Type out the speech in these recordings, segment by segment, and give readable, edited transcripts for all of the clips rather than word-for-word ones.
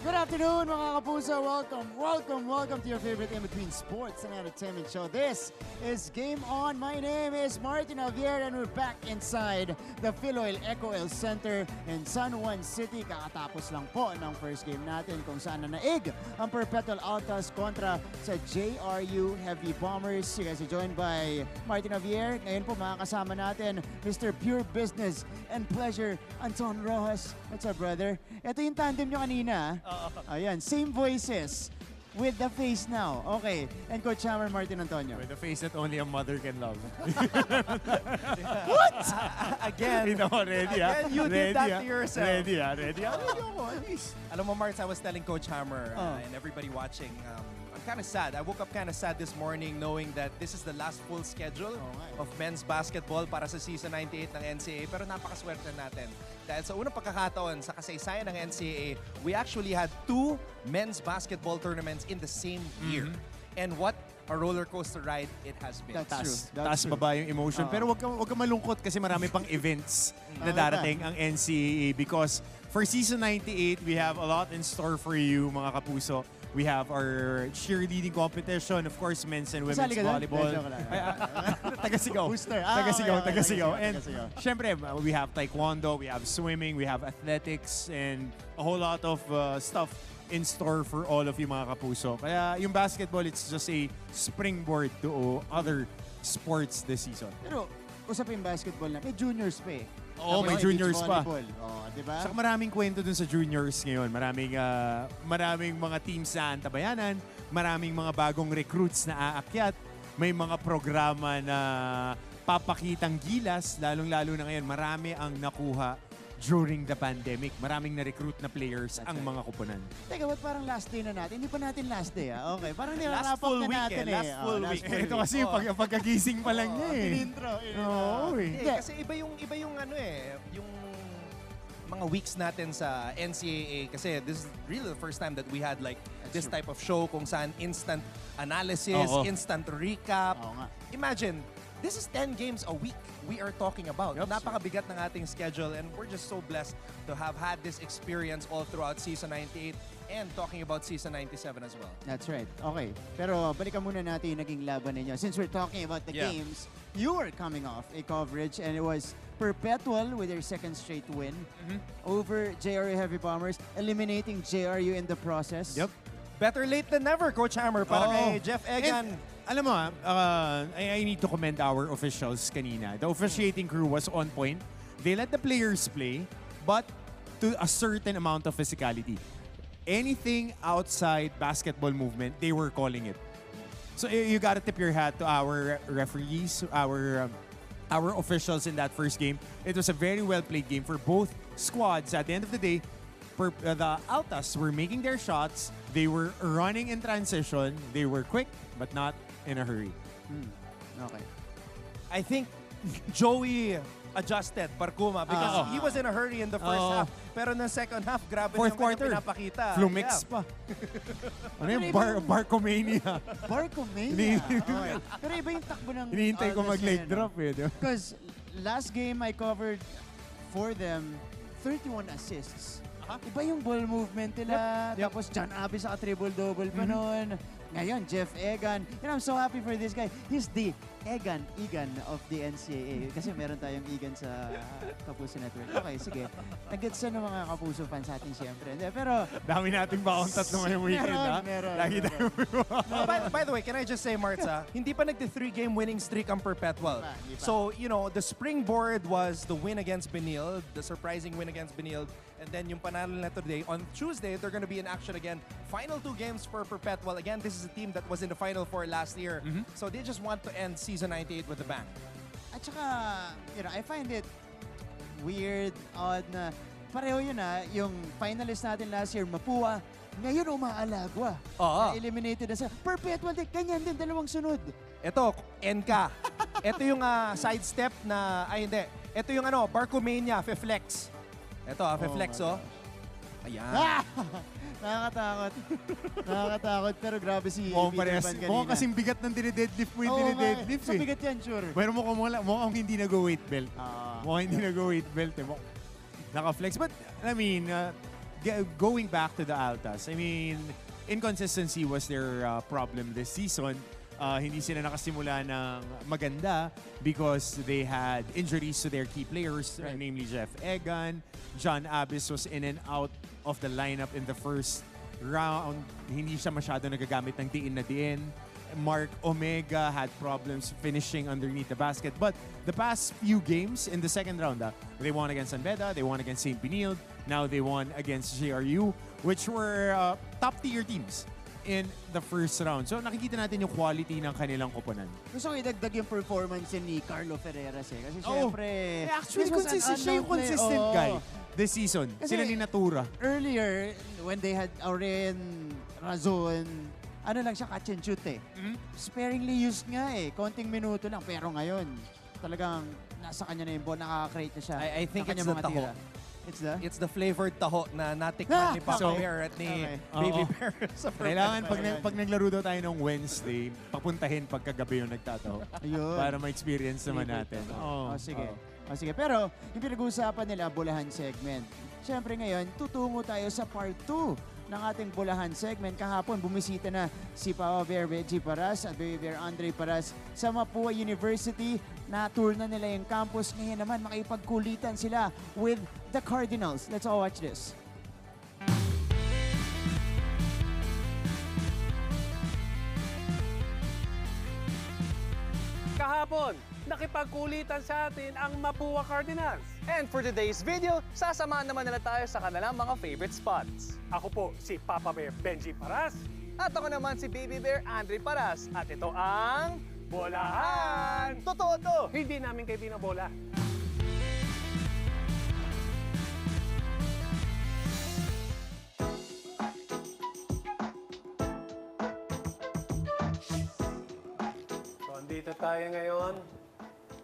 Good afternoon, mga kapuso. Welcome to your favorite in-between sports and entertainment show. This is Game On. My name is Martin Javier and we're back inside the Philoil Eco El Center in San Juan City. Kakatapos lang po ng first game natin kung saan na naig ang Perpetual Altas kontra sa JRU Heavy Bombers. You guys are joined by Martin Javier. Ngayon po makakasama natin Mr. Pure Business and Pleasure, Anton Rojas. What's up, brother? Ito yung tandem nyo kanina. Ayan, same voices with the face now. Okay, and Coach Hammer, Martin Antonio. With the face that only a mother can love. What? Again. You know, ready, Again, you did that to yourself. Ready, ready. Alam mo, Marks, I was telling Coach Hammer and everybody watching, I'm kind of sad. I woke up kind of sad this morning knowing that this is the last full schedule of men's basketball para sa season 98 ng NCAA. Pero napakaswerte natin. Dahil sa unang pagkakataon sa kasaysayan ng NCAA, we actually had 2 men's basketball tournaments in the same year. And what a roller coaster ride it has been. That's true. Taas baba yung emotion. Pero wag ka malungkot kasi marami pang events na darating ang NCAA because for season 98, we have a lot in store for you, mga kapuso. We have our cheerleading competition, of course, men's and women's volleyball. Taga-sigaw. Booster. Taga-sigaw. And syempre, we have taekwondo, we have swimming, we have athletics, and a whole lot of stuff in store for all of you, mga kapuso. Kaya yung basketball, it's just a springboard to other sports this season. Pero, usapin basketball na, may juniors pa eh. Oo, may juniors pa. Oh, diba? Saka maraming kwento dun sa juniors ngayon. Maraming mga teams na antabayanan, maraming mga bagong recruits na aakyat, may mga programa na papakitang gilas, lalong-lalo na ngayon, marami ang nakuha during the pandemic. Maraming na-recruit na players ang mga kupunan. Teka, ba't parang last day na natin? Hindi pa natin last day, ah? Okay, parang Last full week natin eh. Last full week. Ito kasi pagkagising pa lang niya eh. Intro. Oo eh. Kasi iba yung ano eh, yung mga weeks natin sa NCAA kasi this is really the first time that we had like this type of show kung saan instant analysis, instant recap. Imagine, this is 10 games a week we are talking about. Napakabigat ng ating schedule and we're just so blessed to have had this experience all throughout season 98 and talking about season 97 as well. That's right. Okay. Pero balikan muna natin yung naging laban ninyo. Since we're talking about the games, you were coming off a coverage and it was Perpetual with their second straight win over JRU Heavy Bombers, eliminating JRU in the process. Yep. Better late than never, Coach Hammer, para kay Jeff Egan. Alam mo, I need to commend our officials kanina. The officiating crew was on point. They let the players play, but to a certain amount of physicality. Anything outside basketball movement, they were calling it. So you gotta tip your hat to our referees, our officials in that first game. It was a very well-played game for both squads. At the end of the day, the Altas were making their shots. They were running in transition. They were quick, but not in a hurry. Okay. I think Joey adjusted, Parkuma, because he was in a hurry in the first half. Pero in the second half, grabe Fourth yung quarter, pinapakita. Flumix pa. Ano yung Barcomania? Barcomania. Okay. Pero iba yung takbo ng Hinihintay ko mag-late drop eh. Because last game I covered for them 31 assists. Iba yung ball movement nila. Tapos John Abby sa triple-double pa noon. Ngayon, Jeff Egan. And I'm so happy for this guy. He's the Egan of the NCAA. Kasi meron tayong Egan sa Kapuso Network. Okay, sige. Nag-gets ng mga Kapuso fans atin siyempre. Pero dami nating baon tatlo ngayong weekend, ha? Lagi tayo. By the way, can I just say, Martha, hindi pa nagdi-3-game winning streak ang Perpetual. So, you know, the springboard was the win against Benilde, the surprising win against Benilde. And then yung panalo nila today. On Tuesday, they're going to be in action again. Final 2 games for Perpetual. Again, this is a team that was in the Final Four last year. So they just want to end season 98 with a bang. At saka, you know, I find it weird, odd na pareho yun yung finalist natin last year, Mapua, ngayon umaalagwa. Na-eliminated na sa Perpetual din, ganyan din, dalawang sunod. Ito, NK. Ito yung sidestep na, ay hindi. Ito yung Barcomania, Feflex. Ito, Feflex, Ayan. Nakakatakot. Nakakatakot, pero grabe si Mukhang kanina. mukhang kasing bigat ng dinedadlift mo yung dinedadlift So bigat yan, sure. Pero mukhang hindi nag-weight belt. Mukhang hindi nag-weight belt eh. Naka-flex. But, I mean, going back to the Altas, I mean, inconsistency was their problem this season. Hindi sila nakasimula ng maganda because they had injuries to their key players, namely Jeff Egan. John Abbas was in and out of the lineup in the first round. Hindi siya masyado nagagamit ng diin na diin. Mark Omega had problems finishing underneath the basket. But the past few games in the second round, they won against San Beda, they won against St. Benilde, now they won against JRU, which were top-tier teams in the first round. So nakikita natin yung quality ng kanilang koponan. Gusto ko idagdag yung performance ni Carlo Ferreras eh. Kasi syempre... Actually, this was an siya yung unknown consistent play. guy this season. Kasi Sila ni Natura. Earlier, when they had Auren, Razon, ano lang siya, catch and shoot eh. Sparingly used nga eh. Konting minuto lang. Pero ngayon, talagang nasa kanya na yung ball, nakaka-create na siya. I think ng it's kanyang the mga taho. tira. It's the flavored taho na natikman ni Papa Bear at ni Baby Bear sa Kailangan pag naglaroo daw tayo ng Wednesday, papuntahin pagkagabi yung nagtataho. Ayun. Para ma-experience naman natin. Sige. Sige. Pero yung pinag-uusapan nila, bulahan segment. Siyempre ngayon, tutungo tayo sa part 2 ng ating bulahan segment. Kahapon, bumisita na si Papa Bear Benji Paras at Baby Bear Andre Paras sa Mapua University. Na-tour na nila yung campus. Ngayon naman, makipagkulitan sila with the Cardinals. Let's all watch this. Kahapon, nakipagkulitan sa atin ang Mapua Cardinals. And for today's video, sasamahan naman nila tayo sa kanilang mga favorite spots. Ako po si Papa Bear Benji Paras. At ako naman si Baby Bear Andre Paras. At ito ang... Bolahan! Totoo to! Hindi namin kayo binabola. So, andito tayo ngayon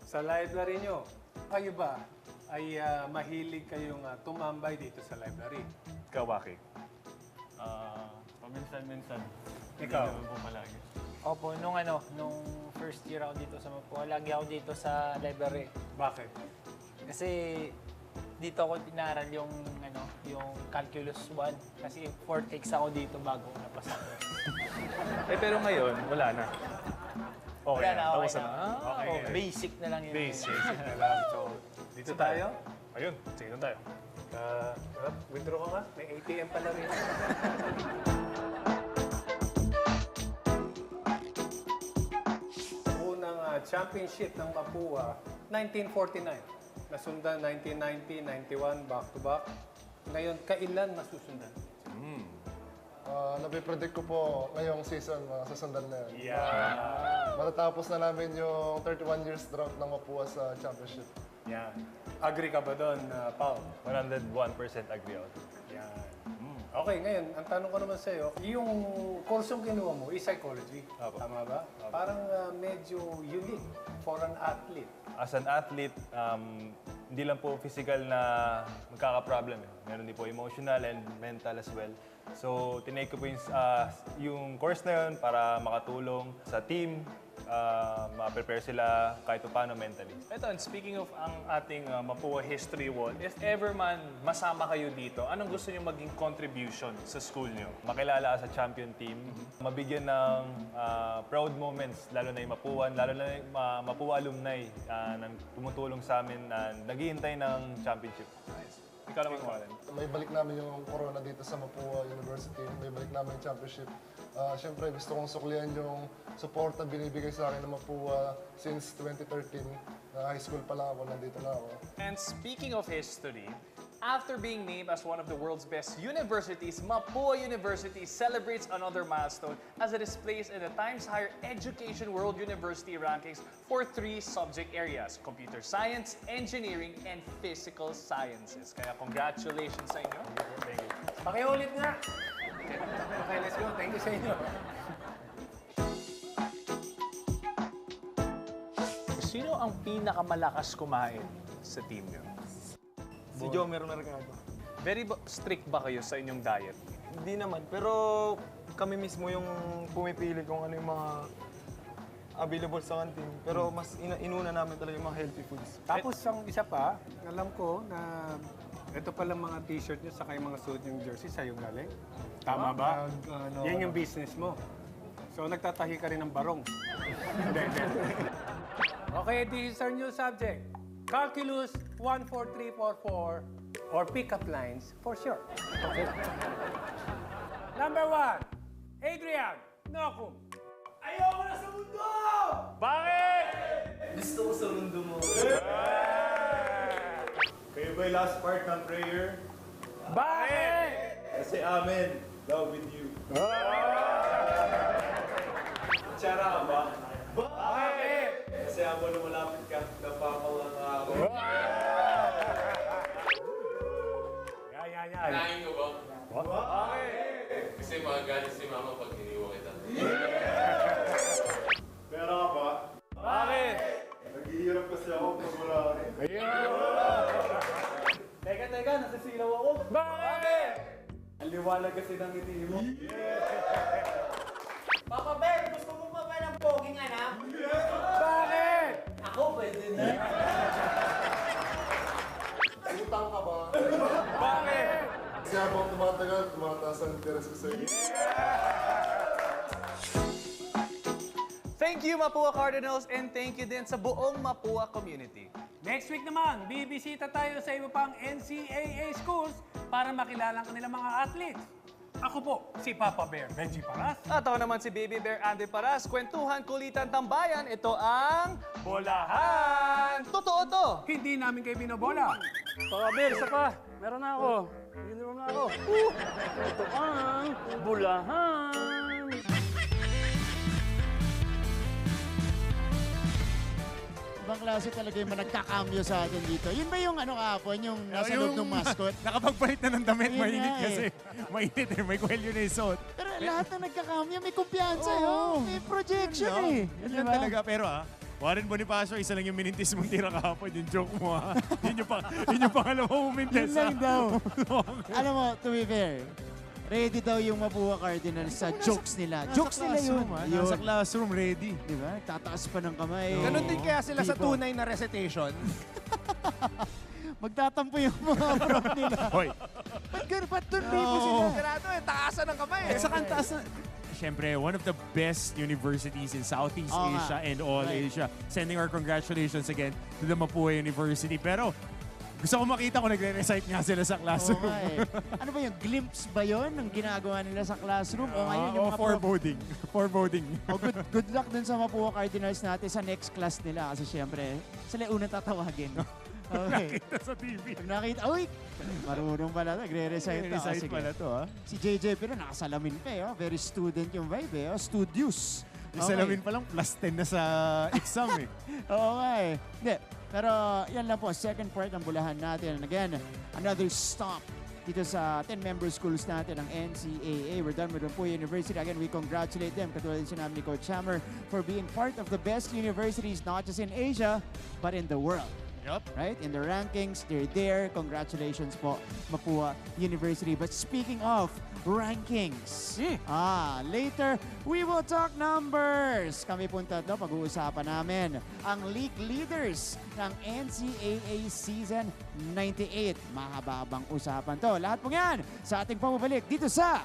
sa library nyo. Kayo ba ay mahilig kayong tumambay dito sa library? Kawaki. Paminsan-minsan. Ikaw? Hindi naman po palagi. Opo, nung first year ako dito sa Mapua, lagi ako dito sa library. Bakit? Kasi dito ako inaral yung Calculus 1. Kasi 4 takes ako dito bago ako napasa. Pero ngayon, wala na. Okay Wala na, okay tapos na. Okay. Oh, basic na lang yun. Basic. So, dito tayo. Ayun, sige na tayo. Withdraw ka nga. May ATM pala rin. Unang championship ng Mapua, 1949. Nasundan 1990, 91, back-to-back. Ngayon, kailan masusundan? Napipredict ko po ngayong season, susundan na yun. Yeah. Matatapos na namin yung 31 years drought ng Mapua sa championship. Yan. Agree ka ba doon, Paul? 101% agree ako. Yan. Okay, ngayon, ang tanong ko naman sa'yo, yung kursong kinuha mo is psychology. Apo. Tama ba? Parang medyo unique for an athlete. As an athlete, hindi lang po physical na magkaka-problem. Meron din po emotional and mental as well. So, tinake ko po yung course na yun para makatulong sa team, ma-prepare sila kahit paano mentally. Ito, and speaking of ang ating Mapua History Wall, if ever man masama kayo dito, anong gusto niyo maging contribution sa school niyo? Makilala sa champion team, mabigyan ng proud moments, lalo na yung Mapuan, lalo na yung Mapua alumni na tumutulong sa amin na naghihintay ng championship. Ikaw naman, Warren. May balik namin yung corona dito sa Mapua University, may balik namin yung championship. Siyempre, gusto kong suklihan yung support na binibigay sa akin ng Mapua since 2013. High school pa lang ako, nandito na ako. And speaking of history, after being named as one of the world's best universities, Mapua University celebrates another milestone as it is placed in the Times Higher Education World University Rankings for 3 subject areas: computer science, engineering, and physical sciences. Kaya congratulations sa inyo. Thank you. Pakiulit nga! Okay, let's go. Thank you sa inyo. Sino ang pinakamalakas kumain sa team niyo? Si Jomer Mercado. Very strict ba kayo sa inyong diet? Hindi naman, pero kami mismo yung pumipili kung ano yung mga available sa canteen. Pero mas inuna namin talaga yung mga healthy foods. Tapos ang isa pa, alam ko na Ito palang mga t-shirt nyo saka yung mga suit yung jersey sa'yo galing. Tama ba? Yan yung business mo. So nagtatahi ka rin ng barong. Hindi. Okay, this is our new subject. Calculus 14344 or pickup lines for sure. Okay. Number 1, Adrian Nokum. Ayoko na sa mundo! Bakit? Gusto ko sa mundo mo. Kayo ba yung last part ng prayer? Bakit? Kasi amen. Love with you. Tsara ka ba? Bakit? Kasi habang lumalapit ka, napapanganga ako. Yan. Kinain ko ba? Bakit? Kasi magagalit si mama pag iniwan kita. Pera ka ba? Bakit? Naghihirap kasi ako pag wala ka rin. Teka, nasisilaw ako. Bakit? Ang liwanag kasi ng ngiti mo. Papa Bear, gusto mo pa ba ng poging anak? Bakit? Ako pwede na. Utang ka ba? Bakit? Kasi habang tumatagal, tumataas ang interes ko sa'yo. Thank you, Mapua Cardinals, and thank you din sa buong Mapua community. Next week naman, bibisita tayo sa iba pang NCAA schools para makilala ang kanilang mga athletes. Ako po, si Papa Bear, Benji Paras. At ako naman si Baby Bear Andy Paras. Kwentuhan, kulitan, tambayan. Ito ang Bolahan! Totoo to! Hindi namin kayo binobola. Papa Bear, isa pa. Meron na ako. Uniform na ako. Ito ang Bulahan. Ibang klase talaga yung nagkakamyo sa atin dito. Yun ba yung kahapon, yung nasa loob ng mascot? Nakapagpalit na ng damit, Yun mainit nga eh. kasi. Mainit may kwelyo na yung suot. Pero lahat na nagkakamyo, may kumpiyansa may projection Yun lang talaga. Pero Warren Bonifacio, isa lang yung minintis mong tira kahapon. Yung joke mo yun yung pangalawang mintes. Yun lang daw. Alam mo, to be fair, ready daw yung Mapua Cardinals sa jokes nila. Jokes nila yun. Nasa classroom, ready. Di ba? Tataas pa ng kamay. Ganon din kaya sila sa tunay na recitation. Magtatampo yung mga prof nila. Hoy. Ba't doon libo sila? Sigurado taasan ng kamay At saka ang taas na... Siyempre, one of the best universities in Southeast Asia and all Asia. Sending our congratulations again to the Mapua University. Pero, gusto ko makita kung nagre-recite nga sila sa classroom. Ano ba yung glimpse ba yun ng ginagawa nila sa classroom? O ngayon yung mga foreboding. Foreboding. Good luck dun sa Mapua Cardinals natin sa next class nila. Kasi siyempre, sila unang tatawagin. Okay. Nakita sa TV. Nakita, uy! Marunong pala. Nagre-recite na. Recite pala to, Si JJ pero nakasalamin pa Very student yung vibe Studious. Yung salamin pa lang, plus 10 na sa exam Oo nga Hindi. Pero yan lang po, second part ng bulahan natin. And again, another stop dito sa 10-member schools natin ng NCAA. We're done with Mapua University. Again, we congratulate them, katulad din sinabi ni Coach Hammer, for being part of the best universities, not just in Asia, but in the world. Yup. Right? In the rankings, they're there. Congratulations po, Mapua University. But speaking of rankings, later, we will talk numbers. Kami po tatlo, pag-uusapan namin ang league leaders ng NCAA Season 98. Mahaba-habang usapan to. Lahat po yan sa ating pamabalik dito sa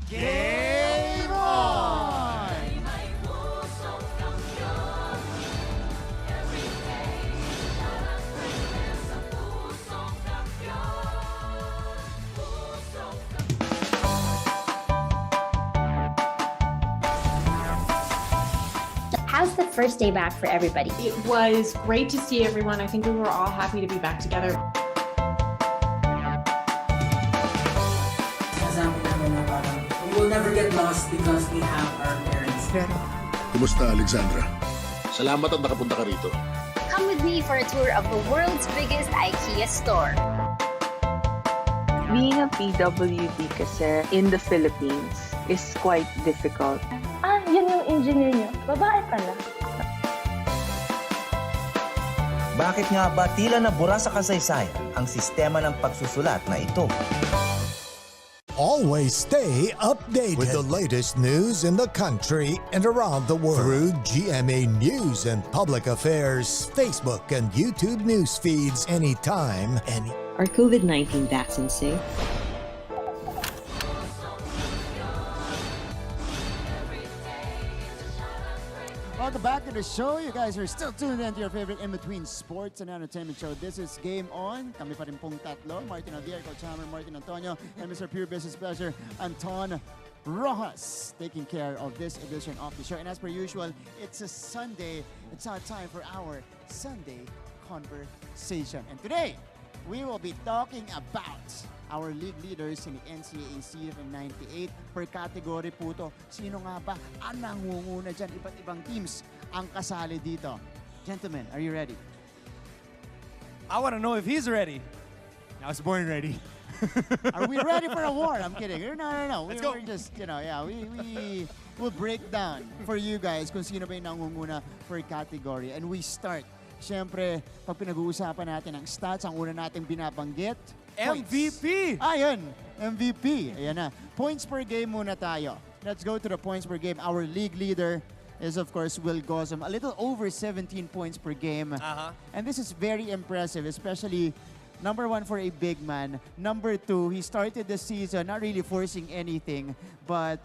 Game On! How's the first day back for everybody? It was great to see everyone. I think we were all happy to be back together. We will never get lost because we have our parents. Kumusta, Alexandra? Salamat at nakapunta ka rito. Come with me for a tour of the world's biggest IKEA store. Being a PWD kasi in the Philippines is quite difficult. Yun yung engineer nyo. Babae pala. Bakit nga ba tila nabura sa kasaysayan ang sistema ng pagsusulat na ito? Always stay updated with the latest news in the country and around the world through GMA News and Public Affairs, Facebook and YouTube news feeds anytime, Are COVID-19 vaccines safe? Welcome back to the show. You guys are still tuned in to your favorite in-between sports and entertainment show. This is Game On. Kami pa rin pong tatlo. Martin Javier, Coach Hammer, Martin Antonio, and Mr. Pure Business Pleasure, Anton Rojas, taking care of this edition of the show. And as per usual, it's a Sunday. It's our time for our Sunday conversation. And today, we will be talking about our league leaders in the NCAA Season 98. Per category po to. Sino nga ba ang nangunguna dyan? Iba't ibang teams ang kasali dito. Gentlemen, are you ready? I want to know if he's ready. I was born ready. Are we ready for a war? I'm kidding. No. Let's go. We're just, we will break down for you guys kung sino ba yung nangunguna per category. And we start. Siyempre, pag pinag-uusapan natin ang stats, ang una nating binabanggit, MVP! Ayun, MVP. Ayan na. Points per game muna tayo. Let's go to the points per game. Our league leader is, of course, Will Gosum. A little over 17 points per game. And this is very impressive, especially number 1 for a big man. Number 2, he started the season not really forcing anything, but,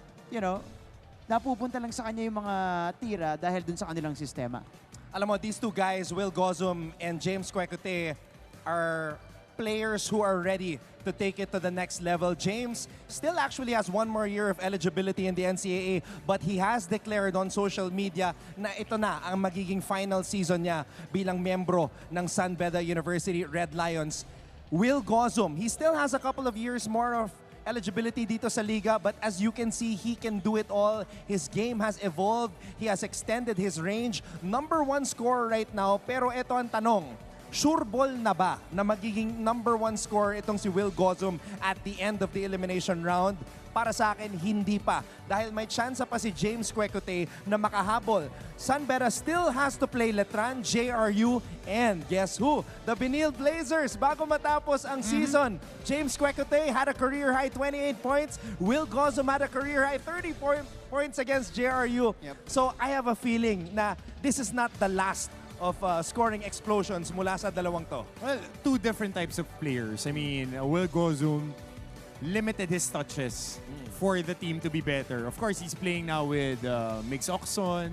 napupunta lang sa kanya yung mga tira dahil dun sa kanilang sistema. Alam mo, these two guys, Will Gosum and James Kwekute, are players who are ready to take it to the next level. James still actually has 1 more year of eligibility in the NCAA, but he has declared on social media na ito na ang magiging final season niya bilang miyembro ng San Beda University Red Lions. Will Gosum, he still has a couple of years more of eligibility dito sa liga, but as you can see, he can do it all. His game has evolved. He has extended his range. Number 1 scorer right now, pero ito ang tanong. Sure ball na ba na magiging number 1 scorer itong si Will Gosum at the end of the elimination round? Para sa akin, hindi pa. Dahil may chance pa si James Kwekute na makahabol. San Beda still has to play Letran, JRU, and guess who? The Benil Blazers. Bago matapos ang season, James Kwekute had a career high 28 points. Will Gosum had a career high 30 points against JRU. So I have a feeling na this is not the last of scoring explosions mula sa dalawang to. Well, 2 different types of players. I mean, Will Gosum limited his touches for the team to be better. Of course, he's playing now with Mix Oxon,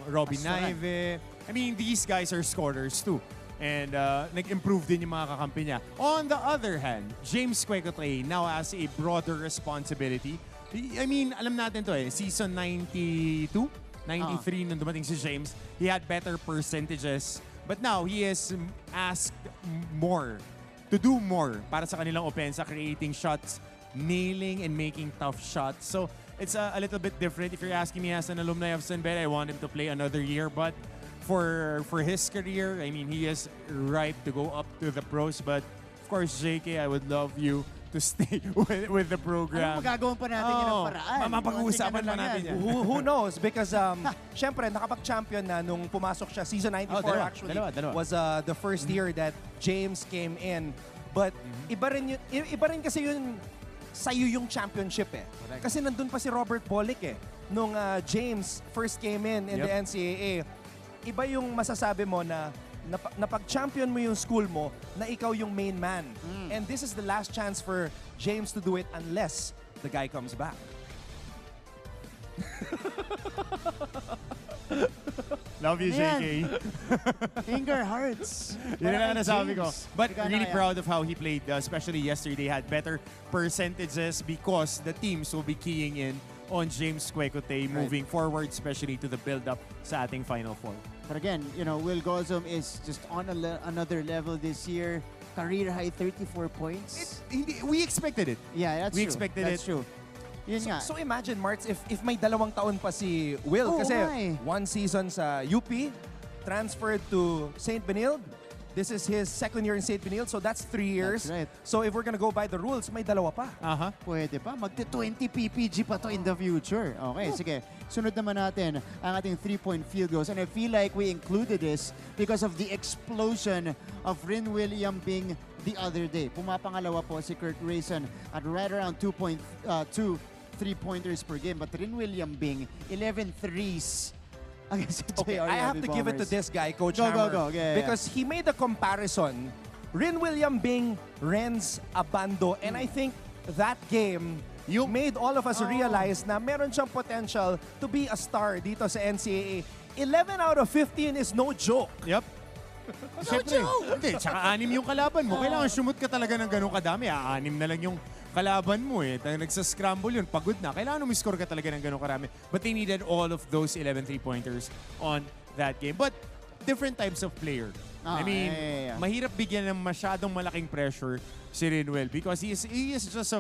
Robin Naive. I mean, these guys are scorers too. And nag-improve din yung mga kakampi niya. On the other hand, James Kwekute now has a broader responsibility. I mean, alam natin to season 92, 93 nung dumating si James, he had better percentages. But now, he is asked more, to do more para sa kanilang opensa, creating shots, nailing and making tough shots. So, it's a little bit different. If you're asking me as an alumni of San Beda, I want him to play another year. But for his career, I mean, he is ripe to go up to the pros. But, of course, JK, I would love you to stay with the program. Ano magagawan pa natin yun ang paraan? Mapag-uusapan pa natin yan. Who knows? Because, syempre, nakapag-champion na nung pumasok siya. Season 94 dalawa. Was the first year that James came in. But iba rin kasi yun sa'yo yung championship Kasi nandun pa si Robert Bolick nung James first came in the NCAA. Iba yung masasabi mo na napag-champion mo yung school mo, na ikaw yung main man. And this is the last chance for James to do it unless the guy comes back. Love you, JK. Finger hearts. Yun na nasabi ko. But really proud of how he played, especially yesterday. Had better percentages because the teams will be keying in on James Kwekute moving forward, especially to the build-up sa ating Final Four. But again, Will Gosum is just on another level this year. Career high 34 points. We expected it. Yeah, that's we true. expected That's it. true. Yun nga. So imagine, Marts, if may 2 taon pa si Will. Kasi 1 season sa UP, transferred to St. Benilde. This is his 2nd year in St. Benilde, so that's 3 years. That's right. So if we're gonna go by the rules, may 2 pa. Pwede pa. Magti-20 PPG pa to in the future. Okay, sige. Sunod naman natin ang ating 3-point field goals. And I feel like we included this because of the explosion of Rin William Bing the other day. Pumapangalawa po si Kurt Rayson at right around 2.2 3-pointers per game. But Rin William Bing, 11 threes. Okay, I have to give it to this guy, Coach Go, Hammer. go, go. Yeah, because he made a comparison Rin William Bing, Renz Abando. And I think that game made all of us realize na meron siyang potential to be a star dito sa NCAA. 11 out of 15 is no joke. Yep. Siyempre, hindi, tsaka 6 yung kalaban mo. Kailangan sumut ka talaga ng ganun kadami. 6 na lang yung kalaban mo eh. Nagsascramble yun, pagod na. Kailangan umiscore ka talaga ng ganun karami. But they needed all of those 11 3-pointers on that game. But different types of player. I mean, mahirap bigyan ng masyadong malaking pressure si Rinwell because he is just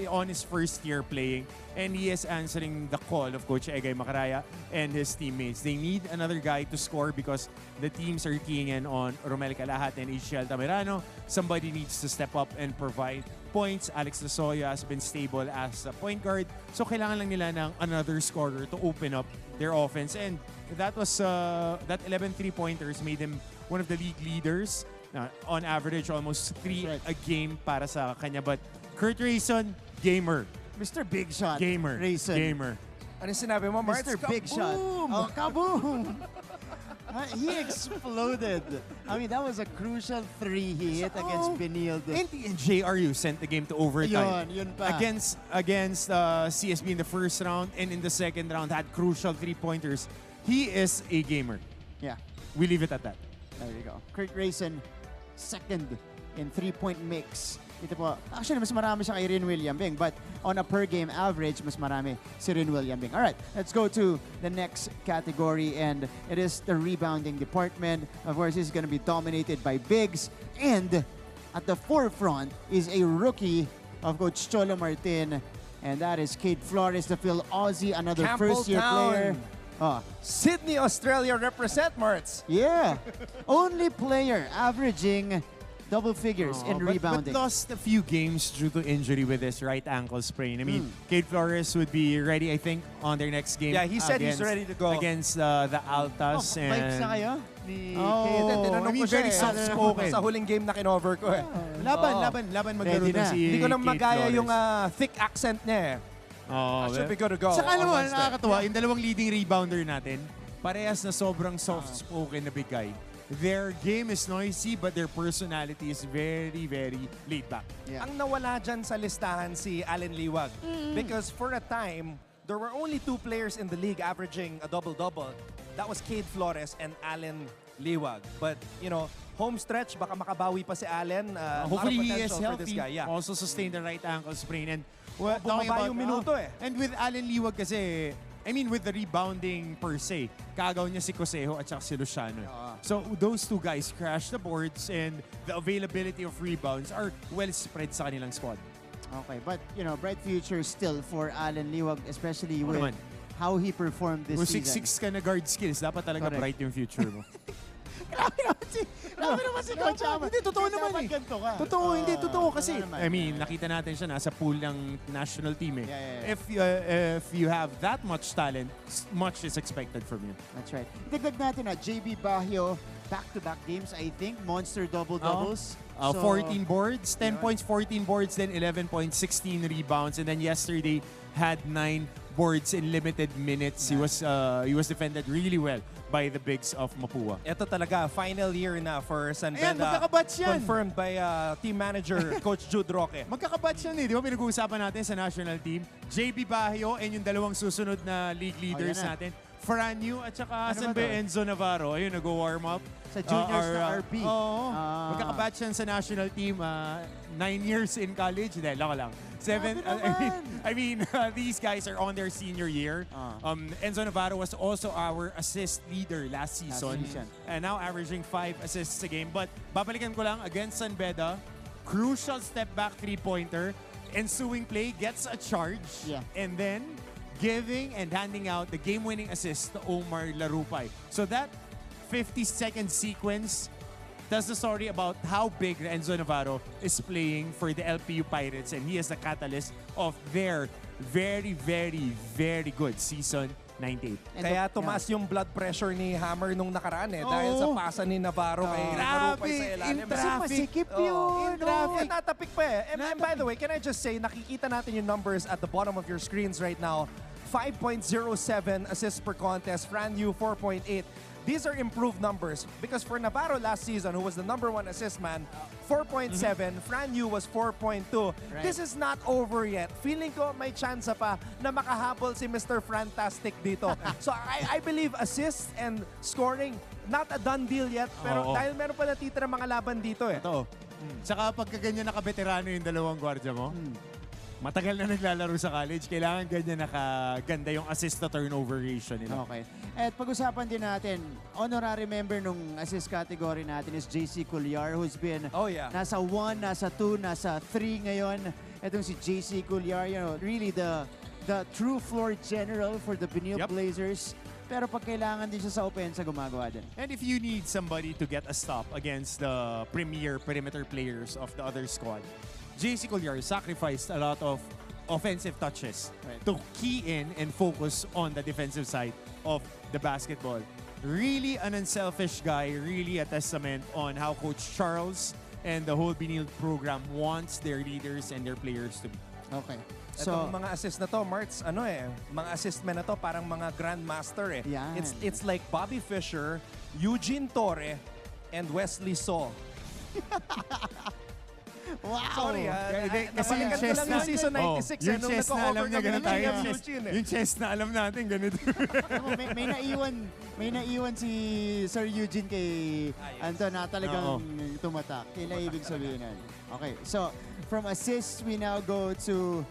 on his first year playing and he is answering the call of Coach Egay Macaraya and his teammates. They need another guy to score because the teams are keying in on Romel Calahat and Ishiel Tamirano. Somebody needs to step up and provide points. Alex Losoya has been stable as a point guard. So kailangan lang nila ng another scorer to open up their offense. And that was that 11 3-pointers made them one of the league leaders. On average, almost 3 a game para sa kanya. But Kurt Rayson, gamer. Mr. Big Shot. Gamer. Rayson. Gamer. Ano sinabi mo, Martz? Mr. Big Shot. Oh, kaboom! He exploded. I mean, that was a crucial 3 he hit against Benilde. And JRU sent the game to overtime. Yun pa. Against CSB in the first round and in the second round had crucial 3-pointers. He is a gamer. Yeah. We leave it at that. There you go. Kurt Rayson, second in 3-point mix. Ito po, actually, mas marami siya kay Rin William Bing, but on a per-game average, mas marami si Rin William Bing. All right, let's go to the next category, and it is the rebounding department. Of course, this is going to be dominated by bigs, and at the forefront is a rookie of Coach Cholo Martin, and that is Cade Flores, the Phil Aussie, another first-year player. Sydney, Australia represent, Martz. Yeah. Only player averaging double figures in rebounding. But lost a few games due to injury with his right ankle sprain. I mean, Cade Flores would be ready, I think, on their next game. Yeah, he said he's ready to go. Against the Altas. Vibes na kayo? I mean, very soft-spoken. Sa huling game na kinover ko eh. Laban maglaro na si Hindi ko lang Cade magaya Flores. yung thick accent niya eh. Should be good to go. Saka alam mo, nakakatawa, yung dalawang leading rebounder natin, parehas na sobrang soft-spoken na big guy. Their game is noisy, but their personality is very, very laid back. Yeah. Ang nawala dyan sa listahan si Allen Liwag. Because for a time, there were only 2 players in the league averaging a double-double. That was Cade Flores and Allen Liwag. But, you know, home stretch, baka makabawi pa si Allen. Hopefully he is healthy. Yeah. Also sustained the right ankle sprain. And bumaba yung minuto eh. And with Allen Liwag kasi, I mean, with the rebounding per se, kagaw niya si Cosejo at saka si Luciano. So those 2 guys crash the boards and the availability of rebounds are well spread sa kanilang squad. Okay, but you know, bright future still for Allen Liwag, especially with how he performed this season. Kung 6'6" ka na guard skills, dapat talaga bright yung future mo. Grabe naman si Coach Ama. Hindi, totoo naman eh. Ganito ka. Totoo kasi. I mean, nakita natin siya nasa pool ng national team eh. Yeah. If you have that much talent, much is expected from you. That's right. Dagdag natin JB Bajo, back-to-back games, I think. Monster double-doubles. 14 boards, 10 points, 14 boards, then 11 points, 16 rebounds. And then yesterday, had 9 boards in limited minutes. Nice. He was defended really well by the bigs of Mapua. Ito talaga, final year na for San Ayan, Beda. magkakabatch yan. Confirmed by team manager Coach Jude Roque. Magkakabatch yan eh. Di ba pinag-uusapan natin sa national team? JB Bajo and yung dalawang susunod na league leaders natin. Franyu at saka San Enzo Navarro. Ayun, nag-warm up. Sa juniors na RB. Magkakabatch yan sa national team. 9 years in college. Hindi, lako lang. 7. I mean, these guys are on their senior year. Enzo Navarro was also our assist leader last season. And now averaging 5 assists a game. But babalikan ko lang against San Beda. Crucial step back 3-pointer. Ensuing play gets a charge. And then giving and handing out the game-winning assist to Omar Larupay. So that 50-second sequence tells the story about how big Enzo Navarro is playing for the LPU Pirates, and he is the catalyst of their very, very, very good season 98. Kaya tumaas yung blood pressure ni Hammer nung nakaraan eh. Dahil sa pasa ni Navarro kay Larupay sa ilalim. In traffic. Masikip yun. In traffic. Tatapik pa eh. And by the way, can I just say, nakikita natin yung numbers at the bottom of your screens right now. 5.07 assists per contest. Franyu, 4.8. these are improved numbers because for Navarro last season, who was the #1 assist man, 4.7, Fran Yu was 4.2. Right. This is not over yet. Feeling ko may chance pa na makahabol si Mr. Fantastic dito. So I believe assists and scoring, not a done deal yet, pero dahil meron pa natitira mga laban dito eh. Ito. Tsaka pagka ganyan nakabeterano yung dalawang gwardiya mo, matagal na naglalaro sa college, kailangan ganyan nakaganda yung assist to turnover ratio nila. Okay. At pag-usapan din natin, honorary member nung assist category natin is JC Culyar, who's been nasa 1, nasa 2, nasa 3 ngayon. Itong si JC Culyar, you know, really the true floor general for the Benil Blazers. Pero pag kailangan din siya sa opensa, gumagawa din. And if you need somebody to get a stop against the premier perimeter players of the other squad, JC Culyar sacrificed a lot of offensive touches to key in and focus on the defensive side of the basketball. Really an unselfish guy, really a testament on how Coach Charles and the whole Benil program wants their leaders and their players to be. Okay. Itong mga assist na to, Marts, mga assist men na to, parang mga grandmaster eh. Yan. It's like Bobby Fischer, Eugene Torre, and Wesley So. Wow! Sorry Kasi yung chest lang yung season 96 yung chest na alam niya ganun tayo. Yung chest na alam natin ganito. may naiwan si Sir Eugene kay Anton na talagang tumatak. Kailan ibig sabihin nun? Okay, so from assists we now go to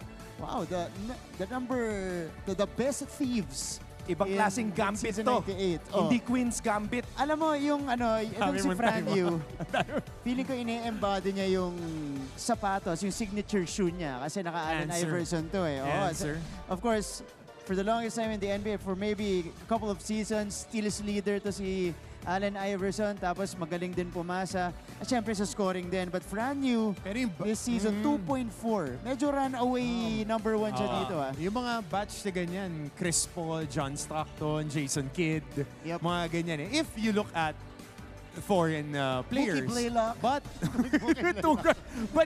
the best thieves. Ibang klaseng gambit to. Hindi Queen's Gambit. Alam mo, yung itong si Fran Yu, feeling ko ine-embody niya yung sapatos, yung signature shoe niya. Kasi naka-Allen Iverson to eh. Of course, for the longest time in the NBA, for maybe a couple of seasons, steals leader to si Allen Iverson, tapos magaling din pumasa. At syempre sa scoring din. But Fran Yu, this season, 2.4. Medyo runaway #1 siya dito. Yung mga batch na ganyan, Chris Paul, John Stockton, Jason Kidd, mga ganyan eh. If you look at foreign players. But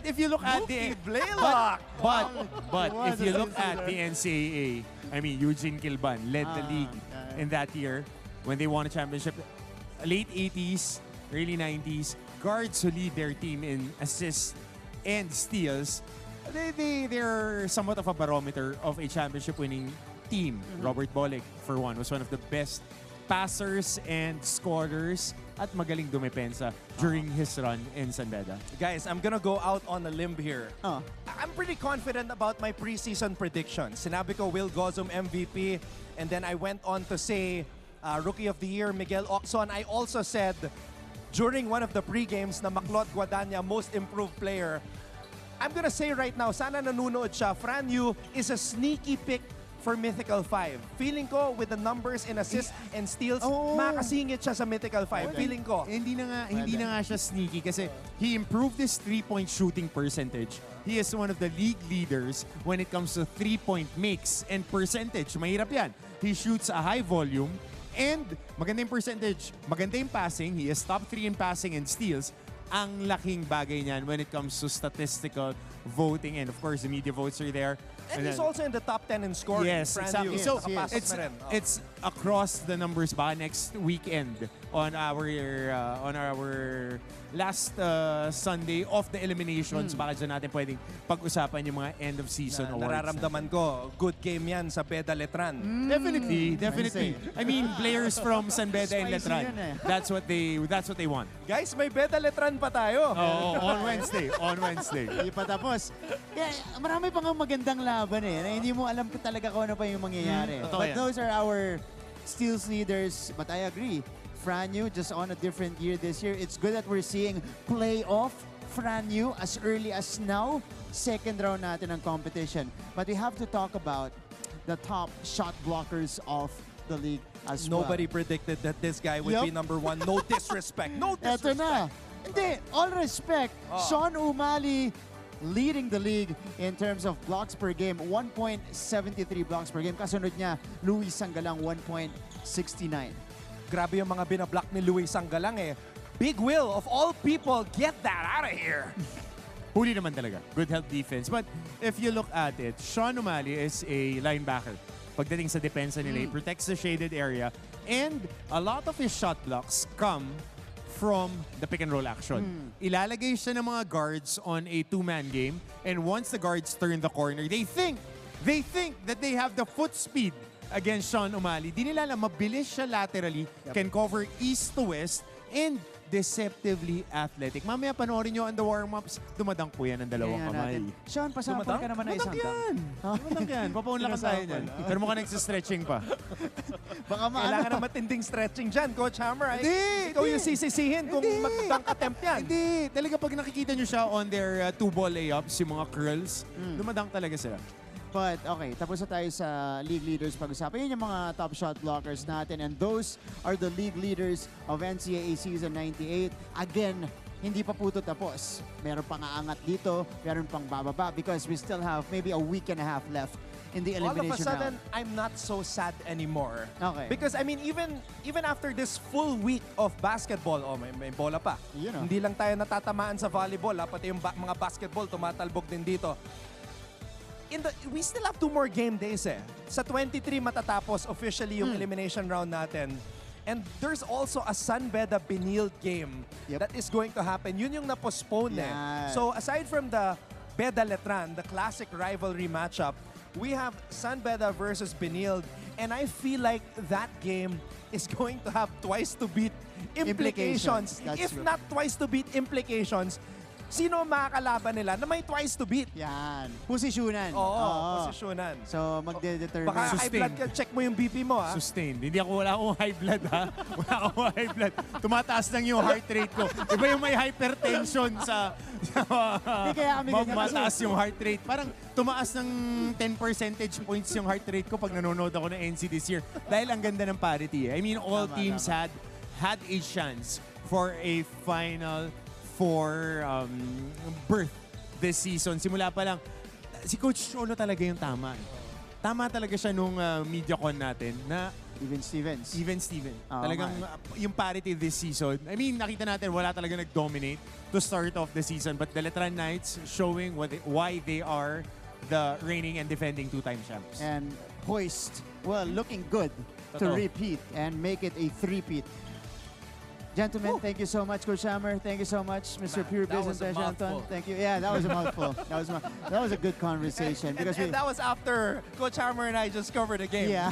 if you look at the if you look at the NCAA, I mean Eugene Kilban led the league in that year when they won a championship. Late 80s, early 90s, guards who lead their team in assists and steals, they're somewhat of a barometer of a championship-winning team. Robert Bolick, for one, was one of the best passers and scorers at magaling dumepensa during his run in San Beda. Guys, I'm gonna go out on a limb here. I'm pretty confident about my preseason prediction. Sinabi ko Will Gozum MVP, and then I went on to say Rookie of the Year, Miguel Ocson. I also said during one of the pre-games na Maclot Guadagna, most improved player. I'm gonna say right now, sana nanunood siya, Fran Yu is a sneaky pick for Mythical 5. Feeling ko with the numbers in assists and steals, makasingit siya sa Mythical 5. Feeling ko. Hindi na nga siya sneaky kasi he improved his 3-point shooting percentage. He is one of the league leaders when it comes to 3-point makes and percentage. Mahirap yan. He shoots a high volume and maganda yung percentage, maganda yung passing. He is top 3 in passing and steals. Ang laking bagay niyan when it comes to statistical voting. And of course, the media votes are there. And he's also in the top 10 in scoring. Yes, exactly. So it's across the numbers ba next weekend on our last Sunday of the eliminations. Baka dyan natin pwedeng pag-usapan yung mga end of season awards. Nararamdaman ko, good game yan sa Beda Letran. Definitely. I mean, players from San Beda and Letran. That's what they want. Guys, may Beda Letran pa tayo. On Wednesday. Hindi pa tapos. Marami pang magandang laban eh. Na hindi mo alam talaga kung ano pa yung mangyayari. But those are our steals leaders. But I agree. Fran Yu just on a different year this year. It's good that we're seeing playoff Fran Yu as early as now. Second round natin ng competition. But we have to talk about the top shot blockers of the league as Nobody predicted that this guy would be #1. No disrespect. No disrespect. Eto na. Hindi. All respect. Sean Umali leading the league in terms of blocks per game. 1.73 blocks per game. Kasunod niya, Luis Sanggalang, 1.69. Grabe yung mga binablock ni Luis Sanggalang eh. Big Will, of all people, get that out of here. Huli naman talaga. Good help defense. But if you look at it, Sean Umali is a linebacker. pagdating sa depensa nila. He protects the shaded area. And a lot of his shot blocks come from the pick and roll action. Ilalagay siya ng mga guards on a two-man game, and once the guards turn the corner, they think that they have the foot speed against Sean O'Malley. Di nila alam, mabilis siya laterally, can cover east to west, and deceptively athletic. Mamaya panoorin nyo on the warm-ups, dumadang po yan ng dalawang kamay. Sean, pasample ka naman na isang Dumadang yan. Papaunlakan tayo niyan. Pero mukhang nagsistretching pa. Baka kailangan na matinding stretching dyan, Coach Hammer. Ikaw yung sisisihin kung mag-dunk attempt yan. Hindi. Talaga pag nakikita nyo siya on their two-ball layups, yung mga curls, dumadang talaga sila. But okay, tapos na tayo sa league leaders pag-usapan. Yun yung mga top shot blockers natin, and those are the league leaders of NCAA Season 98. Again, hindi pa po ito tapos. Meron pang aangat dito, meron pang bababa because we still have maybe a week and a half left in the elimination round. All of a sudden, I'm not so sad anymore. Okay. Because I mean, even after this full week of basketball, may bola pa. Hindi lang tayo natatamaan sa volleyball, pati yung mga basketball tumatalbog din dito. We still have 2 more game days eh. Sa 23 matatapos officially yung elimination round natin. And there's also a San Beda Benil game that is going to happen. Yun yung na-postpone eh. So aside from the Beda Letran, the classic rivalry matchup, we have San Beda versus Benil. And I feel like that game is going to have twice to beat implications. If not twice to beat implications, sino ang makakalaban nila na may twice to beat? Yan. Posisyonan. Oo, posisyonan. So, magde-determine. Baka high blood ka, check mo yung BP mo, ha? Sustained. Wala akong high blood, ha? Wala akong high blood. Tumataas lang yung heart rate ko. Iba yung may hypertension sa kaya kami ganyan. mataas yung heart rate. Parang tumaas ng 10 percentage points yung heart rate ko pag nanonood ako ng NC this year. Dahil ang ganda ng parity. I mean, all teams had a chance for a final for birth this season. Simula pa lang, si Coach Cholo talaga yung tama. Tama talaga siya nung MediaCon natin na Even Stevens. Talagang yung parity this season. I mean, nakita natin wala talaga nag-dominate to start off the season, but the Letran Knights showing why they are the reigning and defending 2-time champs. And poised, looking good to repeat and make it a three-peat. Gentlemen, thank you so much, Coach Hammer. Thank you so much, Mr. Pure Business Anton. Thank you. Yeah, that was a mouthful. That was a good conversation. And that was after Coach Hammer and I just covered the game. Yeah.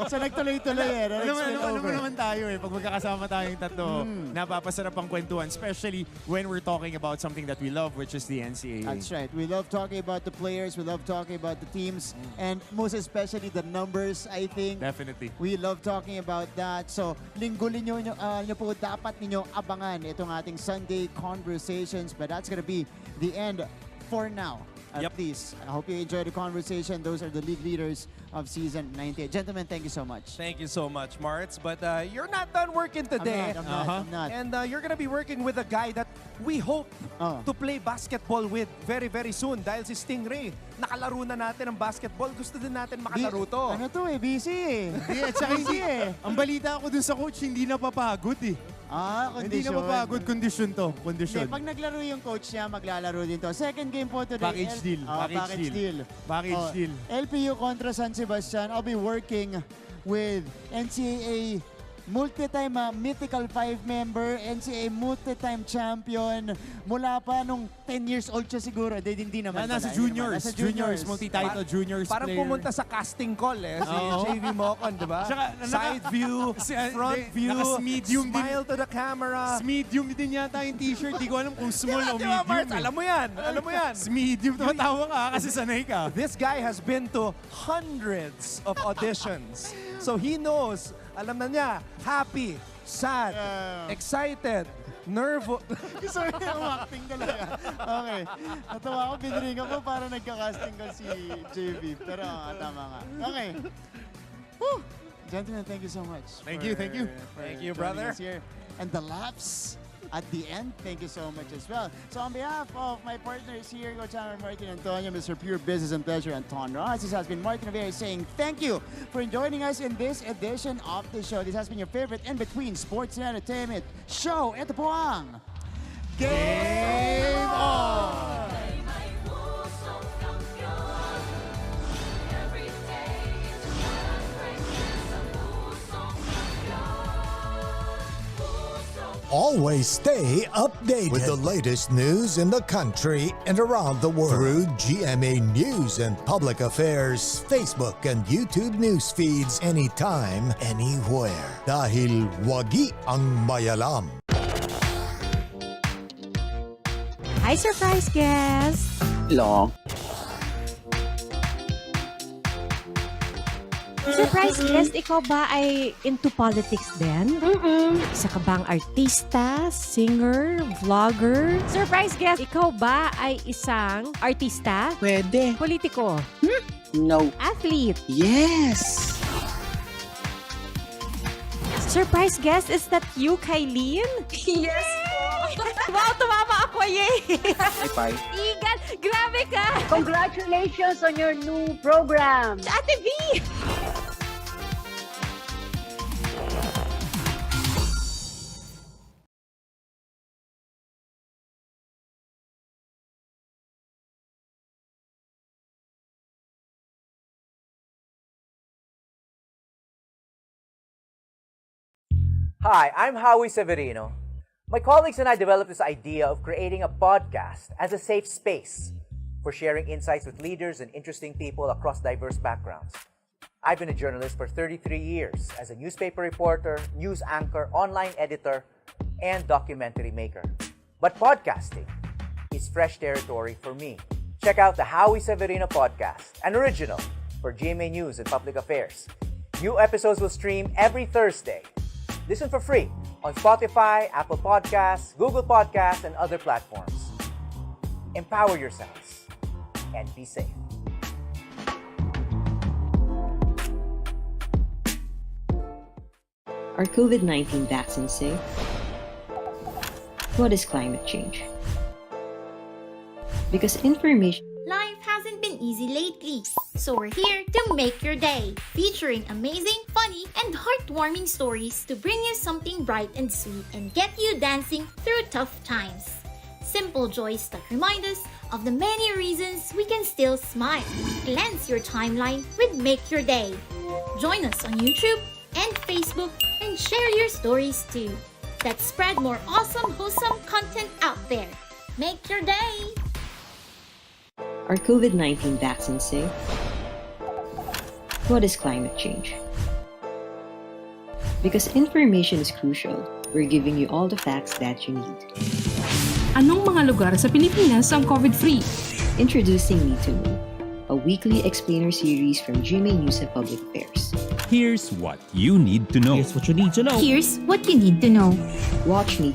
So nagtuloy-tuloy eh. Alam mo naman tayo eh. Pag magkakasama tayong tatlo, napapasarap ang kwentuhan, especially when we're talking about something that we love, which is the NCAA. That's right. We love talking about the players. We love talking about the teams. And most especially the numbers, I think. Definitely. We love talking about that. So, linggo-linggo nyo po dapat ninyong abangan itong ating Sunday conversations, but that's gonna be the end for now. At least. I hope you enjoyed the conversation. Those are the league leaders of season 98. Gentlemen, thank you so much. Thank you so much, Martz. But you're not done working today. I'm not. And you're gonna be working with a guy that we hope to play basketball with very, very soon. Dahil si Stingray, nakalaro na natin ang basketball. Gusto din natin makalaro to. Ano to eh, busy eh. Busy eh. Ang balita ko dun sa coach, hindi napapagod eh. Kondisyon. Hindi napapagod, kondisyon to. Kondisyon. Pag naglaro yung coach niya, maglalaro din to. Second game po today. Package deal. Package deal. LPU kontra San Sebastian. I'll be working with NCAA multi-time mythical 5 member, NCAA multi-time champion. Mula pa nung 10 years old siya siguro. Hindi naman. Nasa juniors. Multi-title juniors parang player. Pumunta sa casting call eh. Si JV Mocon, di ba? Side view, front view, smile to the camera. Medium din yata yung t-shirt. Di ko alam kung small o medium. Martz, alam mo yan. Medium. Tumatawa ka kasi sanay ka. This guy has been to hundreds of auditions. So he knows, alam na niya, happy, sad, excited, nervous. Gusto niya umakting talaga. Okay. Natawa ako, binringan ko para nagka-casting ko si JV. Pero tama nga. Okay. Woo! Gentlemen, thank you so much. Thank you. Thank you, brother. Here. And the laps at the end, thank you so much as well. So on behalf of my partners here, Coach Hammer, Martin Antonio, Mr. Pure Business and Pleasure, and Ton Ross, this has been Martin Rivera saying thank you for joining us in this edition of the show. This has been your favorite in-between sports and entertainment show. Ito po ang Game On! Always stay updated with the latest news in the country and around the world through GMA News and Public Affairs Facebook and YouTube news feeds anytime, anywhere. Dahil wagi ang mayalam. Hi, surprise guest! Long. Surprise guest, ikaw ba ay into politics din? Isa ka bang artista, singer, vlogger? Surprise guest, ikaw ba ay isang artista? Pwede. Politiko? No. Athlete? Yes! Surprise guest, is that you, Kylene? Yes po! Wow, tumama ako, yay! Bye. Igan, grabe ka! Congratulations on your new program! Ate V! Hi, I'm Howie Severino. My colleagues and I developed this idea of creating a podcast as a safe space for sharing insights with leaders and interesting people across diverse backgrounds. I've been a journalist for 33 years as a newspaper reporter, news anchor, online editor, and documentary maker. But podcasting is fresh territory for me. Check out the Howie Severino podcast, an original for GMA News and Public Affairs. New episodes will stream every Thursday. Listen for free on Spotify, Apple Podcasts, Google Podcasts, and other platforms. Empower yourselves and be safe. Are COVID-19 vaccines safe? What is climate change? Because information... Life hasn't been easy lately, so we're here to make your day, featuring amazing, funny, and heartwarming stories to bring you something bright and sweet and get you dancing through tough times. Simple joys that remind us of the many reasons we can still smile. Cleanse your timeline with Make Your Day. Join us on YouTube and Facebook and share your stories too. Let's spread more awesome, wholesome content out there. Make your day! Are COVID-19 vaccines safe? What is climate change? Because information is crucial, we're giving you all the facts that you need. Anong mga lugar sa Pilipinas ang COVID-free? Introducing Me to Me, a weekly explainer series from GMA News and Public Affairs. Here's what you need to know. Here's what you need to know. Here's what you need to know. Watch Me.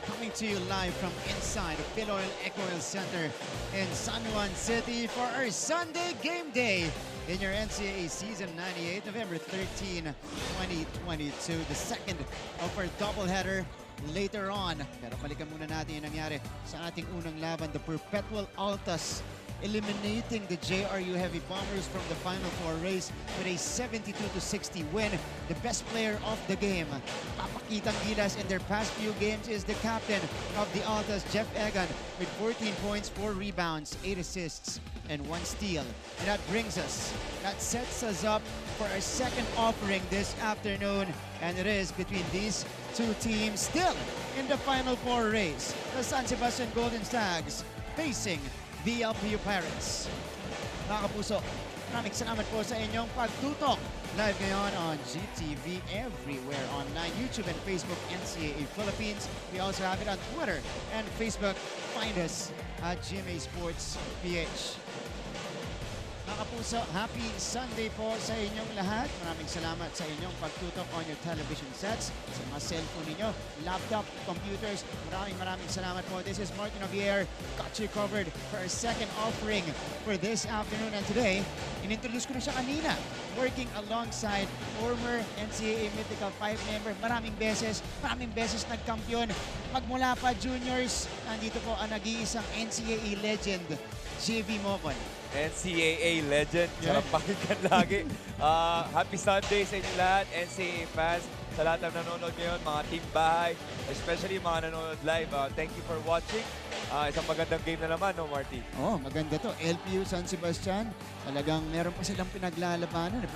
Coming to you live from inside the Philoil Ecoil Center in San Juan City for our Sunday Game Day in your NCAA Season 98, November 13, 2022. The second of our doubleheader later on. Pero balikan muna natin yung nangyari sa ating unang laban, the Perpetual Altas eliminating the JRU Heavy Bombers from the Final Four race with a 72-60 win. The best player of the game, papakitang gilas in their past few games, is the captain of the Altas, Jeff Egan, with 14 points, 4 rebounds, 8 assists, and 1 steal. And that sets us up for our second offering this afternoon, and it is between these two teams still in the Final Four race. The San Sebastian Golden Stags facing the LPU Pirates. Mga kapuso, maraming salamat po sa inyong pagtutok. Live ngayon on GTV everywhere online, YouTube and Facebook, NCAA Philippines. We also have it on Twitter and Facebook. Find us at GMA Sports PH. Mga mga kapuso, happy Sunday po sa inyong lahat. Maraming salamat sa inyong pagtutok on your television sets, sa mga cellphone ninyo, laptop, computers. Maraming salamat po. This is Martin Javier, got you covered for our second offering for this afternoon. And today, inintroduce ko na siya kanina, working alongside former NCAA Mythical 5 member. Maraming beses nagkampiyon. Magmula pa juniors, nandito po ang nag-iisang NCAA legend, JV Mocon. NCAA legend. Sarap pakinggan lagi. Happy Sunday sa inyo lahat, NCAA fans. Sa lahat ng nanonood ngayon, mga team bahay, especially mga nanonood live. Thank you for watching. Isang magandang game na naman, no, Marty? Oh, maganda to. LPU San Sebastian, talagang meron pa silang pinaglalabanan.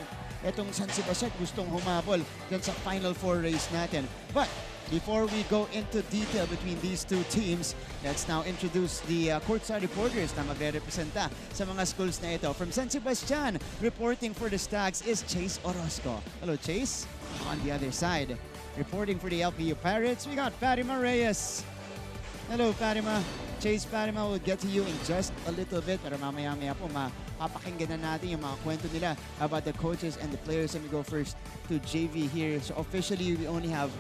Etong San Sebastian gustong humabol dyan sa Final Four race natin. But before we go into detail between these two teams, let's now introduce the courtside reporters na magre-representa sa mga schools na ito. From San Sebastian, reporting for the Stags is Chase Orozco. Hello, Chase. On the other side, reporting for the LPU Pirates, we got Fatima Reyes. Hello, Fatima. Chase, Fatima, will get to you in just a little bit. Pero mamaya-maya po, mapapakinggan na natin yung mga kwento nila about the coaches and the players. Let me go first to JV here. So officially, we only have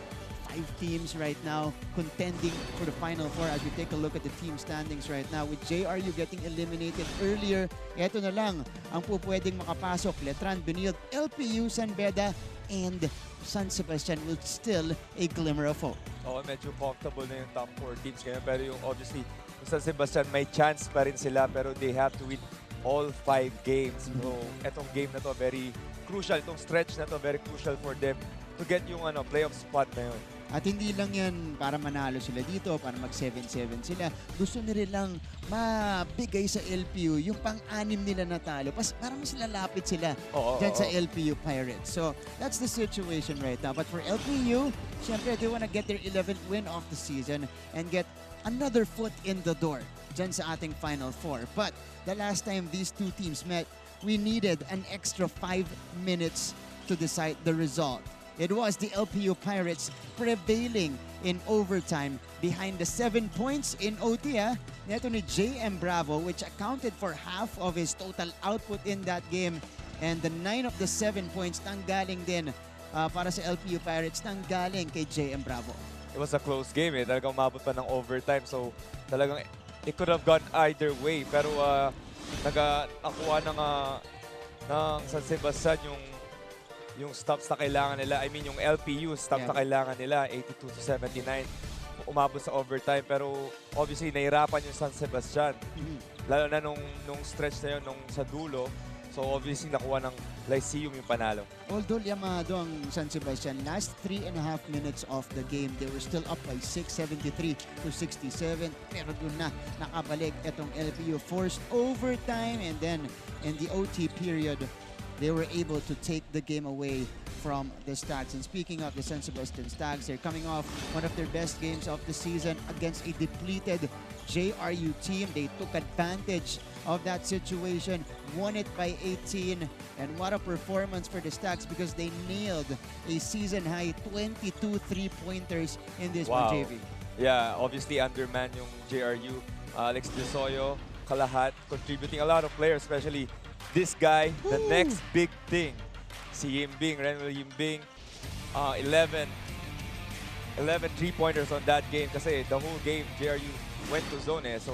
5 teams right now contending for the Final Four as we take a look at the team standings right now. With JRU getting eliminated earlier, eto na lang ang pupwedeng makapasok. Letran, Benilde, LPU, San Beda, and San Sebastian will still a glimmer of hope. Oo, medyo comfortable na yung top 4 teams ngayon. Pero yung obviously, yung San Sebastian may chance pa rin sila pero they have to win all 5 games. So, etong game na to very crucial. Itong stretch na to very crucial for them to get yung playoff spot na yun. At hindi lang yan para manalo sila dito, para mag 7-7 sila. Gusto nila lang mabigay sa LPU yung pang-anim nila na talo. Para mas lalapit sila dyan sa LPU Pirates. So, that's the situation right now. But for LPU, syempre, they wanna get their 11th win of the season and get another foot in the door dyan sa ating Final Four. But the last time these two teams met, we needed an extra 5 minutes to decide the result. It was the LPU Pirates prevailing in overtime behind the 7 points in OT. Neto ni JM Bravo, which accounted for half of his total output in that game. And the 9 of the 7 points nanggaling din para sa LPU Pirates, nanggaling kay JM Bravo. It was a close game eh. Talagang umabot pa ng overtime. So talagang it could have gone either way. Pero nakuha ng San Sebastian yung stops na kailangan nila. I mean, yung LPU stops na kailangan nila, 82-79. Umabot sa overtime. Pero obviously, nahirapan yung San Sebastian. Lalo na nung stretch na yun, sa dulo. So obviously, nakuha ng Lyceum yung panalo. Although yamado ang San Sebastian, last 3.5 minutes of the game, they were still up by 6, 73-67. Pero dun na nakabalik itong LPU. Forced overtime, and then in the OT period, they were able to take the game away from the Stags. And speaking of the San Sebastian Stags, they're coming off one of their best games of the season against a depleted JRU team. They took advantage of that situation, won it by 18. And what a performance for the Stags because they nailed a season-high 22 3-pointers in this one, JV. Yeah, obviously undermanned yung JRU. Alex De Soyo, Kalahat, contributing a lot of players, especially this guy, the next big thing. Si Yimbing, Renwell Yimbing, 11 3-pointers on that game kasi the whole game, JRU went to zone eh. So,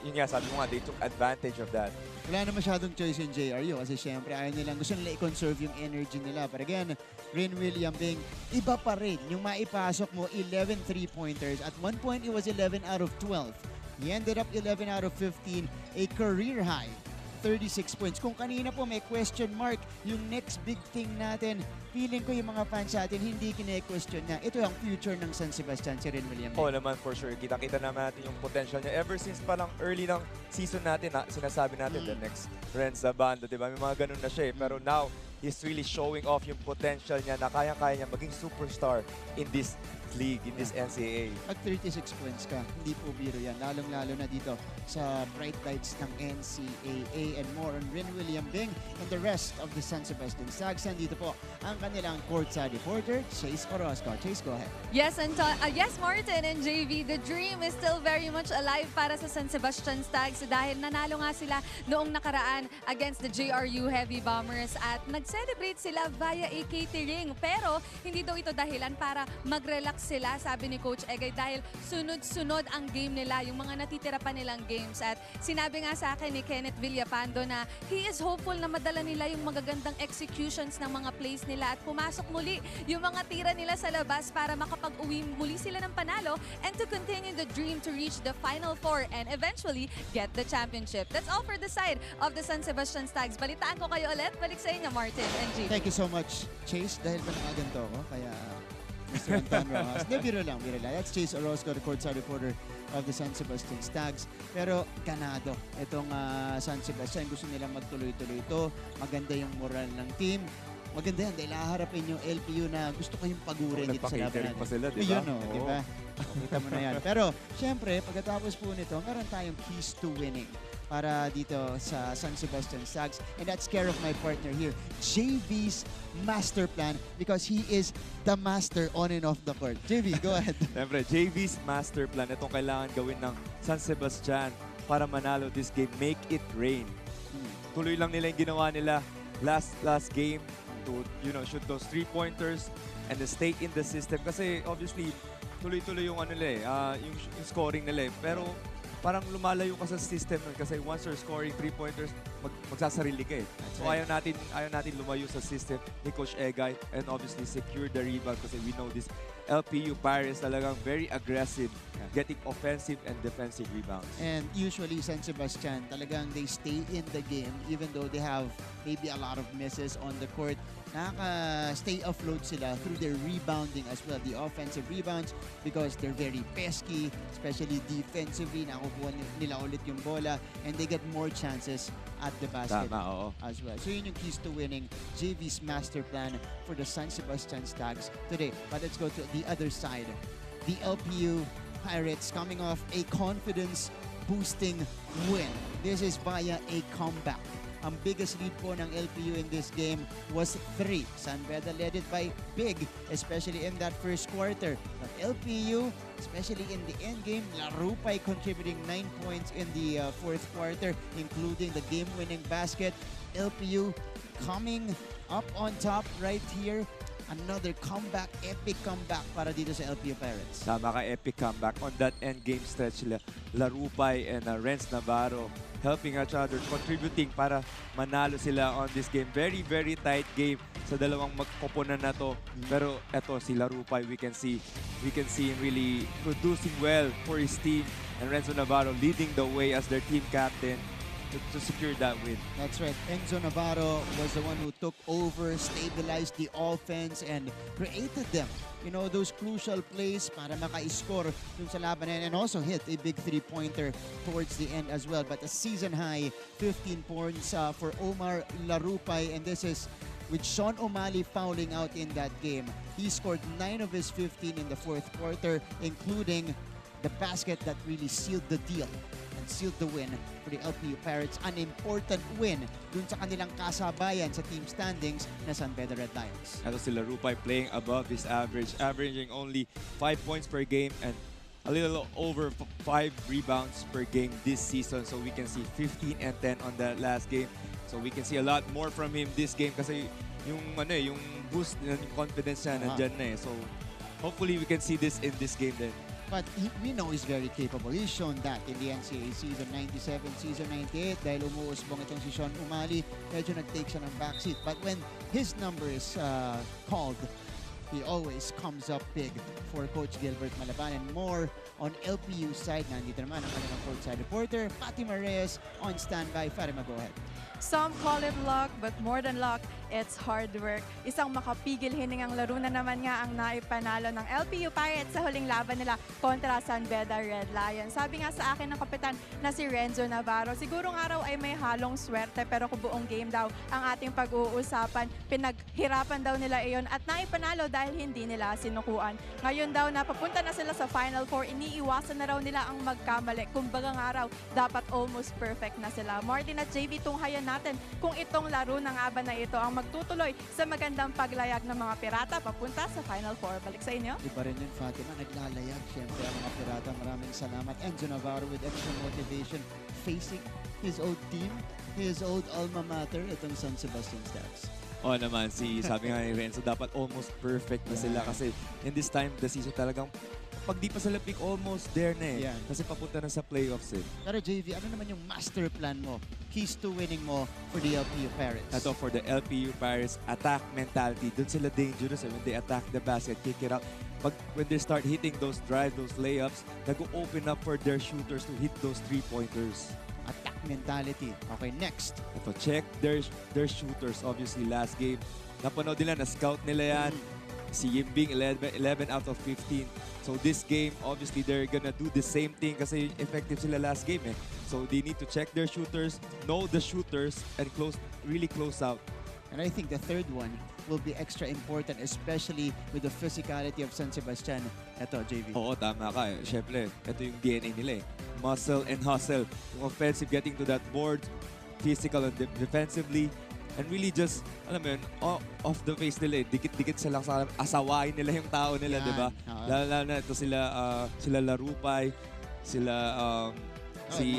yun nga, sabi mo nga, they took advantage of that. Wala na masyadong choice yung JRU kasi syempre ayaw nilang, gusto nila i-conserve yung energy nila. But again, Renwell Yimbing, iba pa rin yung maipasok mo 11 3-pointers. At one point, it was 11 out of 12. He ended up 11 out of 15, a career high. 36 points. Kung kanina po may question mark, yung next big thing natin, feeling ko yung mga fans natin hindi kine-question na ito ang future ng San Sebastian, si Renwell Yimbing. Oo naman, for sure. Kita-kita naman natin yung potential niya. Ever since palang early ng season natin, sinasabi natin the next Renz na banda, diba? May mga ganun na siya eh. Pero now, he's really showing off yung potential niya na kaya-kaya niya maging superstar in this league in this NCAA. At 36 points ka, hindi po biro yan. Lalong-lalo na dito sa bright lights ng NCAA. And more on Rin William Bing and the rest of the San Sebastian Stags. Nandito po ang kanilang courtside reporter, Chase Orozco. Chase, go ahead. Yes, yes, Martin and JV, the dream is still very much alive para sa San Sebastian Stags dahil nanalo nga sila noong nakaraan against the JRU Heavy Bombers at nag-celebrate sila via a catering. Pero hindi daw ito dahilan para mag-relax sila, sabi ni Coach Egay, dahil sunod-sunod ang game nila, yung mga natitira pa nilang games. At sinabi nga sa akin ni Kenneth Villapando na he is hopeful na madala nila yung magagandang executions ng mga plays nila at pumasok muli yung mga tira nila sa labas para makapag-uwi muli sila ng panalo and to continue the dream to reach the Final Four and eventually get the championship. That's all for the side of the San Sebastian Stags. Balitaan ko kayo ulit. Balik sa inyo, Martin and JV. Thank you so much, Chase. Dahil ba nakaganto ko, kaya Mr. Anton Rojas. Hindi, biro lang. That's Chase Orozco, the courtside reporter of the San Sebastian Stags. Pero ganado itong San Sebastian. Gusto nilang magtuloy-tuloy ito. Maganda yung moral ng team. Maganda yan dahil haharapin yung LPU na gusto ko yung pagurin dito sa laban natin. Pa sila, di ba? Yun, di ba? Kita mo na yan. Pero, syempre, pagkatapos po nito, meron tayong keys to winning para dito sa San Sebastian Stags. And that's care of my partner here, JV's master plan, because he is the master on and off the court. JV, go ahead. Siyempre, JV's master plan. Itong kailangan gawin ng San Sebastian para manalo this game. Make it rain. Tuloy lang nila yung ginawa nila last game to shoot those 3-pointers and then stay in the system. Kasi obviously, tuloy-tuloy yung yung scoring nila eh. Pero parang lumalayo ka sa system nun kasi once you're scoring 3-pointers, magsasarili ka eh. So ayaw natin lumayo sa system ni Coach Egay and obviously secure the rebound kasi we know this LPU Pirates talagang very aggressive, getting offensive and defensive rebounds. And usually San Sebastian, talagang they stay in the game even though they have maybe a lot of misses on the court. Nakaka-stay afloat sila through their rebounding as well, the offensive rebounds, because they're very pesky, especially defensively. Nakukuha nila ulit yung bola and they get more chances at the basket as well. So yun yung keys to winning, JV's master plan for the San Sebastian Stags today. But let's go to the other side. The LPU Pirates coming off a confidence-boosting win. This is via a comeback. Ang biggest lead po ng LPU in this game was 3. San Beda led it by big, especially in that first quarter. But LPU, especially in the end game, Larupay contributing 9 points in the fourth quarter, including the game-winning basket. LPU coming up on top right here. Another comeback, epic comeback para dito sa LPU Pirates. Tama ka, epic comeback. On that end game stretch, Larupay and Renz Navarro helping each other, contributing para manalo sila on this game. Very, very tight game sa dalawang magkoponan na to. Pero eto, si Larupay, we can see him really producing well for his team. And Renzo Navarro leading the way as their team captain to secure that win. That's right. Enzo Navarro was the one who took over, stabilized the offense, and created them. You know, those crucial plays para maka-score dun sa laban and also hit a big three-pointer towards the end as well. But a season-high 15 points for Omar Larupay, and this is with Sean O'Malley fouling out in that game. He scored 9 of his 15 in the fourth quarter, including the basket that really sealed the deal and sealed the win for the LPU Pirates. An important win dun sa kanilang kasabayan sa team standings na San Beda Red Lions. Ito si Larupay playing above his average, averaging only 5 points per game and a little over 5 rebounds per game this season. So we can see 15 and 10 on that last game. So we can see a lot more from him this game kasi yung boost, yung confidence niya nandyan na eh. So hopefully we can see this in this game then. But we know he's very capable. He's shown that in the NCAA season 97, season 98. Dahil umuusbong itong si Sean O'Malley, medyo nag-take siya ng backseat. But when his number is called, he always comes up big for Coach Gilbert Malaban. And more on LPU side, nandito naman ang kanilang courtside reporter, Fatima Reyes on standby. Fatima, go ahead. Some call it luck, but more than luck, it's hard work. Isang makapigil hiningang laro na naman nga ang naipanalo ng LPU Pirates sa huling laban nila kontra San Beda Red Lions. Sabi nga sa akin ng kapitan na si Renzo Navarro, sigurong araw ay may halong swerte pero kung buong game daw ang ating pag-uusapan, pinaghirapan daw nila iyon at naipanalo dahil hindi nila sinukuan. Ngayon daw napapunta na sila sa Final Four, iniiwasan na raw nila ang magkamali. Kumbaga nga raw, dapat almost perfect na sila. Martin at JV, tunghayan natin kung itong laro ng aba na ito ang magtutuloy sa magandang paglayag ng mga pirata papunta sa Final Four. Balik sa inyo. Iba rin yun, Fatima. Naglalayag siyempre ang mga pirata. Maraming salamat. Enzo Navarro with extra motivation facing his old team, his old alma mater, itong San Sebastian Stags. Oo naman, sabi nga ni Renzo, dapat almost perfect na sila kasi in this time, the season talagang pag di pa sila pick, almost there na eh. Yan. Kasi papunta na sa playoffs eh. Pero JV, ano naman yung master plan mo? Keys to winning mo for the LPU Pirates? Ito, for the LPU Pirates, attack mentality. Doon sila dangerous when they attack the basket, kick it out. When they start hitting those drives, those layups, nag-open up for their shooters to hit those three-pointers. Attack mentality. Okay, next. Ito, check their shooters. Obviously, last game, napanood nila, na-scout nila yan. Si Yimbing, 11 out of 15. So this game, obviously, they're gonna do the same thing kasi effective sila last game eh. So they need to check their shooters, know the shooters, and really close out. And I think the third one will be extra important, especially with the physicality of San Sebastian. Ito, JV. Oo, tama ka. Siyempre, ito yung DNA nila eh. Muscle and hustle. Yung offensive, getting to that board, physical and defensively, and really just, alam mo yun, off the face nila eh. Dikit-dikit sila sa asawain nila yung tao nila, di ba? Lalo na ito sila Larupay, si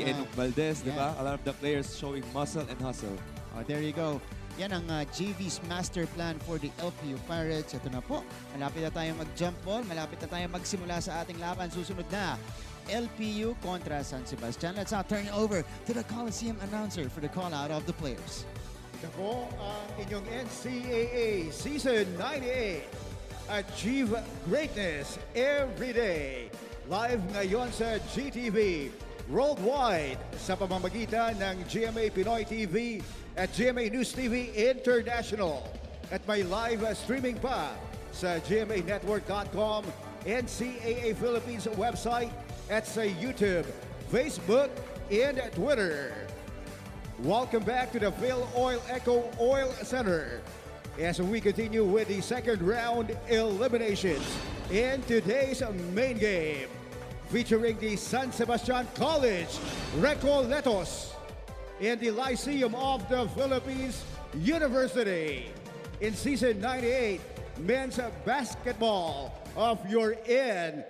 Enok Valdez, di ba? A lot of the players showing muscle and hustle. Oh, there you go. Yan ang JV's master plan for the LPU Pirates. Ito na po. Malapit na tayo mag-jump ball. Malapit na tayo magsimula sa ating laban. Susunod na, LPU kontra San Sebastian. Let's now turn it over to the Coliseum announcer for the call-out of the players. Ito po ang inyong NCAA Season 98. Achieve greatness every day. Live ngayon sa GTV. Worldwide sa pamamagitan ng GMA Pinoy TV at GMA News TV International. At may live streaming pa sa gmanetwork.com, NCAA Philippines website at sa YouTube, Facebook, and Twitter. Welcome back to the Phil Oil Echo Oil Center as we continue with the second round eliminations in today's main game, featuring the San Sebastian College Recoletos in the Lyceum of the Philippines University in Season 98 Men's Basketball of your NCAA.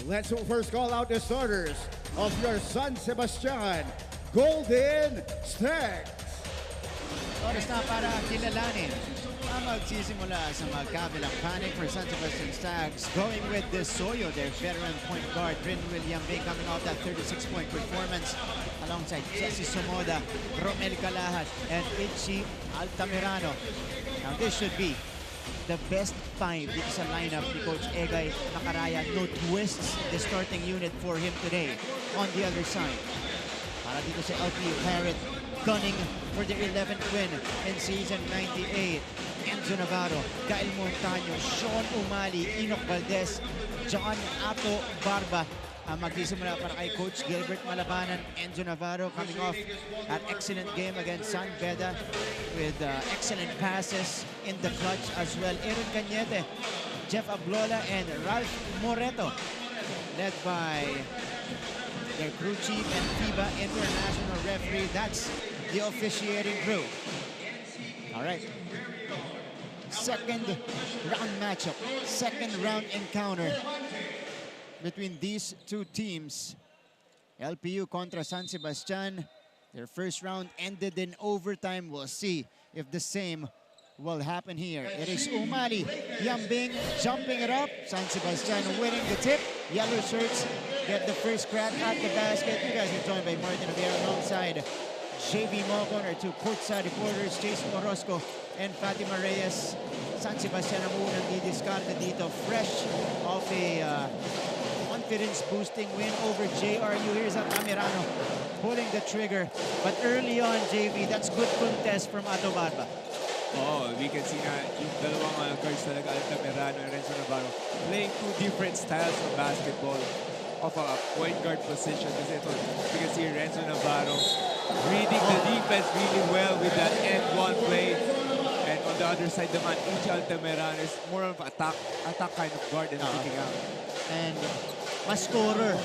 Let's first call out the starters of your San Sebastian Golden Stags. Oras na para kilalanin ang magsisimula sa magkabilang panic for San Sebastian Stags. Going with De Soyo, their veteran point guard, Rinwil Yambing, coming off that 36-point performance alongside Jesse Somoda, Romel Calahat, and Itchy Altamirano. Now this should be the best five dito sa lineup ni Coach Egay Nakaraya. No twists, the starting unit for him today. On the other side, para dito sa LPU Pirates, gunning for their 11th win in Season 98. Enzo Navarro, Gael Montaño, Sean Umali, Enoch Valdez, John Ato Barba. Magsisimula para kay Coach Gilbert Malabanan. Enzo Navarro coming off an excellent game against San Beda with excellent passes in the clutch as well. Aaron Cañete, Jeff Ablola, and Ralph Moreto, led by their crew chief and FIBA international referee. That's the officiating crew. All right. Second round matchup, second round encounter between these two teams. LPU contra San Sebastian. Their first round ended in overtime. We'll see if the same will happen here. It is Umali Yambing jumping it up. San Sebastian winning the tip. Yellow shirts get the first crack at the basket. You guys are joined by Martin Rivera alongside JV Mocon, our two courtside reporters, Jason Orozco and Fatima Reyes. San Sebastian ang unang didiscarte dito, fresh off a confidence-boosting win over JRU. Here's Altamirano pulling the trigger. But early on, JV, that's good contest from Ato Barba. Oh, we can see na yung dalawang guards talaga, Altamirano and Renzo Navarro, playing two different styles of basketball of a point guard position. Kasi ito, you can see Renzo Navarro reading the defense really well with that end-one play. And on the other side naman, each Altamirano is more of attack kind of guard and kicking out. And mas scorer.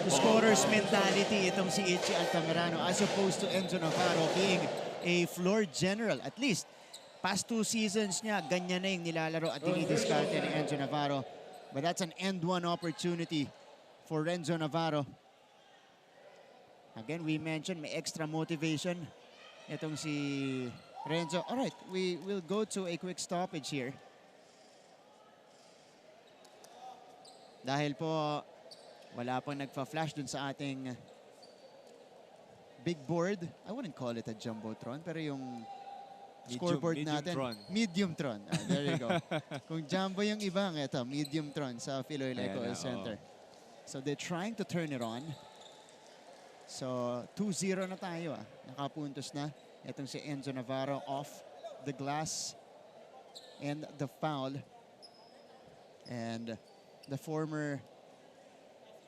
Scorer's mentality itong si Ichi Altamirano as opposed to Enzo Navarro being a floor general. At least, past 2 seasons niya, ganyan na yung nilalaro at dinidiskarte ni Enzo Navarro. But that's an end-one opportunity for Renzo Navarro. Again, we mentioned may extra motivation itong si Renzo. All right, we will go to a quick stoppage here. Dahil po, wala pang nagpa-flash dun sa ating big board. I wouldn't call it a jumbotron, pero yung scoreboard natin. Mediumtron. There you go. Kung jumbo yung ibang, ito, Mediumtron sa Philoil Eco Center. So they're trying to turn it on. So 2-0 na tayo. Nakapuntos na. Itong si Enzo Navarro off the glass and the foul. And the former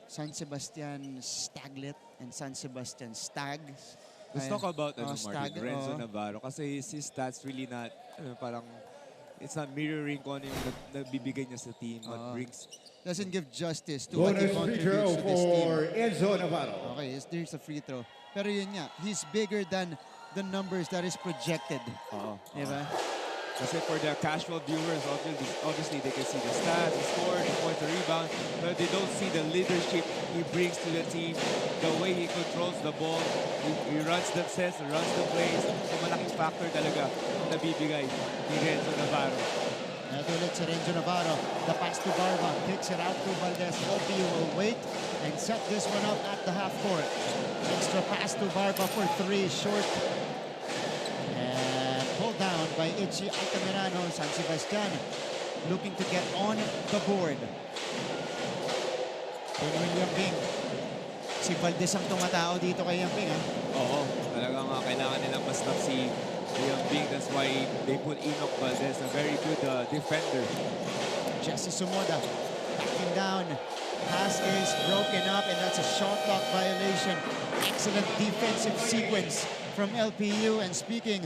San Sebastian Staglet and San Sebastian Stags. Let's talk about Martin, Renzo Navarro. Kasi his stats really not, parang, it's not mirroring kung ano yung nagbibigay niya sa team. Brings doesn't give justice to what he contributes to this team. For Enzo Navarro. Okay, there's a free throw. Pero yun nga, he's bigger than the numbers that is projected. Diba? Kasi for the casual viewers, obviously they can see the stats, the score, the points, the rebound, but they don't see the leadership he brings to the team, the way he controls the ball, he runs the sets, runs the plays. So malaking factor talaga ang nabibigay ni Renzo Navarro. Ito ulit si Renzo Navarro. The pass to Barba. Kicks it out to Valdez. LPU will wait and set this one up at the half court. Extra pass to Barba for 3, short. Pulled down by Ichi Altamirano. San Sebastian looking to get on the board. William Bing. Si Valdez ang tumatao dito kay Yamping. Oo, talagang kailangan nilang ma-stop si William Bing. That's why they put Enoch Valdez, a very good defender. Jesse Sumoda backing down. Pass is broken up and that's a shot clock violation. Excellent defensive sequence from LPU. And speaking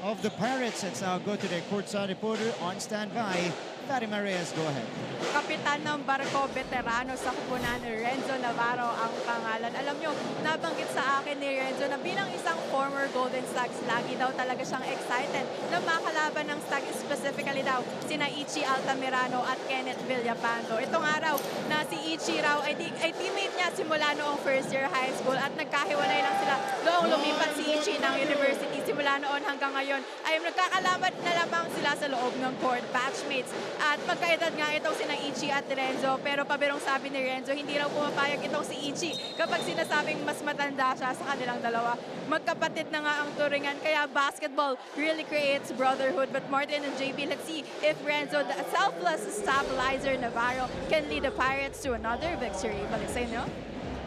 of the Pirates, let's now go to the courtside reporter on standby. Tari Marias, go ahead. Kapitan ng barko, veterano sa kupunan, Renzo Navarro ang pangalan. Alam nyo, nabanggit sa akin ni Renzo na bilang isang former Golden Stags, lagi daw talaga siyang excited na makalaban ng Stags, specifically daw sina Ichi Altamirano at Kenneth Villapando. Itong araw na si Ichi raw ay teammate niya simula noong first year high school at nagkahiwalay lang sila noong lumipat si Ichi ng university. Simula noon hanggang ngayon ay nagkakalaban na lamang sila sa loob ng court, batchmates. At magkaedad nga itong sina Ichi at Renzo, pero pabirong sabi ni Renzo, hindi raw pumapayag itong si Ichi kapag sinasabing mas matanda siya sa kanilang dalawa. Magkapatid na nga ang turingan, kaya basketball really creates brotherhood. But Martin and JB, let's see if Renzo, the selfless stabilizer Navarro, can lead the Pirates to another victory. Balik sa inyo.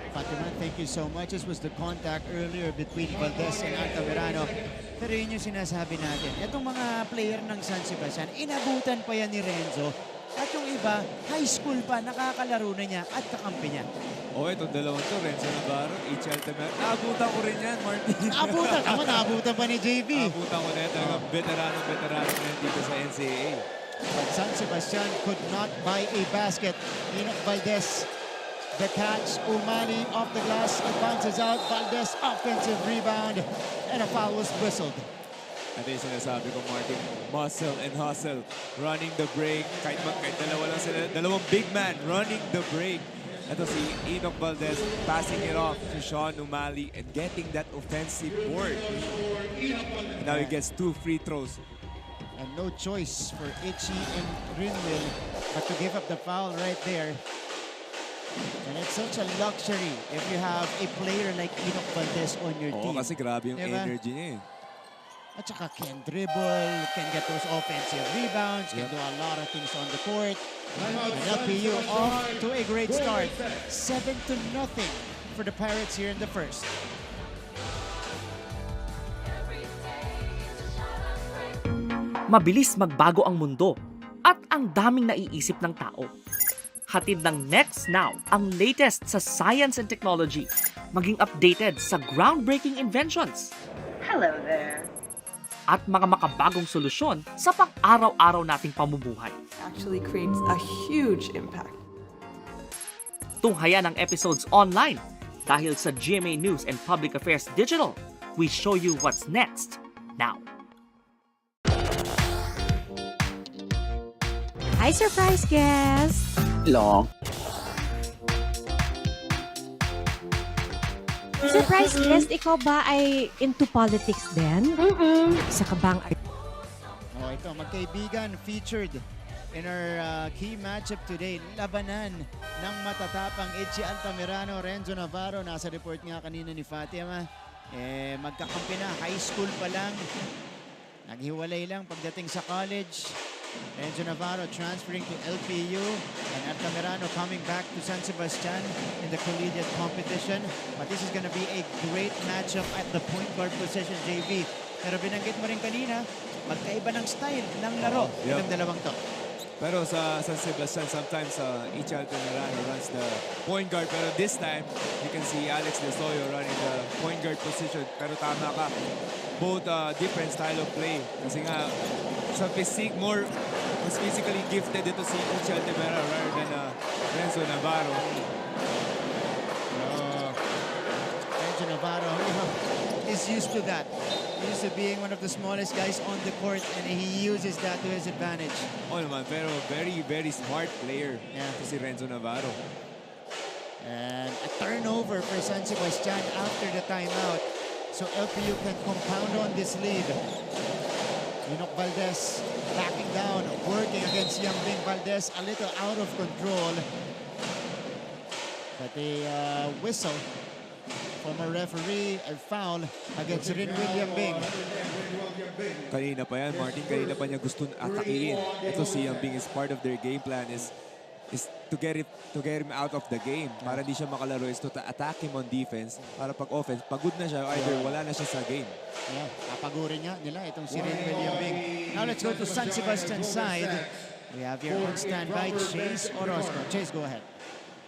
Fatima, thank you so much. This was the contact earlier between Valdez and Altamirano. Pero yun yung sinasabi natin. Itong mga player ng San Sebastian, inabutan pa yan ni Renzo. At yung iba, high school pa, nakakalaro na niya at kakampi niya. Itong dalawang to, Renzo Navarro, Ichi Altamirano. Naabutan ko rin yan, Martin. Naabutan? Ako, naabutan pa ni JB. Naabutan ko na yan. Talagang veterano na yan dito sa NCAA. But San Sebastian could not buy a basket. Enoch Valdez, the catch, Umani off the glass, it bounces out. Valdez, offensive rebound, and a foul was whistled. Ito yung sinasabi ko, Martin, muscle and hustle, running the break. Kahit dalawa lang sila, dalawang big man running the break. Ito si Enoch Valdez passing it off to Sean Umali and getting that offensive board. And now he gets 2 free throws. And no choice for Ichi and Greenville but to give up the foul right there. And it's such a luxury if you have a player like Enoch Valdez on your team. Kasi grabe yung energy niya eh. At saka can dribble, can get those offensive rebounds, can do a lot of things on the court. And LPU off to a great start. 7-0 for the Pirates here in the first. Mabilis magbago ang mundo at ang daming naiisip ng tao. Hatid ng Next Now ang latest sa science and technology, maging updated sa groundbreaking inventions. Hello there. At mga makabagong solusyon sa pang-araw-araw nating pamumuhay. Actually creates a huge impact. Tunghayan ang episodes online dahil sa GMA News and Public Affairs Digital. We show you what's next now. Hi, surprise guest! Long. Surprise guest, ikaw ba ay into politics din? Isa ka bang ito, magkaibigan, featured in our key matchup today. Labanan ng matatapang Itchy Altamirano, Renzo Navarro. Nasa report nga kanina ni Fatima. Magkakampi na, high school pa lang. Naghiwalay lang pagdating sa college. Renzo Navarro transferring to LPU and Altamirano coming back to San Sebastian in the collegiate competition. But this is gonna be a great matchup at the point guard position, JV. Pero binanggit mo rin kanina, magkaiba ng style ng laro ng dalawang to. Pero sa San Sebastian, sometimes each Altamirano runs the point guard. Pero this time, you can see Alex De Soyo running the point guard position. Pero tama ka, both different style of play. Kasi nga, sa physique, mas physically gifted ito si Itchy Altamirano rather than Renzo Navarro. Renzo Navarro is used to that. Used to being one of the smallest guys on the court, and he uses that to his advantage. Oh naman, pero very, very smart player si Renzo Navarro. And a turnover for San Sebastian after the timeout. So LPU can compound on this lead. Enoch Valdez backing down, working against Yambing Valdez, a little out of control. But a whistle from a referee, a foul against William Bing. Kanina pa yan, Martin. Kanina pa niya gusto atakiin. Ito si Yambing is part of their game plan is to get him out of the game. Para hindi siya makalaro is to attack him on defense. Para pag offense, pagod na siya, either wala na siya sa game. Yeah, papagurin nga nila itong si William Bing. Now let's go to San Sebastian side. We have here on standby Chase Orozco. Chase, go ahead.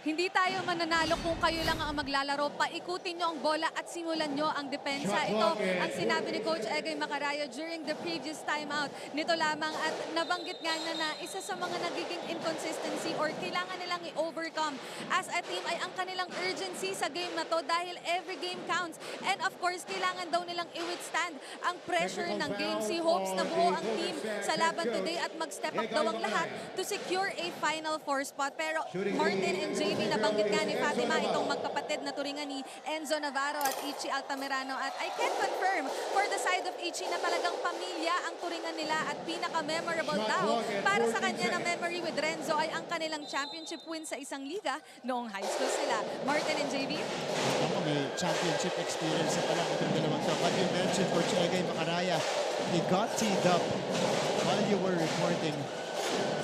Hindi tayo mananalo kung kayo lang ang maglalaro. Paikutin nyo ang bola at simulan nyo ang depensa. Ito ang sinabi ni Coach Egay Macarayo during the previous timeout. Nito lamang at nabanggit nga na isa sa mga nagiging inconsistency or kailangan nilang i-overcome as a team ay ang kanilang urgency sa game na to dahil every game counts. And of course, kailangan daw nilang i-withstand ang pressure ng game. Si Hopes na buo ang team sa laban today at mag-step up daw ang lahat to secure a Final Four spot. Pero Martin and Jay nabanggit nga ni Fatima itong magkapatid na turingan ni Enzo Navarro at Itchy Altamirano at I can confirm for the side of Itchy na talagang pamilya ang turingan nila at pinaka-memorable daw para sa kanya na memory with Renzo ay ang kanilang championship win sa isang liga noong high school sila. Martin and JV? May championship experience sa pala itong dalawang to. But you mentioned Coach Egay Macaraya, he got teed up while you were reporting.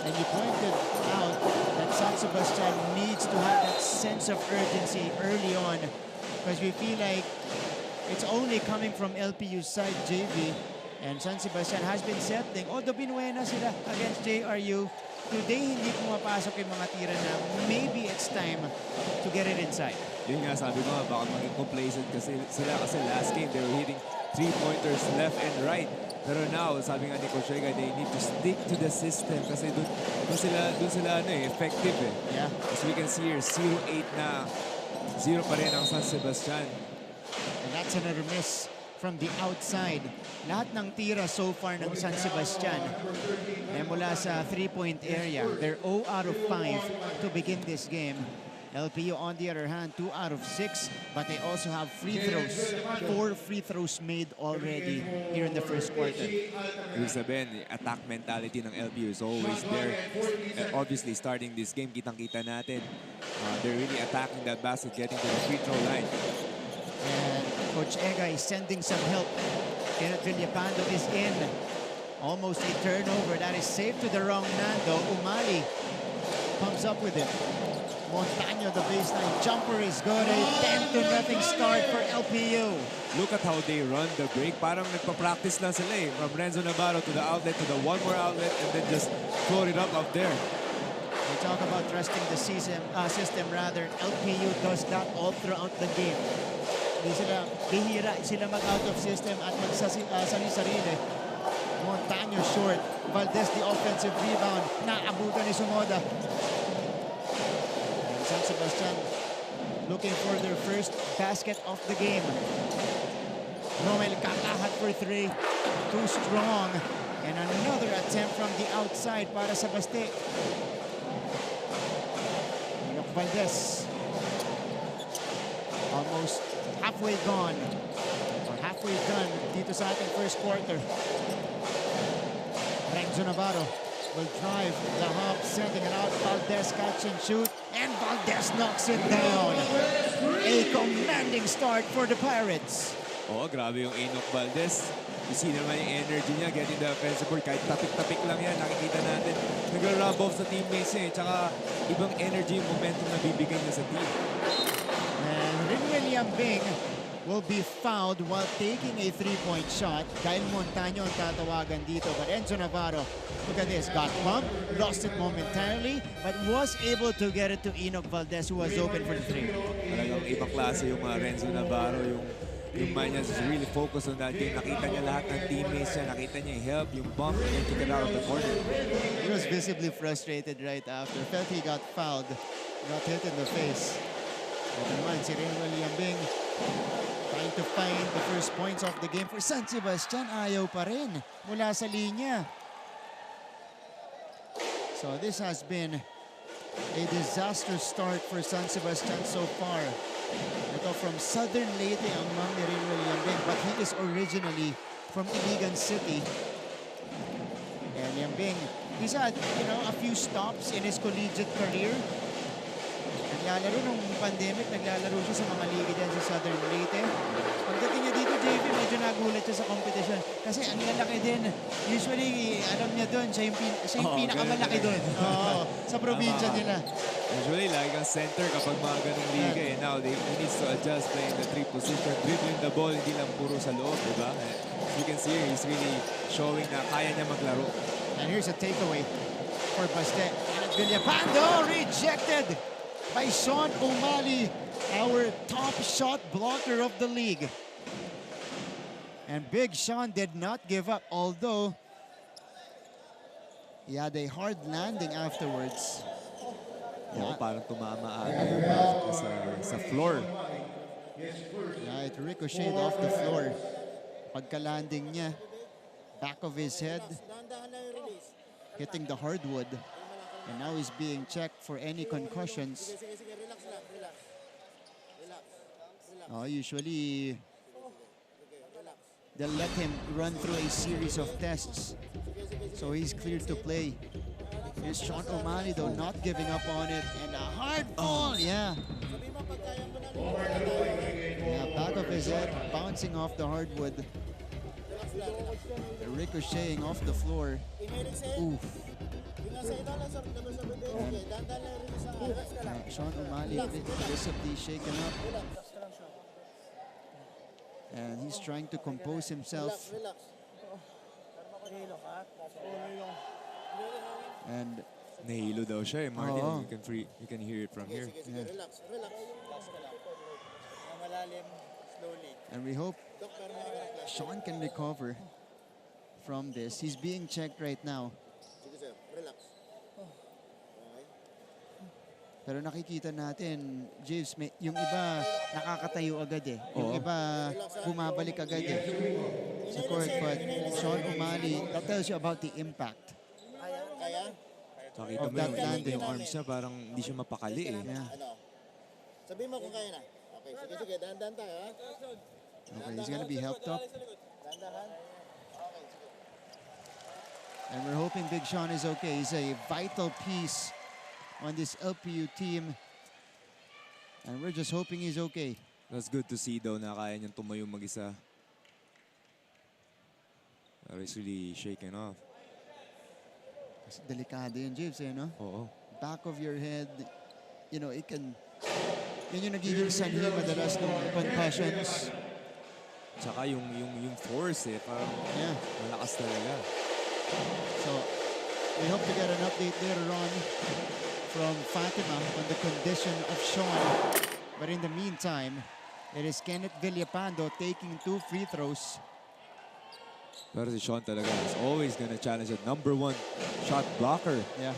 And you pointed out that San Sebastian needs to have that sense of urgency early on because we feel like it's only coming from LPU's side, JV, and San Sebastian has been settling. Although binuena sila against JRU, today hindi pumapasok yung mga tira na maybe it's time to get it inside. Yun nga, sabi ko nga, baka maging complacent kasi last game they were hitting three-pointers left and right. Pero now, sabi nga ni Coach Egay, they need to stick to the system kasi dun sila effective eh. Yeah. As we can see here, 0-8 na. 0 pa rin ang San Sebastian. And that's another miss from the outside. Lahat ng tira so far ng San Sebastian ay mula sa three-point area. They're 0 out of 5 to begin this game. LPU, on the other hand, 2 out of 6, but they also have free throws. 4 free throws made already here in the first quarter. Ibig sabihin, attack mentality ng LPU is always there. And obviously, starting this game, kitang-kita natin. They're really attacking that basket, getting to the free throw line. And Coach Egay is sending some help. Kenneth Villapando is in. Almost a turnover. That is saved to the wrong Nando. Umali comes up with it. Montaño, the baseline jumper is good. A 10-0 start for LPU. Look at how they run the break. Parang nagpa-practice lang sila eh. From Renzo Navarro to the outlet, to the one more outlet, and then just float it up there. We talk about trusting the system rather. LPU does that all throughout the game. Bihira sila mag-out of system at magsasari-sarili. Montaño short. Valdez the offensive rebound. Naabutan ni Sumoda. And San Sebastian looking for their first basket of the game. Romel kakahat for 3. Too strong. And another attempt from the outside para sa Baste. Valdez. Almost halfway gone. Or halfway done dito sa ating first quarter. Renzo Navarro will drive the hub, sending it out. Valdez catch and shoot. And Valdez knocks it down. A commanding start for the Pirates. Oo, grabe yung Enoch Valdez. You see naman yung energy niya, getting the offensive board. Kahit tapik-tapik lang yan, nakikita natin. Nag-rub off sa teammates niya. Tsaka ibang energy, momentum na bibigay niya sa team. And Rinwell Bing will be fouled while taking a three-point shot. Kyle Montaño ang tatawagan dito. But Enzo Navarro, look at this, got bumped, lost it momentarily, but was able to get it to Enoch Valdez, who was open for the three. Talagang ibang klase yung Renzo Navarro, yung mind niya is really focused on that game. Nakita niya lahat ng teammates niya, nakita niya yung help, yung bump, and took it out of the corner. He was visibly frustrated right after. Felt he got fouled, got hit in the face. But naman, si Rinwell Bing trying to find the first points of the game for San Sebastian. Ayaw pa rin mula sa linya. So this has been a disastrous start for San Sebastian so far. Ito from Southern Leyte ang ma'am ni Rinwell Bing, but he is originally from Iligan City. And Yambing, he's had, a few stops in his collegiate career. Naglalaro nung pandemic, naglalaro siya sa mga liga dyan sa Southern Leyte. Pagdating niya dito, JV, medyo nagulat siya sa competition. Kasi ang lalaki din. Usually, alam niya doon, siya yung pinakamalaki doon. Oo, sa probinsya nila. Usually, lagi kang center kapag mga ganung liga eh. Now, he needs to adjust playing the three position, dribbling the ball, hindi lang puro sa loob, diba? You can see here, he's really showing na kaya niya maglaro. And here's a takeaway for Baste. And Villapando rejected by Sean O'Malley, our top shot blocker of the league. And Big Sean did not give up, although he had a hard landing afterwards. Oo, parang tumama sa floor. Yeah, it ricocheted off the floor. Pagka-landing niya, back of his head, hitting the hardwood. And now he's being checked for any concussions. Usually, they'll let him run through a series of tests. So he's cleared to play. Here's Sean O'Malley, though, not giving up on it. And a hard ball, yeah. Back of his head, bouncing off the hardwood. Ricocheting off the floor. Oof. Sean O'Malley visibly shaken up. And he's trying to compose himself. And nahilo daw siya eh, Martin. You can hear it from here. Yeah. And we hope Sean can recover from this. He's being checked right now. Pero nakikita natin, James, yung iba nakakatayo agad eh. Yung iba bumabalik agad eh sa court. But Sean O'Malley, that tells you about the impact Nakita of mo that landing. yung arms niya, parang hindi siya mapakali eh. Yeah. Sabihin mo kung kaya na. Okay, sige, dahan-dahan tayo ha. Okay, he's gonna be helped up. Dahan-dahan. And we're hoping Big Sean is okay. He's a vital piece on this LPU team. And we're just hoping he's okay. That's good to see daw na kaya niyang tumayo mag-isa. He's really shaken off. Kasi delikado yun, James, eh, no? Oo. Back of your head, you know, it can, yun yung nagiging sanhi madalas ng concussions. Tsaka yung force parang malakas talaga. So, we hope to get an update later on from Fatima on the condition of Sean. But in the meantime, it is Kenneth Villapando taking 2 free throws. Pero si Sean talaga is always gonna challenge at #1 shot blocker. Yeah.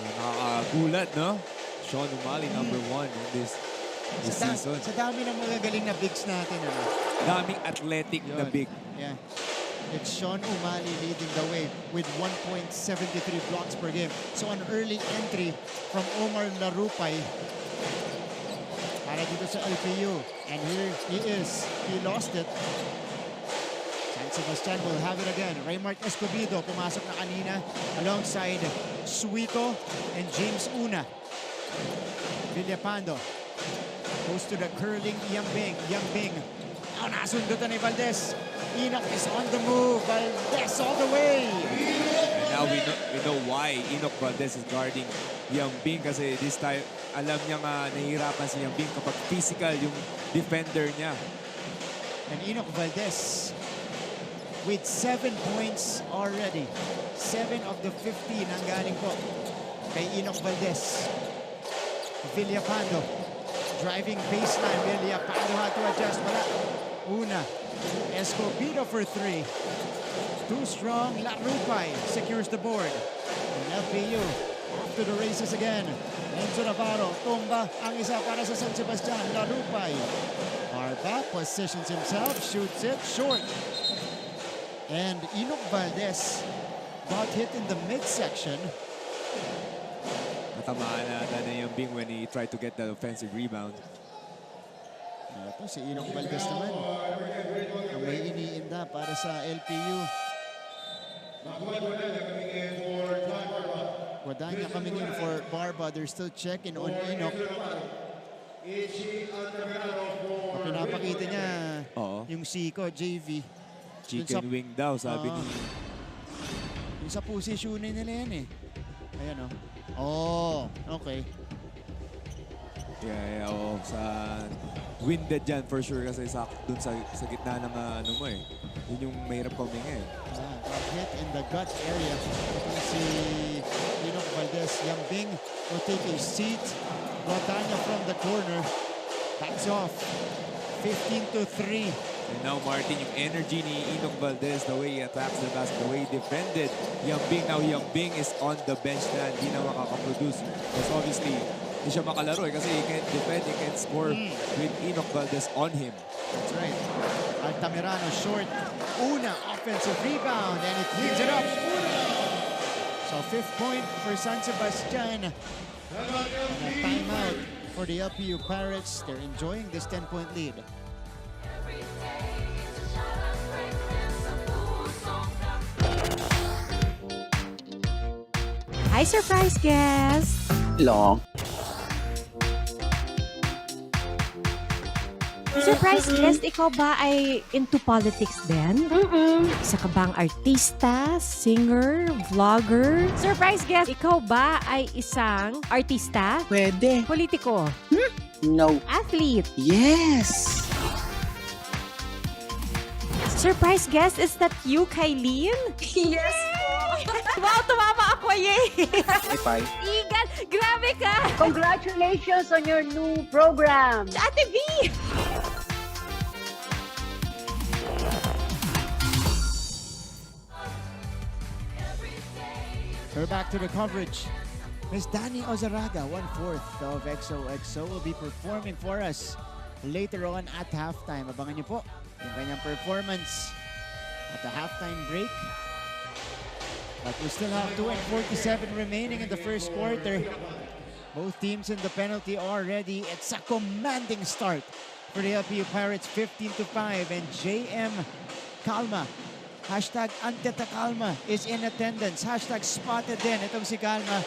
Nakakagulat, no? Sean Umali, #1 in this season. Sa dami ng mga galing na bigs natin, ano? Daming athletic na big. Yeah. It's Sean Umali leading the way with 1.73 blocks per game. So an early entry from Omar Larupay para dito sa LPU. And here he is. He lost it. San Sebastian will have it again. Raymart Escobedo pumasok na kanina alongside Suito and James Una. Villapando goes to the curling Yambing. Yambing. Nasundutan ni Valdez. Enoch is on the move. Valdez all the way. And now we know why Enoch Valdez is guarding Yambing kasi this time alam niya nga nahihirapan si Yambing kapag physical yung defender niya. And Enoch Valdez with 7 points already. 7 of the 15 ang galing po kay Enoch Valdez. Villapando driving baseline. Villapando had to adjust. Wala. Una. Escobedo for 3. Too strong. Larupay secures the board. And LPU off to the races again. Enzo Navarro. Tumba ang isa para sa San Sebastian. Larupay. Arba positions himself. Shoots it short. And Enoch Valdez got hit in the midsection. Natamaan na yung Bing when he tried to get the offensive rebound. Ito si Enoch Valdez naman. Ang may iniinda para sa LPU. Guadagna coming in for Barba. They're still checking on Enoch. Pinapakita niya yung Siko, JV. Chicken wing daw, sabi ni... Yung sa posisyonin nila yan eh. Ayan o. Oh, okay. Yeah, sa winded dyan for sure kasi dun sa gitna ng ano mo eh. Yun yung mahirap paminga eh. Got hit in the gut area. Ito si Enoch Valdez. Yambing will take a seat. Guadagna from the corner. Backs off. 15-3. And now Martin, yung energy ni Enoch Valdez, the way he attacks the basket, the way he defended Yambing. Now Yambing is on the bench na hindi na makakaproduce. Because obviously, hindi siya makalaro kasi he can't defend, he can't score with Enoch Valdez on him. That's right. Altamirano short. Una offensive rebound and it cleans it up. So 5th point for San Sebastian. And a timeout for the LPU Pirates. They're enjoying this 10-point lead. Hi, surprise guest! Long. Surprise guest, ikaw ba ay into politics din? Isa ka bang artista, singer, vlogger? Surprise guest, ikaw ba ay isang artista? Pwede. Politiko? No. Athlete? Yes! Surprise guest, is that you, Kylene? Yes Wow, tumama ako, yay! Bye. Igan, grabe ka! Congratulations on your new program. Ate V! We're back to the coverage. Miss Dani Ozaraga, 1/4 of XOXO, will be performing for us later on at halftime. Abangan niyo po yung kanyang performance at the halftime break. But we still have 2:47 remaining in the first quarter. Both teams in the penalty already. It's a commanding start for the LPU Pirates, 15-5. And JM Calma, hashtag Anteta Calma is in attendance. Hashtag spotted din. Itong si Calma.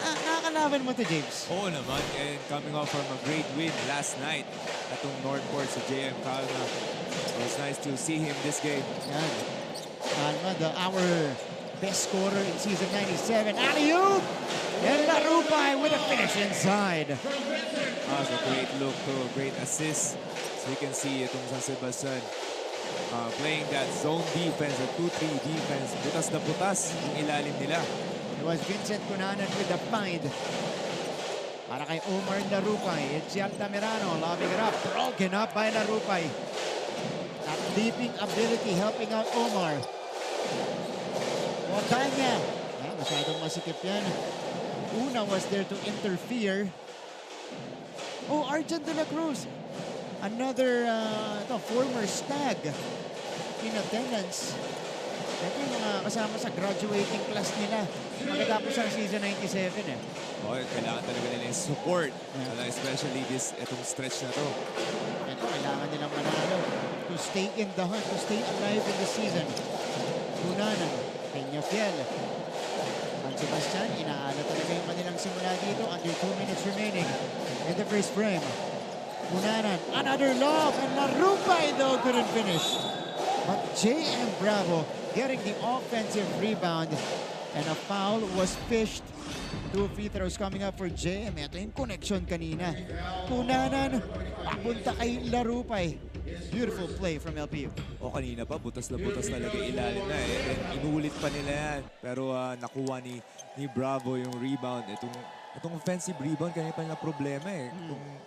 Nakakalaban mo to, James. Oo naman. And coming off from a great win last night atong Northport sa JM Calma. It was nice to see him this game. Yan. Calma, our best scorer in season 97. Alley-oop! And Larupay with a finish inside. So great look to, great assist. So you can see itong San Sebastian playing that zone defense, a 2-3 defense. Butas na butas yung ilalim nila. It was Vincent Cunanan with the find. Para kay Omar Larupay. It's Altamirano lobbing it up. Broken up by Larupay. That leaping ability helping out Omar. Otanya. Yeah, masyadong masikip yan. Una was there to interfere. Oh, Arjan de la Cruz. Another former Stag in attendance. Ito yung mga kasama sa graduating class nila. Pagkatapos ang season 97 eh. Kailangan talaga nila yung support. Especially itong stretch na to. Ito, kailangan nilang manalo to stay in the hunt, to stay alive in the season. Cunanan, Peñafiel. San Sebastian, inaala talaga yung kanilang simula dito. Under 2 minutes remaining in the first frame. Cunanan, another lob, and Larupay though couldn't finish. But J.M. Bravo getting the offensive rebound, and a foul was fished. 2 free throws coming up for JM. Ito yung connection kanina. Cunanan, papunta kay Larupay. Beautiful play from LPU. Kanina pa, butas na butas talaga ilalim na eh. Then, inuulit pa nila yan. Pero nakuha ni Bravo yung rebound. Itong offensive rebound, kanina pa nila problema eh.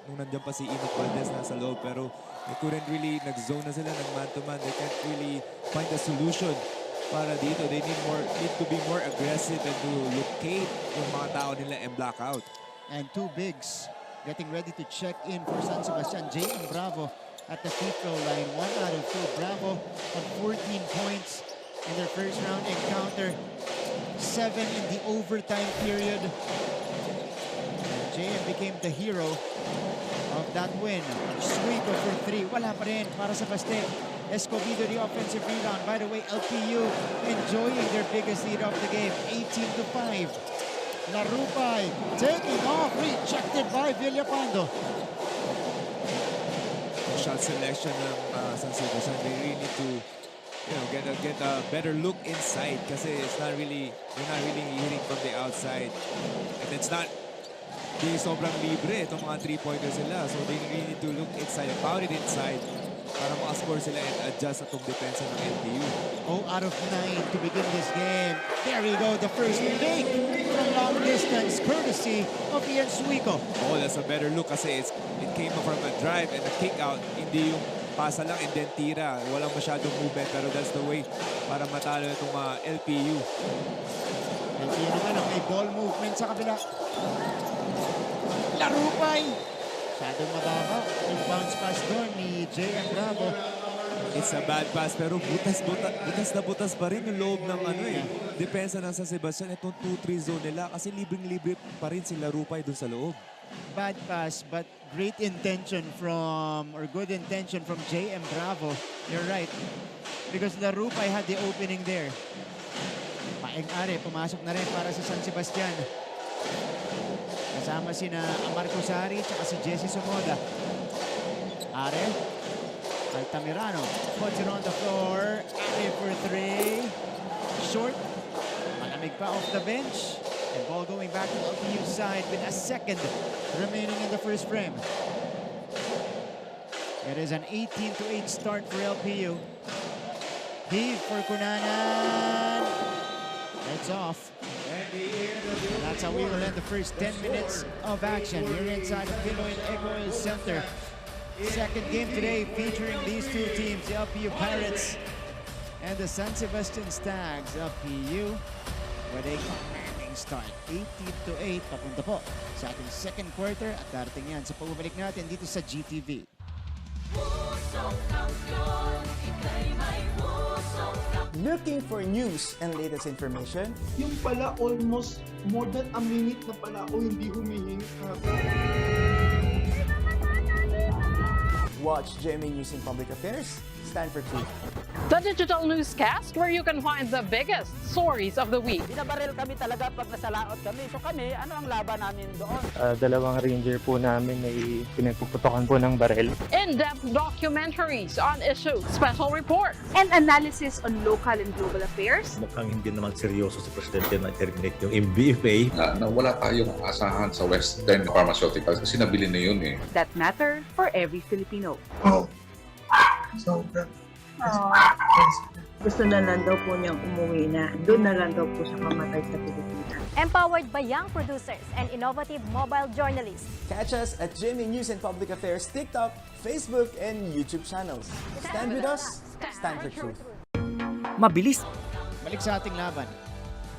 Nung nandiyan pa si Enoch Valdez nasa loob. Pero they couldn't really, nag-zone na sila, nag-man-to-man. They can't really find a solution para dito. They need to be more aggressive and to locate yung mga tao nila and block out. And 2 bigs getting ready to check in for San Sebastian. J.M. Bravo at the free throw line. 1 out of 2. Bravo on 14 points in their first round encounter. 7 in the overtime period. JM became the hero of that win. Sweep for 3. Wala pa rin para sa Baste. Escobedo the offensive rebound. By the way, LPU enjoying their biggest lead of the game. 18-5. Larupay taking off. Rejected by Villapando. Shot selection ng San Sebastian. They really need to get a better look inside kasi they're not really hitting from the outside. And it's not sobrang libre itong mga 3-pointers sila. So they really need to look inside, pound it inside para makascore sila and adjust atong depensa ng LPU. 0 out of 9 to begin this game. There we go, the first make from long distance, courtesy of Ian Suico. That's a better look kasi it came from a drive and a kick out. Hindi yung pasa lang and then tira. Walang masyadong movement pero that's the way para matalo itong LPU. LPU naman ang may ball movement sa kabila. Larupay. Masyadong mababa. Yung bounce pass doon ni J.M. Bravo. It's a bad pass pero butas na butas pa rin yung loob ng depensa ng San Sebastian. Itong 2-3 zone nila kasi libreng-libre pa rin si Larupay doon sa loob. Bad pass but great intention good intention from J.M. Bravo. You're right. Because Larupay had the opening there. Paeng-ari, pumasok na rin para sa San Sebastian. Kasama sina Marco Sari at si Jesse Somoda. Are, Altamirano puts it on the floor. Are for 3. Short. Malamig pa off the bench. And ball going back to the LPU side with a second remaining in the first frame. It is an 18-8 start for LPU. Heave for Cunanan. It's off. That's how we will end the first 10 minutes of action here inside the Pinoy Eco Center. Second game today featuring these 2 teams, the LPU Pirates and the San Sebastian Stags. LPU with a commanding start. 18-8 papunta po sa ating second quarter at darating yan sa pagbabalik natin dito sa GTV. Looking for news and latest information? Yung pala almost more than a minute na pala ako hindi humihingi. Watch GMA News and Public Affairs. stand for truth. The digital newscast where you can find the biggest stories of the week. Binabaril kami talaga pag nasalaot kami. So kami, ano ang laban namin doon? Dalawang ranger po namin ay pinagpuputokan po ng baril. In-depth documentaries on issues, special reports, and analysis on local and global affairs. Mukhang hindi naman seryoso si Presidente na terminate yung MBFA. Na wala tayong asahan sa Western Pharmaceuticals kasi nabili na yun eh. That matter for every Filipino. Oh. So, gusto na lang daw po niyang umuwi na. Doon na lang daw po siya mamatay sa Pilipinas. Empowered by young producers and innovative mobile journalists. Catch us at GMA News and Public Affairs TikTok, Facebook, and YouTube channels. Stand with us, stand for truth. Mabilis. Balik sa ating laban.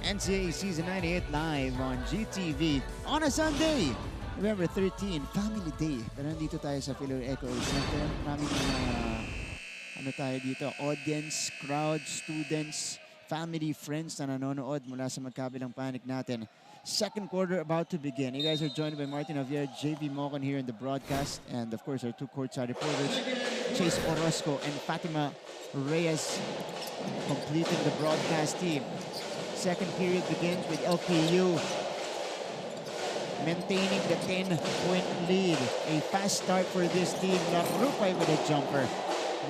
NCAA Season 98 live on GTV on a Sunday. November 13, Family Day. Pero nandito tayo sa Philoil Echo Center. Maraming ano tayo dito, audience, crowd, students, family, friends na nanonood mula sa magkabilang panig natin. Second quarter about to begin. You guys are joined by Martin Javier, JV Mocon here in the broadcast, and of course our two courtside reporters, Chase Orozco and Fatima Reyes, completing the broadcast team. Second period begins with LPU maintaining the 10-point lead. A fast start for this team. Larupay with a jumper.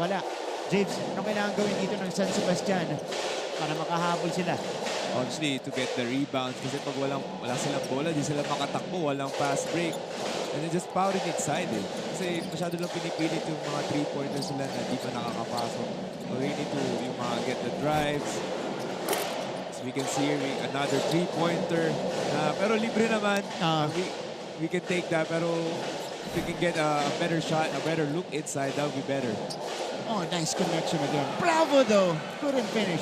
Wala. James, ano kailangan gawin dito ng San Sebastian para makahabol sila? Obviously, to get the rebounds kasi pag wala silang bola, di sila makatakbo, walang fast break. And then just powering inside eh. Kasi masyado lang pinipilit yung mga three-pointers sila na di pa nakakapasok. So we need to yung mga get the drives. So we can see here another three-pointer. Pero libre naman. We can take that, pero if we can get a better shot, a better look inside, that would be better. Oh, nice connection again. Bravo though. Couldn't finish.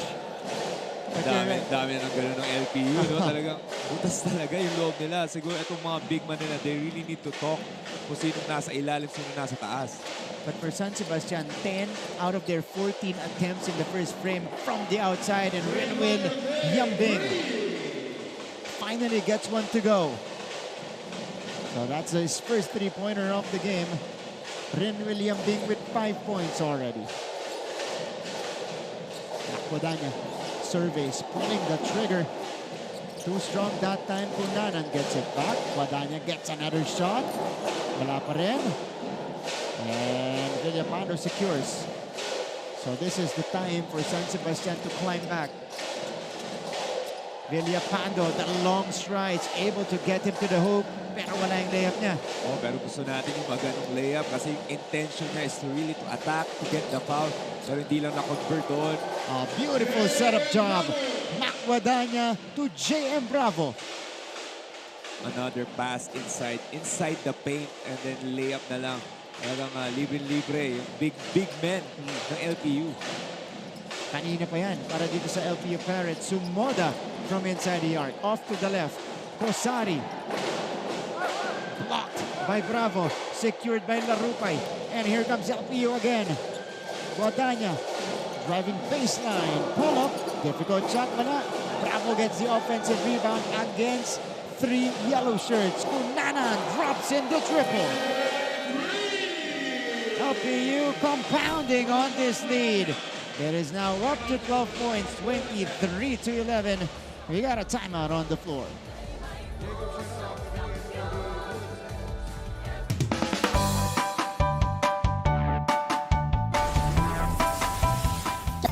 Dami ng gano'n ng LPU. No? Talagang butas talaga yung loob nila. Siguro itong mga big man nila, they really need to talk kung sinong nasa ilalim, sinong nasa taas. But for San Sebastian, 10 out of their 14 attempts in the first frame from the outside, and Renwin Yambing finally gets one to go. So that's his first three-pointer of the game. Renwin Yambing with 5 points already. Kodanya surveys, pulling the trigger. Too strong that time. Kunanan gets it back. Kodanya gets another shot. Wala pa rin. And Villapando secures. So this is the time for San Sebastian to climb back. Villapando, the long strides, able to get him to the hoop. Pero wala yung layup niya. Oh, pero gusto natin yung maganong layup kasi yung intention niya is to really to attack, to get the foul. Pero hindi lang na-convert doon. A beautiful setup job. Macwadanya to JM Bravo. Another pass inside the paint, and then layup na lang. Talagang libre-libre, yung big men ng LPU. Kanina pa yan para dito sa LPU Pirates. Sumoda from inside the arc. Off to the left. Kosari. Blocked by Bravo. Secured by Larupay. And here comes LPU again. Guadagna driving baseline. Pull up. Difficult shot. Wala. Bravo gets the offensive rebound against 3 yellow shirts. Kunanan drops in the triple. LPU compounding on this lead. It is now up to 12 points, 23-11. We got a timeout on the floor.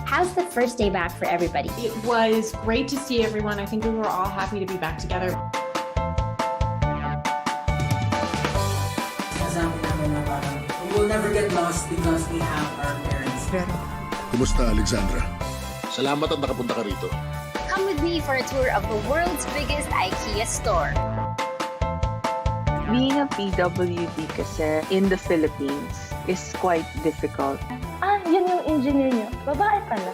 How's the first day back for everybody? It was great to see everyone. I think we were all happy to be back together. We will never get lost because we have our parents. Kumusta, Alexandra? Salamat at nakapunta ka rito. Come with me for a tour of the world's biggest IKEA store. Being a PWD kasi in the Philippines is quite difficult. Yun yung engineer niyo. Babae pala.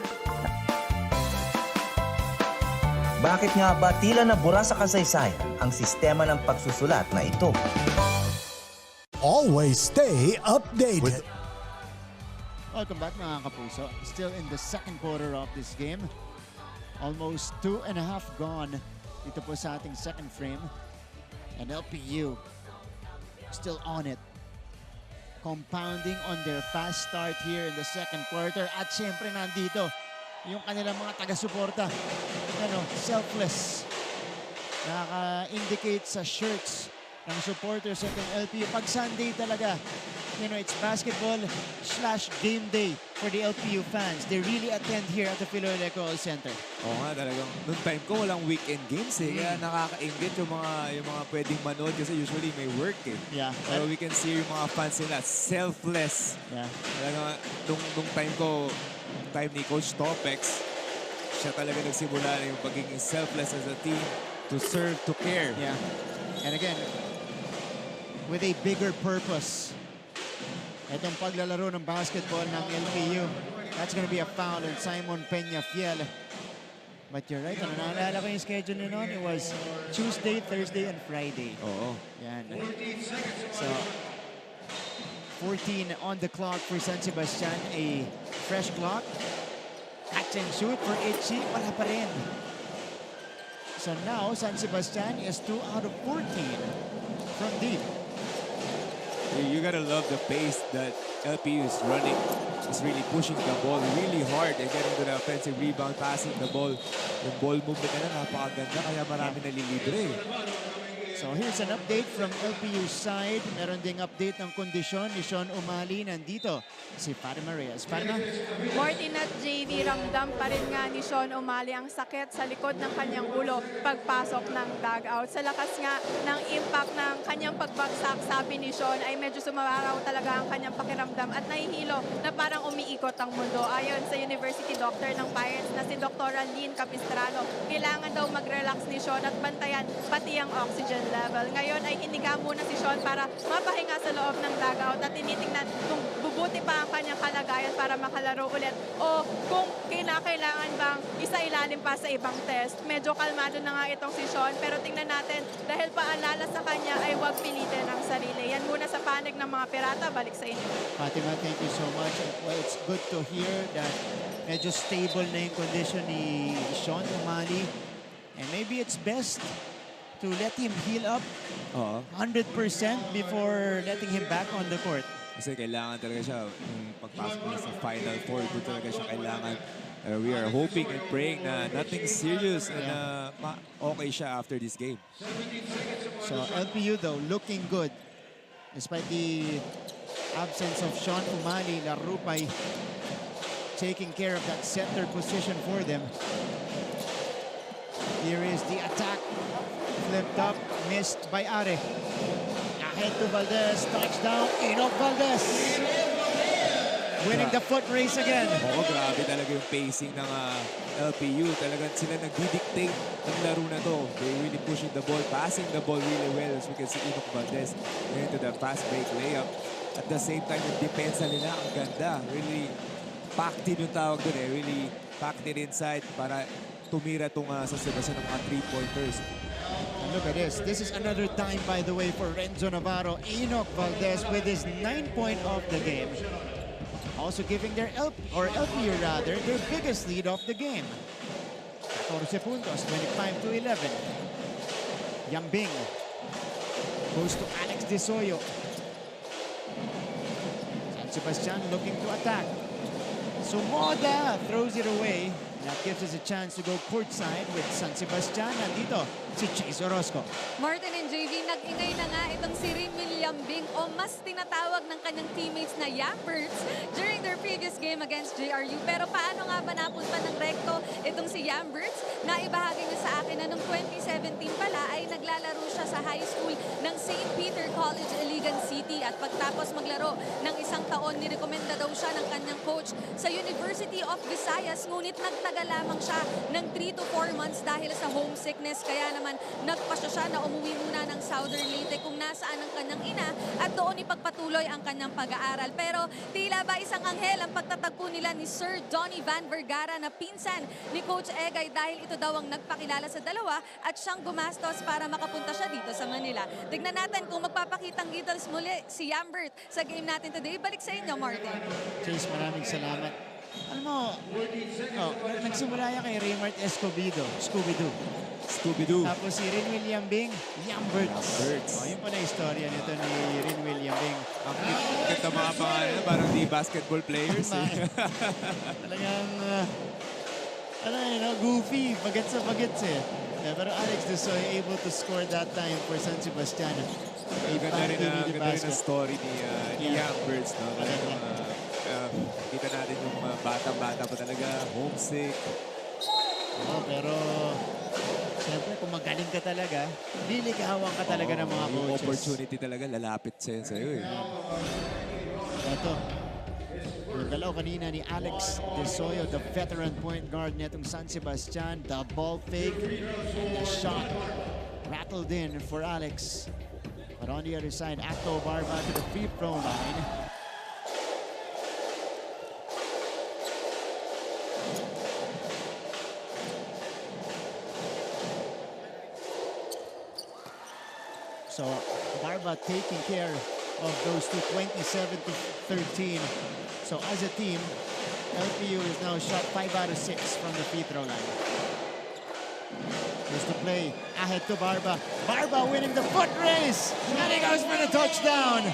Bakit nga ba tila nabura sa kasaysayan ang sistema ng pagsusulat na ito? Always stay updated. Welcome back mga kapuso. Still in the second quarter of this game. Almost 2.5 gone dito po sa ating second frame. And LPU still on it. compounding on their fast start here in the second quarter. At syempre nandito yung kanilang mga taga-suporta. Selfless. Nakaka-indicate sa shirts ng supporters at ng LPU. Pag Sunday talaga, it's basketball/game day for the LPU fans. They really attend here at the Philoil Eco Center. Oo nga, talagang noong time ko walang weekend games Kaya nakaka-ingit yung mga pwedeng manood kasi usually may work Yeah. Pero we can see yung mga fans nila, selfless. Yeah. Talagang nung time ko, time ni Coach Topex, siya talaga nagsimula na yung pagiging selfless as a team to serve, to care. Yeah. And again, with a bigger purpose. Itong paglalaro ng basketball ng LPU. That's gonna be a foul on Simon Peñafiel. But you're right, naalala ko yung schedule nyo noon. It was Tuesday, Thursday, and Friday. Oo. Yan. So, 14 on the clock for San Sebastian. A fresh clock. Catch and shoot for Itchy. Wala pa rin. So now, San Sebastian is 2 out of 14 from deep. You gotta love the pace that LPU is running. It's really pushing the ball really hard and getting to the offensive rebound, passing the ball. Yung ball movement na napakaganda kaya marami nalilibre. So here's an update from LPU's side. Meron ding update ng kondisyon ni Sean Umali. Nandito si Fatima Reyes. Fatima? Martin at JV, ramdam pa rin nga ni Sean Umali ang sakit sa likod ng kanyang ulo pagpasok ng dugout. Sa lakas nga ng impact ng kanyang pagbagsak, sabi ni Sean ay medyo sumaraw talaga ang kanyang pakiramdam at nahihilo na parang umiikot ang mundo. Ayon sa University Doctor ng Pirates na si Dr. Lynn Capistrano, kailangan daw mag-relax ni Sean at bantayan pati ang oxygen level. Ngayon ay hiniga muna si Sean para mapahinga sa loob ng dugout at tinitingnan kung bubuti pa ang kanyang kalagayan para makalaro ulit o kung kinakailangan bang isa-ilalim pa sa ibang test. Medyo kalmado na nga itong si Sean pero tingnan natin dahil paalala sa kanya ay huwag pilitin ang sarili. Yan muna sa panig ng mga pirata. Balik sa inyo. Fatima, thank you so much. Well, it's good to hear that medyo stable na yung condition ni Sean Umali. And maybe it's best to let him heal up 100% before letting him back on the court. Kasi kailangan talaga siya, pagpasok niya sa Final Four, doon talaga siya kailangan. We are hoping and praying na nothing serious and okay siya after this game. So LPU though, looking good. Despite the absence of Sean Umali, Larupay taking care of that center position for them. Here is the attack. Flipped up, missed by Are. Ahead to Valdez, touchdown, Enoch Valdez. Winning the foot race again. Oo, grabe talaga yung pacing ng LPU. Talagang sila nagdi-dictate ng laro na to. They really pushing the ball, passing the ball really well. As we can see, Enoch Valdez into the fast break layup. At the same time, yung depensa nila, ang ganda. Really packed in yung tawag doon Really packed it inside para tumira itong San Sebastian ng mga 3-pointers. And look at this. This is another time, by the way, for Renzo Navarro. Enoch Valdez with his 9-point of the game. Also giving their LPU rather, their biggest lead of the game. 14 puntos, 25-11. Yambing goes to Alex De Soyo. San Sebastian looking to attack. Sumoda throws it away. That gives us a chance to go courtside with San Sebastian. Nandito si Chase Orozco. Martin and JV, nag-ingay na nga itong si Rimil Yambing o mas tinatawag ng kanyang teammates na Yambirds during their previous game against JRU. Pero paano nga ba napunta ng rekto itong si Yambirds? Naibahagi niya sa akin na noong 2017 pala ay naglalaro siya sa high school ng St. Peter College, Iligan City. At pagtapos maglaro ng isang taon, nirekomenda daw siya ng kanyang coach sa University of Visayas. Ngunit nagtagal lamang siya ng 3 to 4 months dahil sa homesickness. Kaya naman nagpasya siya na umuwi muna ng Southern Leyte kung nasaan ang kanyang ina at doon ipagpatuloy ang kanyang pag-aaral. Pero tila ba isang anghel ang pagtatagpo nila ni Sir Donnie Van Vergara na pinsan ni Coach Egay dahil ito daw ang nagpakilala sa dalawa at siyang gumastos para makapunta siya dito sa Manila. Tignan natin kung magpapakitang gitters muli si Yambert sa game natin today. Balik sa inyo, Martin. Chase, maraming salamat. Alam mo, nagsimula yan kay Raymart Escobedo, Scooby-Doo. Tapos si Rin William Bing, Yambirds. Yun pala yung istorya nito ni Rin William Bing. Ang ganda mga pangalan, parang di basketball players. Talagang, goofy, bagets sa bagets eh. Pero Alex Desoy able to score that time for San Sebastian. Ganda rin ang story ni Yambirds. Kita natin yung batang-bata pa talaga, homesick. Pero siyempre kung magaling ka talaga, liligawan ka talaga ng mga coaches. Yung opportunity talaga, lalapit sa'yo eh. Ito, yung dalaw kanina ni Alex Desoyo, the veteran point guard netong San Sebastian. The ball fake, the shot rattled in for Alex. But on the other side, Acto Barba to the free throw line. So Barba taking care of those two, 27-13. So as a team, LPU is now shot 5 out of 6 from the free throw line. Here's the play, ahead to Barba. Barba winning the foot race, and he goes for the touchdown.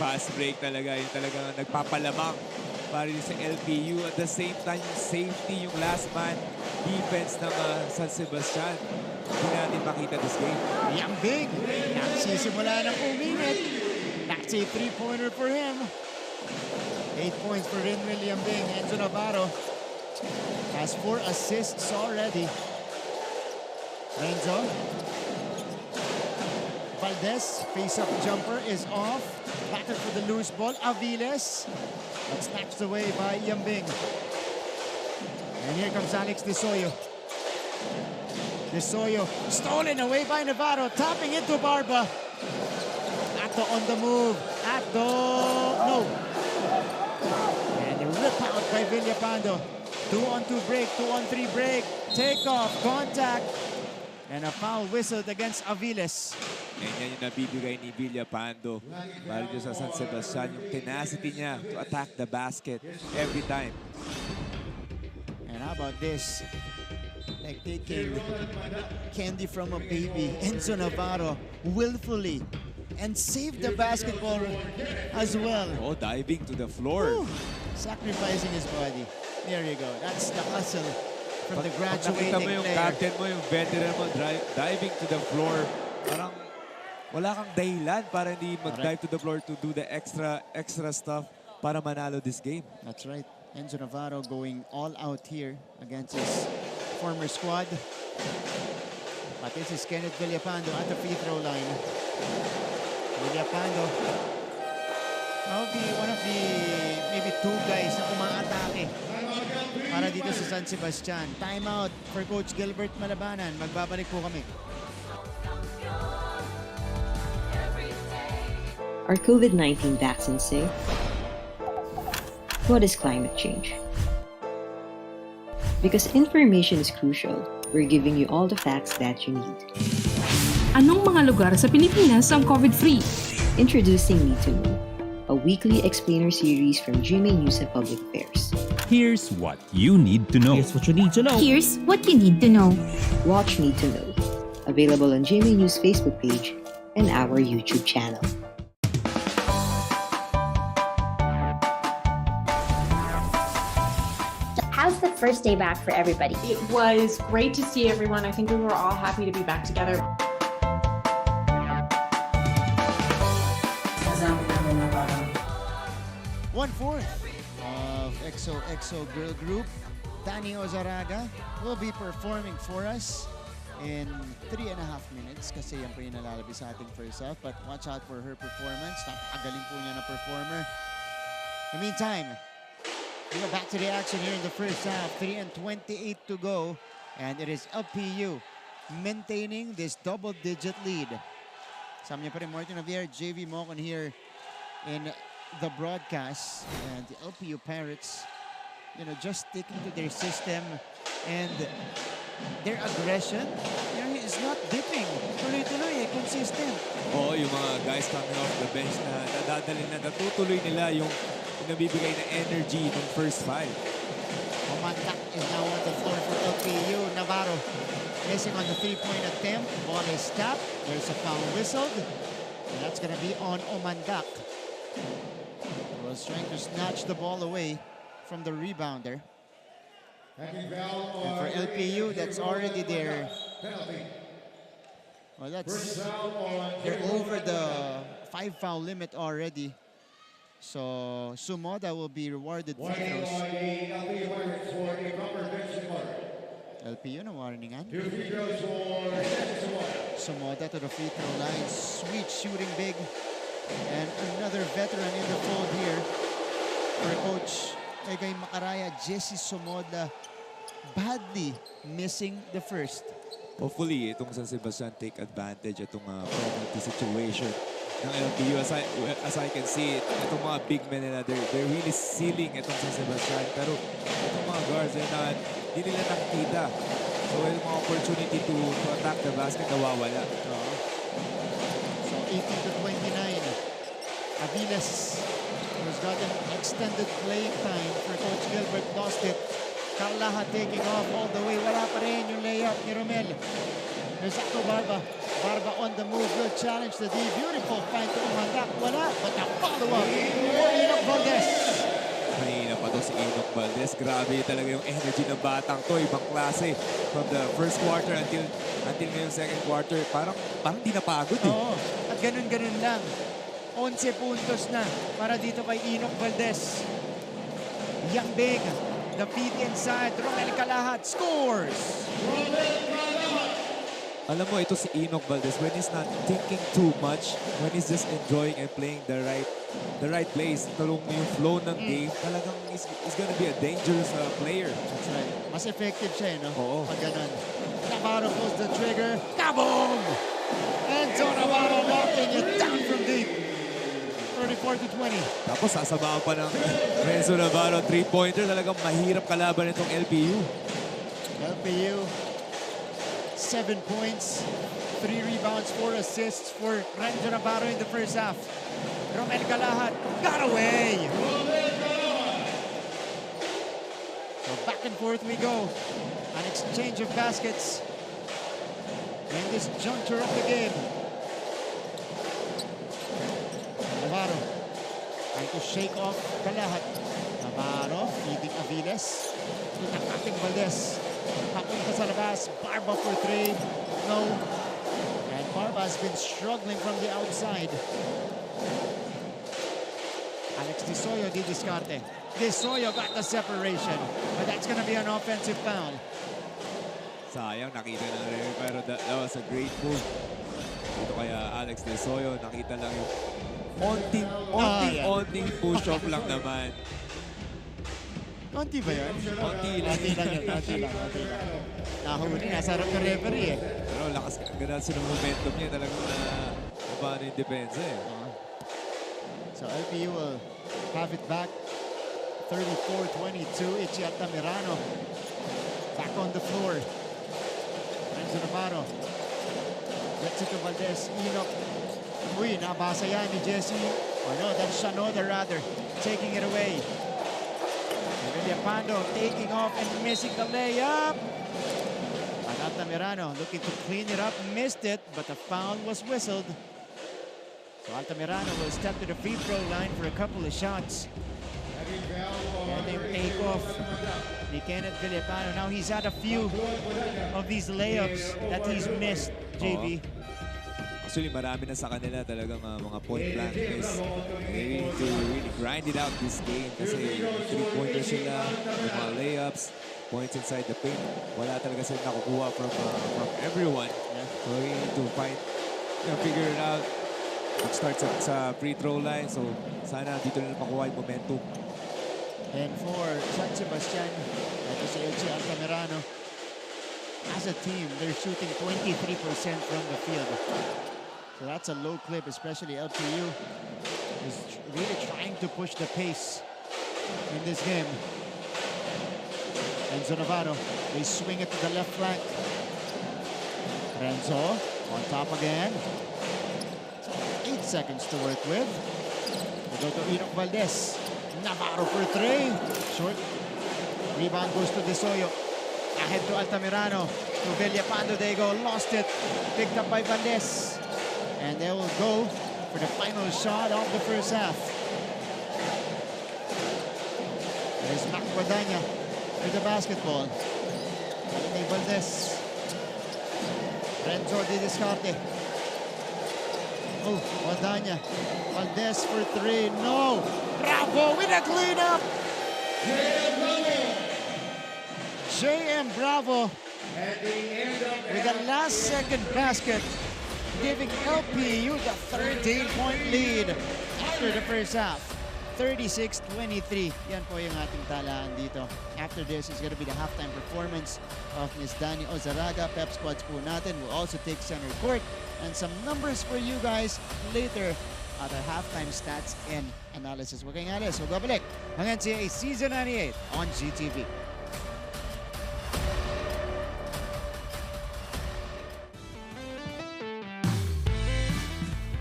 Fast break talaga, yung talagang nagpapalamang para sa LPU. At the same time, yung safety, yung last man defense ng San Sebastian. Hindi natin makita this game. Yang Big, nagsisimula ng uminit. That's a three-pointer for him. 8 points for Rin William Bing. Enzo Navarro has 4 assists already. Renzo. Valdez, face-up jumper is off. Battle for the loose ball. Aviles. But snatched away by Yambing. And here comes Alex Desoyo. Desoyo stolen away by Navarro, tapping into Barba. Atto on the move. Atto, no. And a rip out by Villapando. 2-on-2 break, 2-on-3 break. Take off, contact. And a foul whistled against Aviles. And yan yung nabibigay ni Villapando para sa San Sebastian. Yung tenacity niya to attack the basket every time. And how about this? Like taking candy from a baby. Enzo Navarro willfully and saved the basketball as well. Oh, diving to the floor. Woo! Sacrificing his body. There you go. That's the hustle from the graduating player. Nakita mo yung captain mo, yung veteran mo, diving to the floor. Parang wala kang dahilan para hindi mag-dive to the floor to do the extra stuff para manalo this game. That's right. Enzo Navarro going all out here against his former squad. But this is Kenneth Villapando at the free throw line. Villapando, one of the maybe 2 guys na umaatake para dito sa San Sebastian. Timeout for Coach Gilbert Malabanan. Magbabalik po kami. Are COVID-19 vaccines safe? What is climate change? Because information is crucial, we're giving you all the facts that you need. Anong mga lugar sa Pilipinas ang COVID-free? Introducing Need to Know, a weekly explainer series from GMA News and Public Affairs. Here's what you need to know. Here's what you need to know. Here's what you need to know. Watch Need to Know, available on GMA News Facebook page and our YouTube channel. How's the first day back for everybody? It was great to see everyone. I think we were all happy to be back together. 1/4 of XOXO girl group, Tani Ozaraga, will be performing for us in 3.5 minutes kasi yan po yung nalalabi sa ating first half. But watch out for her performance. Napakagaling po niya na performer. In the meantime, we are back to the action here in the first half. 3:28 to go. And it is LPU maintaining this double-digit lead. Sama niyo pa rin Martin Javier, JV Mocon here in the broadcast. And the LPU Pirates, just sticking to their system and their aggression, is not dipping. Tuloy-tuloy, consistent. Oo, yung mga guys coming off the bench na nadadali na natutuloy nila yung yung nabibigay na energy ng first 5. Omandak is now on the floor for LPU. Navarro missing on the three-point attempt. Ball is stopped. There's a foul whistled. And that's going to be on Omandak. Was trying to snatch the ball away from the rebounder. And for LPU, that's already their... Well, they're over the 5-foul limit already. So Sumoda will be rewarded free throws. LPU na warningan. Sumoda to the free throw line. Sweet shooting big. And another veteran in the fold here for Coach Egay Macaraya. Jesse Sumoda badly missing the first. Hopefully, itong San Sebastian take advantage itong penalty situation ng LPU. As I can see, itong mga big men nila, they're really sealing itong San Sebastian. Pero itong mga guards, hindi nila nakikita. So, yung mga opportunity to attack the basket, nawawala. So, 18-29. Aviles has gotten extended playing time for Coach Gilbert. Lost it. Carlaha taking off all the way. Wala pa rin yung layup ni Romel. There's Acto Barba. Barba on the move. Will challenge the D. Beautiful find to Umandak. Wala. But the follow-up. Enoch Valdez. Kanina pa to si Enoch Valdez. Grabe talaga yung energy ng batang to. Ibang klase. From the first quarter until ngayong second quarter. Parang di napagod eh. Oo. At ganun-ganun lang. 11 puntos na para dito kay Enoch Valdez. Young Big. The feed inside. Romel Calahat scores. Alam mo, ito si Enoch Valdez, when he's not thinking too much, when he's just enjoying and playing the right plays, talong yung flow ng game, talagang is gonna be a dangerous player. That's right. Mas effective siya, no? Oo. Pag ganun. Navarro pulls the trigger. Kaboom! And so Navarro knocking it down from deep. 34-20. Tapos sasabaan pa ng Renzo Navarro, 3-pointer. Talagang mahirap kalaban itong LPU. LPU, 7 points, 3 rebounds, 4 assists for Renzo Navarro in the first half. Romel Calahat got away. So back and forth we go. An exchange of baskets in this juncture of the game. Navarro trying to shake off Calahat. Navarro feeding Aviles. Itakating Valdez. Papunta sa labas. Barba for 3. No. And Barba has been struggling from the outside. Alex Di Soyo di discarte. Di Soyo got the separation. But that's going to be an offensive foul. Sayang, nakita na rin. Pero that was a great move. Dito kaya Alex Di Soyo, nakita lang yung onting push-off lang naman. Konti ba yun? Konti lang. Konti lang. Nahuli, nasa harap ng referee eh. Pero lakas ganun ng momentum niya. Talagang paano yung depensa eh. So LPU will have it back. 34-22. Ichi Altamirano back on the floor. Renzo Navarro. Gets it to Valdez. Enoch. Uy, nabasa yan ni Jesse. Or no, that's Shanoda rather. Taking it away. Villapando taking off and missing the layup. And Altamirano looking to clean it up. Missed it, but the foul was whistled. So Altamirano will step to the free throw line for a couple of shots. And they take off ni Kenneth Villapando. Now he's had a few of these layups that he's missed, JV. Actually, marami na sa kanila talagang mga point blank is they need to really grind it out this game kasi 3-pointers sila, yung mga layups, points inside the paint. Wala talaga sila nakukuha from everyone. So we need to figure it out. Mag-start sa free throw line. So sana dito nila makuha yung momentum. And for San Sebastian, that is LG Altamirano, as a team, they're shooting 23% from the field. So that's a low clip, especially LPU is really trying to push the pace in this game. Renzo Navarro, they swing it to the left flank. Renzo on top again. 8 seconds to work with. We go to Enoch Valdez. Navarro for 3. Short. Rebound goes to De Soyo. Ahead to Altamirano. To Villapando, they go. Lost it. Picked up by Valdez. And they will go for the final shot of the first half. There's Mac Guadagna with the basketball. Alay Valdez. Renzo Di Descarte. Oh, Guadagna. Valdez for 3. No! Bravo with a cleanup! J.M. Bravo with the last second basket, giving LPU the 13-point lead after the first half. 36-23. Yan po yung ating talaan dito. After this is going to be the halftime performance of Ms. Dani Ozaraga. Pep squads po natin will also take center court and some numbers for you guys later at our halftime stats and analysis. Huwag kayong alis. Huwag babalik ang NCAA Season 98 on GTV.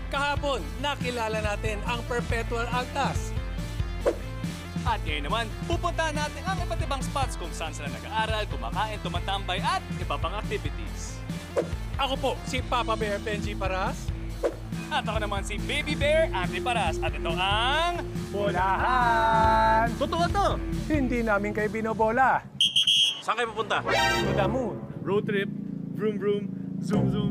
Kahapon, nakilala natin ang Perpetual Altas. At ngayon naman, pupuntahan natin ang iba't ibang spots kung saan sila nag-aaral, kumakain, tumatambay at iba pang activities. Ako po, si Papa Bear Benji Paras. At ako naman si Baby Bear Andy Paras. At ito ang... Bolahan! Totoo to! Hindi namin kayo binobola. Saan kayo pupunta? To the moon. Road trip, vroom vroom, zoom zoom.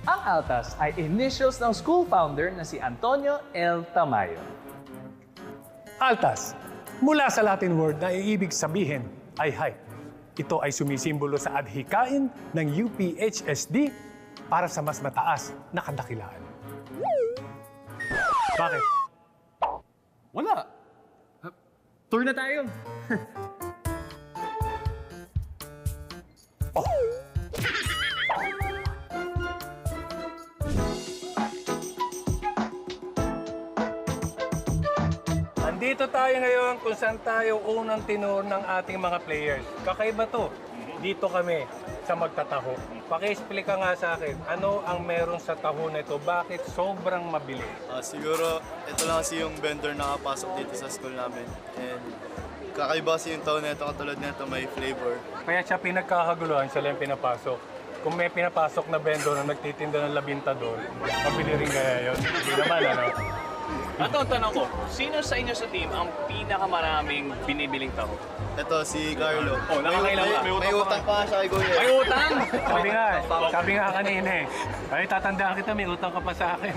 Ang Altas ay initials ng school founder na si Antonio L. Tamayo. Altas, mula sa Latin word na iibig sabihin ay high. Ito ay sumisimbolo sa adhikain ng UPHSD para sa mas mataas na kadakilaan. Bakit? Wala. Tour na tayo. Nandito tayo ngayon kung saan tayo unang tinuro ng ating mga players. Kakaiba to. Dito kami sa magtataho. Paki-explica nga sa akin, ano ang meron sa taho na ito? Bakit sobrang mabilis? Siguro, ito lang kasi yung vendor na nakapasok dito sa school namin. And kakaiba kasi yung taho na ito, katulad na ito, may flavor. Kaya siya pinagkakaguluhan, siya lang pinapasok. Kung may pinapasok na vendor na nagtitinda ng labintador, mabili rin kaya yun. Hindi naman, ano? At ang tanong ko, sino sa inyo sa team ang pinakamaraming binibiling taho? Ito, si Carlo. Oh, nakakailan ka. May utang pa siya kay Goye. May utang? Sabi nga kanina eh. Ay, tatandaan kita, may utang ka pa sa akin.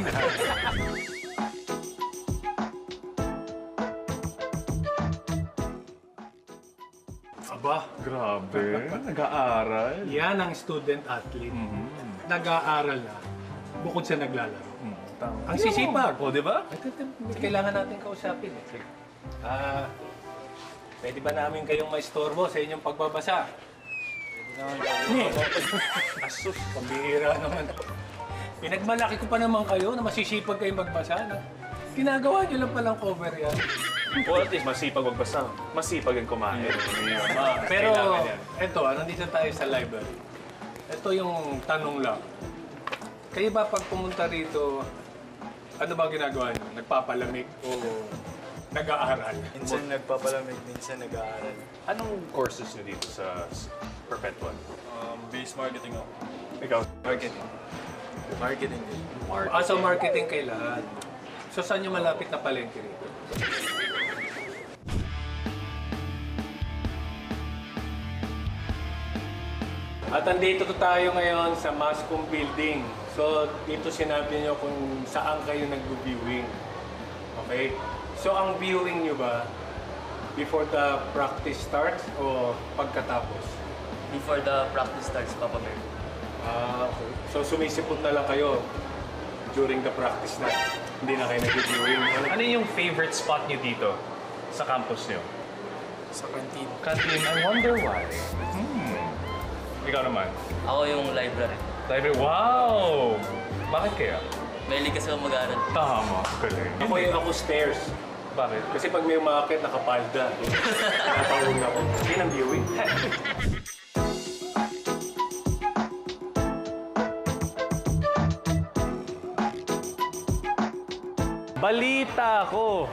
Aba, Grabe, nag-aaral. yan ang student athlete. Nag-aaral na, bukod sa naglalaro. Ang sisipag. O, di ba? Kailangan natin kausapin eh. Pwede ba namin kayong maistorbo sa inyong pagbabasa? Asus, pambihira naman. Pinagmalaki ko pa naman kayo na masisipag kayong magbasa. No? Ginagawa nyo lang palang cover yan. O, at least masipag magbasa. Masipag ang kumain. Pero eto, nandito tayo sa library. Ito yung tanong lang. Kayo ba pag pumunta rito, ano ba ginagawa nyo? Nagpapalamig o nag-aaral? Minsan nagpapalamig, minsan nag-aaral. Anong courses nyo dito sa Perpetual? Base marketing ako. Ikaw? Marketing. Marketing din. So marketing kay lahat. So saan yung malapit na palengke rito? At andito tayo ngayon sa Mascom Building. So dito sinabi nyo kung saan kayo nag-viewing. Okay? So ang viewing nyo ba before the practice starts o pagkatapos? Before the practice starts, Papa Bear. Okay. So sumisipot na lang kayo during the practice na. Hindi na kayo nag-viewing. Ano yung favorite spot nyo dito sa campus nyo? Sa canteen. Canteen, I wonder why. Ikaw naman? Ako yung library. Library, wow! Bakit kaya? Mahilig kasi ako mag-aaral. Tama, galing. Ako stairs. Bakit? Kasi pag may umakit, nakapalda. Natawag ako. Yun ang viewing. Balita ko,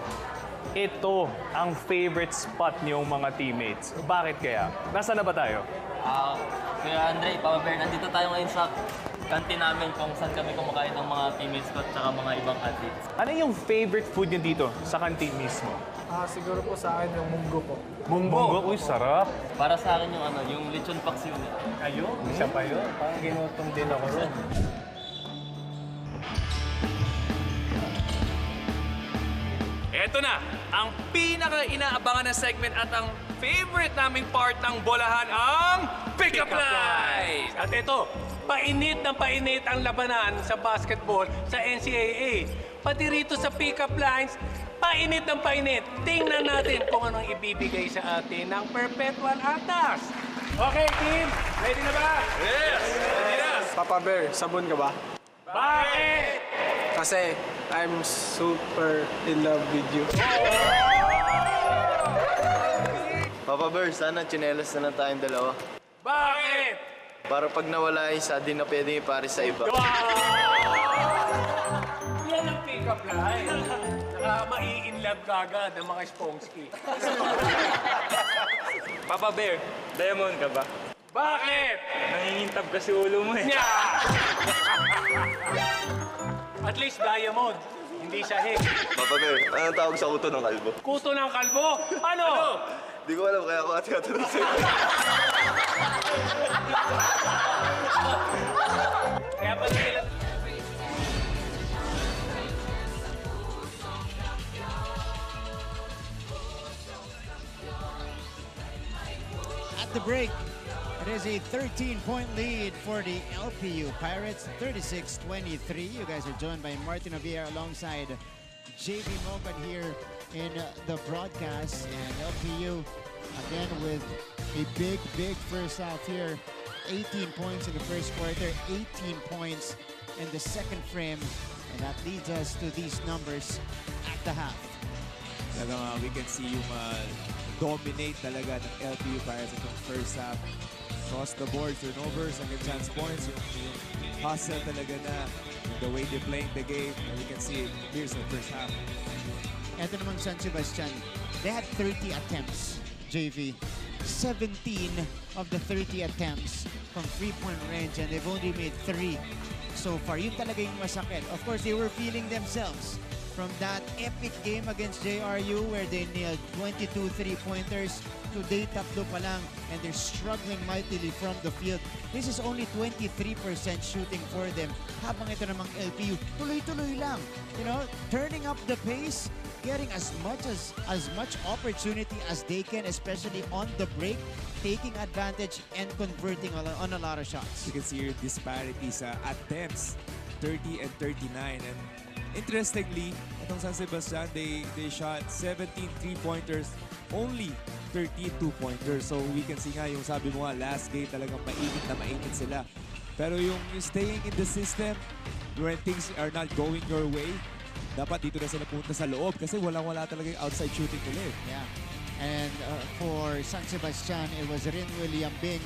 ito ang favorite spot niyong mga teammates. Bakit kaya? Nasaan na ba tayo? Kuya Andre, Papa Bear, nandito tayo ngayon sa canteen namin kung saan kami kumakain ng mga teammates ko at saka mga ibang athletes. Ano yung favorite food niyo dito sa canteen mismo? Siguro po sa akin yung munggo po. Munggo? Uy, sarap. Para sa akin yung lechon paksiw niya. Ayun, isa pa yun. Parang ginutom din ako ron. Eto na, ang pinaka-inaabangan na segment at ang favorite naming part ng bolahan, ang Pick-Up Lines! At ito, painit na painit ang labanan sa basketball sa NCAA. Pati rito sa Pick-Up Lines, painit ng painit. Tingnan natin kung anong ibibigay sa atin ng Perpetual Atas. Okay, team, ready na ba? Yes! Ready na! Papa Bear, sabon ka ba? Bakit? Kasi I'm super in love with you. Papa Bear, sana tsinelas na lang tayong dalawa. Bakit? Para pag nawala isa, di na pwedeng ipares sa iba. Yan ang pick-up line. Saka mai-inlove ka agad ng mga Sponsky. Papa Bear, diamond ka ba? Bakit? Nangingintab kasi ulo mo eh. At least diamond, hindi sahig. Papa Bear, anong tawag sa kuto ng kalbo? Kuto ng kalbo? Ano? Di ko alam, kaya ako ati-atanong sa'yo. Kaya pa nila... At the break, it is a 13-point lead for the LPU Pirates, 36-23. You guys are joined by Martin Javier alongside JV Mogan here in the broadcast. And LPU, again, with a big first half here. 18 points in the first quarter, 18 points in the second frame. And that leads us to these numbers at the half. We can see yung dominate talaga ng LPU Pirates itong first half. Across the board, turnovers, second chance points, yung hustle talaga na, the way they're playing the game, and we can see it. Here's the first half. Ito naman San Sebastian, they had 30 attempts, JV. 17 of the 30 attempts from three-point range, and they've only made 3 so far. Yun talaga yung masakit. Of course, they were feeling themselves from that epic game against JRU where they nailed 22 three-pointers. Today, tatlo pa lang, and they're struggling mightily from the field. This is only 23% shooting for them. Habang ito namang LPU, tuloy-tuloy lang. You know, turning up the pace, getting as much opportunity as they can, especially on the break, taking advantage and converting on a lot of shots. You can see your disparity sa attempts, 30 and 39. And interestingly, itong San Sebastian, they shot 17 three-pointers, only 13 two-pointers. So we can see nga yung sabi mo nga, last game talagang mainit sila. Pero yung staying in the system, when things are not going your way, dapat dito na sila punta sa loob kasi wala talaga yung outside shooting nila. Yeah. And for San Sebastian, it was Rinwell Yambing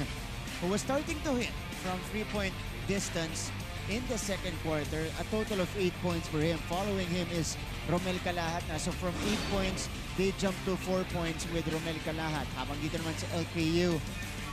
who was starting to hit from three-point distance in the second quarter. A total of 8 points for him. Following him is Romel Calahat na. So from 8 points, they jumped to 4 points with Romel Calahat. Habang dito naman sa LPU,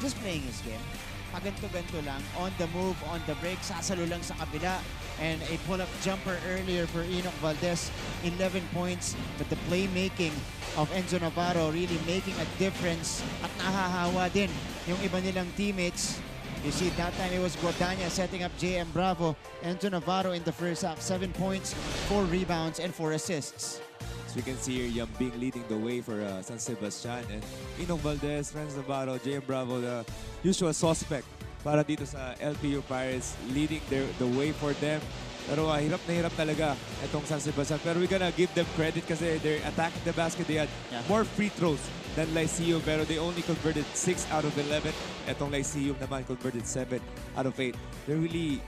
just playing his game. Paganto-ganto lang, on the move, on the break, sasalo lang sa kabila. And a pull-up jumper earlier for Enoch Valdez, 11 points. But the playmaking of Enzo Navarro really making a difference at nahahawa din yung iba nilang teammates. You see, that time it was Guadagna setting up JM Bravo. Enzo Navarro in the first half, 7 points, 4 rebounds, and 4 assists. So you can see here Yambing leading the way for San Sebastian, and Enoch Valdez, Renz Navarro, JM Bravo, the usual suspect para dito sa LPU Pirates, leading the way for them. Pero hirap na hirap talaga itong San Sebastian. Pero we're gonna give them credit kasi they're attacking the basket. They had more free throws than Lyceum, pero they only converted 6 out of 11. Itong Lyceum naman converted 7 out of 8. They're really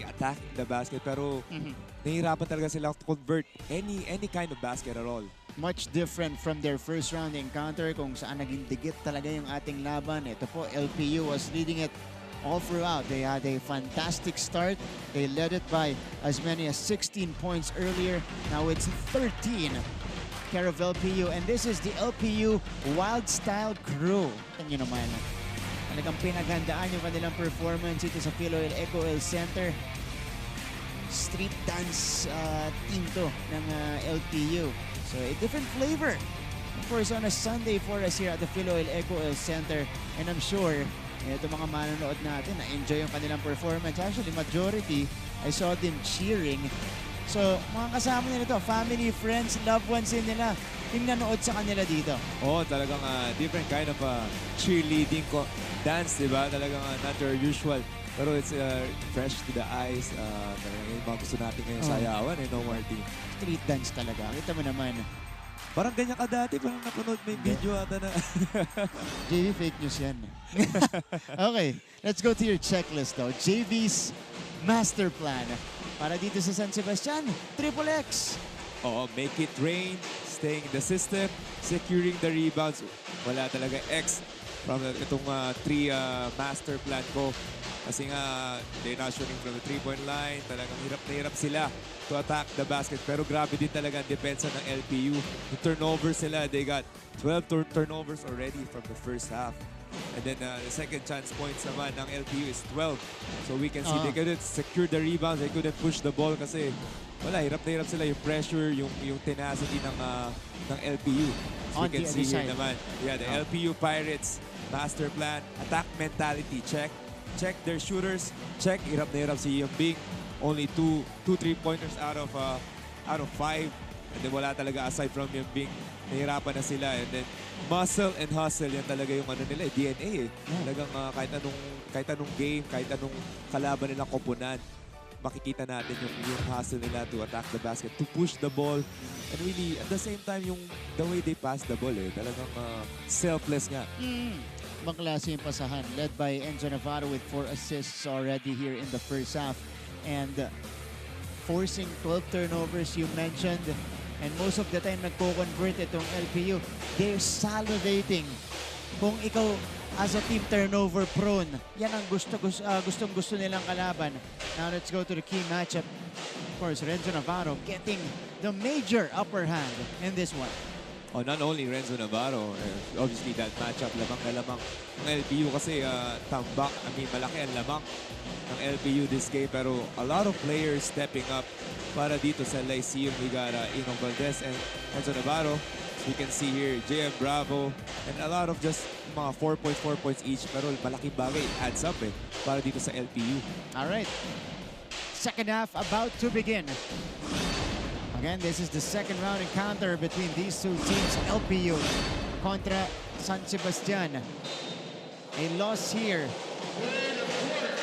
attacking the basket, pero nahihirapan talaga sila to convert any kind of basket at all. much different from their first round encounter kung saan naging digit talaga yung ating laban. Ito po, LPU was leading it all throughout. They had a fantastic start. They led it by as many as 16 points earlier. Now it's 13 care of LPU. And this is the LPU Wild Style Crew. Tingnan nyo naman. Talagang pinagandaan yung kanilang performance ito sa Philoil Eco-El Center. Street dance team to ng LPU. So a different flavor. Of course, on a Sunday for us here at the Philoil Eco-El Center. And I'm sure ito mga manonood natin na-enjoy yung kanilang performance. Actually, majority, I saw them cheering. So, mga kasama nila ito, family, friends, loved ones din nila, yung nanood sa kanila dito. Oo, talagang different kind of cheerleading dance, di ba? Talagang not your usual. Pero it's fresh to the eyes. Talagang yung mga gusto natin ngayon sa ayawan, no, Marty? Street dance talaga. Kita mo naman. Parang ganyan ka dati, parang napanood mo yung video ata na. JV, fake news yan. Okay, let's go to your checklist though. JV's master plan para dito sa San Sebastian, Triple X. Oo, make it rain, staying in the system, securing the rebounds. Wala talaga X from itong three master plan ko. Kasi nga, they're not shooting from the three-point line. Talagang hirap na hirap sila to attack the basket. Pero grabe din talaga ang depensa ng LPU. The turnovers sila, they got 12 turnovers already from the first half. And then the second chance points naman ng LPU is 12. So we can see they couldn't secure the rebounds, they couldn't push the ball kasi wala, hirap na hirap sila yung pressure, yung tenacity ng LPU. So we can see here naman, yeah, the LPU Pirates master plan, attack mentality, check their shooters, check, hirap na hirap si Yumbing. Only two 3-pointers out of 5. And then wala talaga aside from Yumbing. Nahirapan na sila. And then muscle and hustle, yan talaga yung nila, DNA eh. Talagang kahit anong game, kahit anong kalaban nilang koponan, makikita natin yung hustle nila to attack the basket, to push the ball. And really, at the same time, the way they pass the ball eh, talagang selfless nga. Ibang klase yung pasahan, led by Enzo Navarro with 4 assists already here in the first half. And forcing 12 turnovers, you mentioned. And most of the time, nagko-convert itong LPU. They're salivating. Kung ikaw, as a team, turnover prone, yan ang gustong-gusto nilang kalaban. Now, let's go to the key matchup. Of course, Renzo Navarro getting the major upper hand in this one. Oh, not only Renzo Navarro, obviously that matchup, lamang na lamang ng LPU kasi tambak, malaki ang lamang ng LPU this game. Pero a lot of players stepping up para dito sa Lyceum. We got Inong Valdez and Renzo Navarro. So we can see here, JM Bravo, and a lot of just mga 4 points each. Pero malaking bagay, adds up para dito sa LPU. All right. Second half about to begin. Again, this is the second round encounter between these two teams, LPU contra San Sebastian. A loss here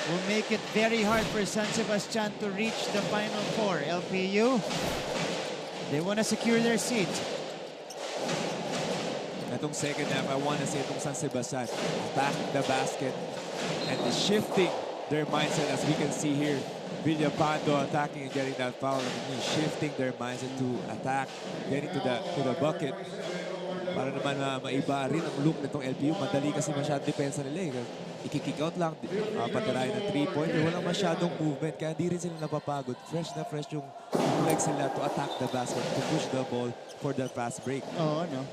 will make it very hard for San Sebastian to reach the Final Four. LPU, they want to secure their seat. Itong second half, I want to see itong San Sebastian attack the basket and shifting their mindset, as we can see here. Villapando attacking and getting that foul, and shifting their mindset to attack, getting to the bucket. Para naman maiba rin ang look nitong LPU. Madali kasi masyadong depensa nila eh. Iki-kick out lang, patirahin ng 3-pointer. Walang masyadong movement, kaya di rin sila napapagod. Fresh na fresh yung legs sila to attack the basket, to push the ball for the fast break. Oo, no?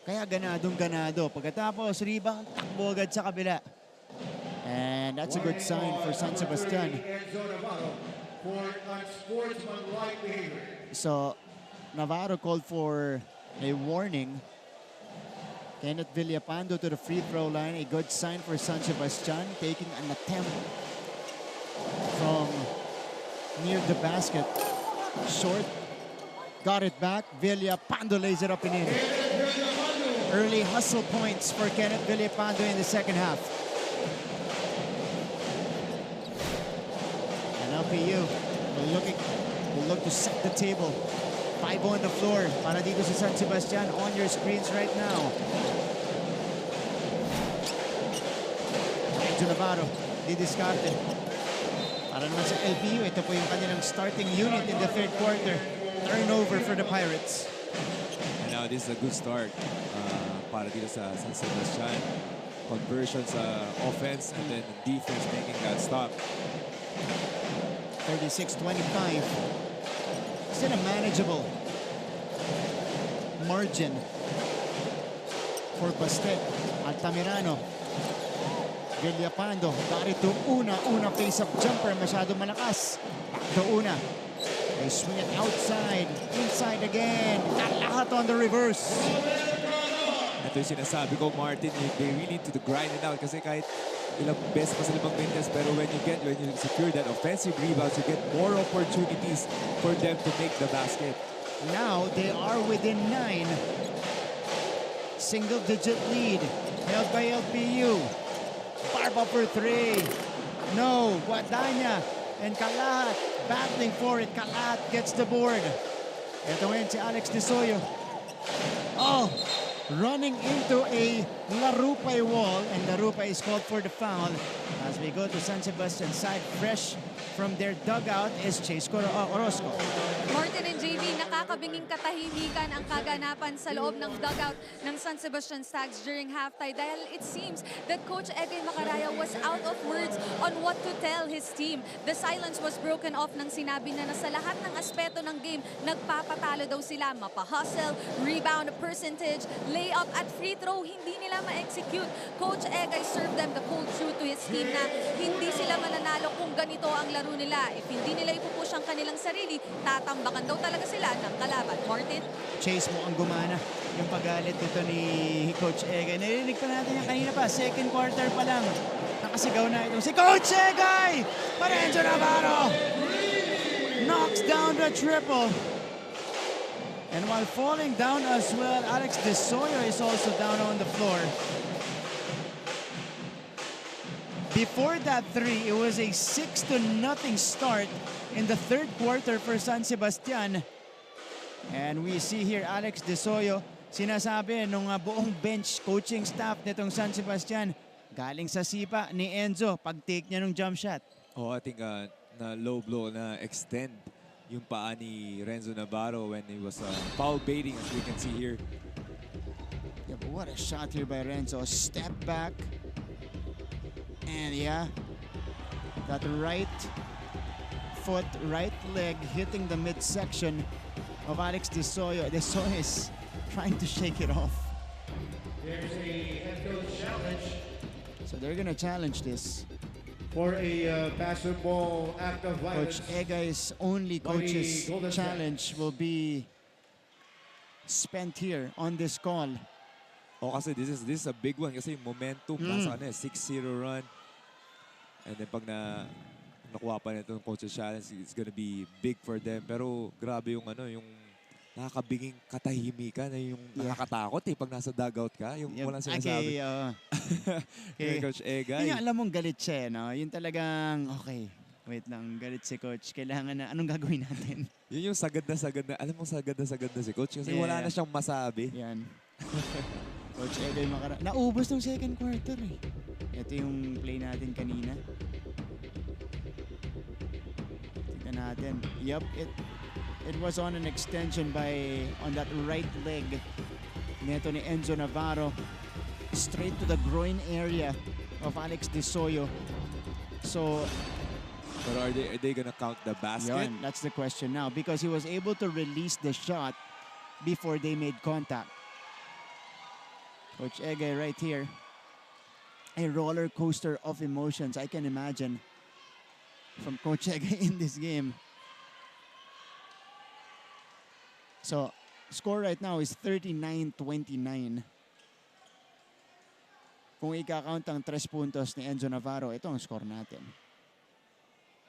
Kaya ganadong-ganado. Pagkatapos, rebound, takbo agad sa kabila. And that's a good sign for San Sebastian. So, Navarro called for a warning. Kenneth Villapando to the free throw line. A good sign for San Sebastian, taking an attempt from near the basket. Short. Got it back. Villapando lays it up and in. Early hustle points for Kenneth Villapando in the second half. LPU will look to set the table. 5 on the floor para dito sa San Sebastian. On your screens right now. Enzo Navarro, didiskarte. Para naman sa LPU, ito po yung kanilang starting unit in the third quarter. Turnover for the Pirates. And this is a good start para dito sa San Sebastian. Conversion sa offense and then defense making that stop. 36-25. Still a manageable margin for Bastet. Altamirano. Villapando. Darito una face-up jumper. Masyado malakas. The una. They swing it outside. Inside again. Lahat on the reverse. Ito yung sinasabi ko, Martin, they really need to grind it out kasi kahit ilang beses pa sila mag-maintenance, pero when you secure that offensive rebounds, you get more opportunities for them to make the basket. Now they are within 9. Single-digit lead held by LPU. Barba for 3. No, Guadagna and Kalat battling for it. Kalat gets the board. Ito ngayon si Alex Desoyo. Oh! Running into a Larupay wall, and Larupay is called for the foul. As we go to San Sebastian side, fresh from their dugout is Chase Orozco. Martin and JV, nakakabinging katahimikan ang kaganapan sa loob ng dugout ng San Sebastian Stags during halftime dahil it seems that Coach Egay Macaraya was out of words on what to tell his team. The silence was broken off nang sinabi na sa lahat ng aspeto ng game, nagpapatalo daw sila. Mapa-hustle, rebound percentage, layup at free throw, hindi nila ma-execute. Coach Egay served them the cold truth to his team na hindi sila mananalo kung ganito ang laro nila. If hindi nila ipupush ang kanilang sarili, tatambakan daw talaga sila ng kalaban. Martin? Chase mo ang gumana. Yung pagalit dito ni Coach Egay. Narinig pa natin yan kanina pa. Second quarter pa lang. Nakasigaw na ito si Coach Egay! Parenzo Navarro! Knocks down the triple. And while falling down as well, Alex Desoyo is also down on the floor. Before that 3, it was a 6-0 start in the third quarter for San Sebastian. And we see here Alex Desoyo, sinasabi nung buong bench coaching staff nitong San Sebastian, galing sa sipa ni Enzo, pag-take niya ng jump shot. Oh, I think na low blow na extend yung paa ni Renzo Navarro when he was foul baiting, as we can see here. Yeah, but what a shot here by Renzo. Step back. And yeah, that right foot, right leg hitting the midsection of Alex Desoyo. Desoyo is trying to shake it off. There's a head coach challenge. So they're gonna challenge this. For a basketball act of violence. Coach Egay's only coach's challenge will be spent here on this call. Oh, kasi this is a big one kasi momentum nasa 6-0 run. And then pag nakuha pa nito ng coach's challenge, it's gonna be big for them. Pero grabe yung yung nakakabiging katahimikan, yung nakakatakot pag nasa dugout ka, yung walang sinasabi. Okay. Coach Egay. Yung alam mong galit siya, no? Yung talagang, okay, wait lang, galit si Coach. Kailangan na, anong gagawin natin? Yun yung sagad na, alam mo sagad na si Coach kasi wala na siyang masabi. Yan. Coach Egay naubos ng second quarter eh. Ito yung play natin kanina. Tignan natin. Yup, it was on an extension on that right leg neto ni Enzo Navarro, straight to the groin area of Alex Desoyo. So, but are they gonna count the basket? That's the question now, because he was able to release the shot before they made contact. Coach Egay right here, a roller coaster of emotions, I can imagine, from Coach Egay in this game. So, score right now is 39-29. Kung ika-count ang 3 puntos ni Enzo Navarro, ito ang score natin.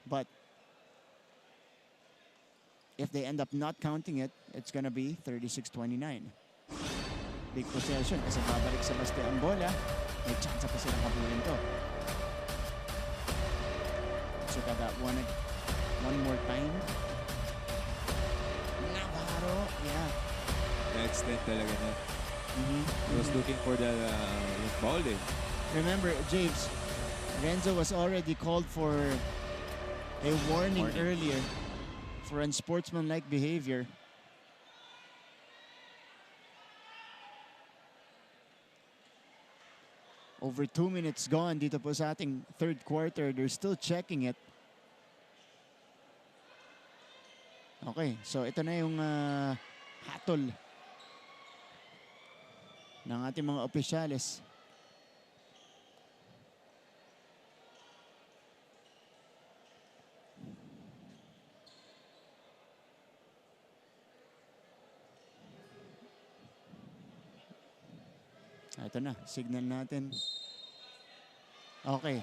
But, if they end up not counting it, it's gonna be 36-29. Big possession kasi babalik sa Baste ang bola. May chance pa silang kabulin to. So, that one more time. Yeah. Na-extend talaga na. He was looking for the ball eh. Remember, James, Renzo was already called for a warning earlier for unsportsmanlike behavior. Over 2 minutes gone dito po sa ating third quarter. They're still checking it. Okay, so ito na yung hatol ng ating mga opisyales. Ito na, signal natin. Okay,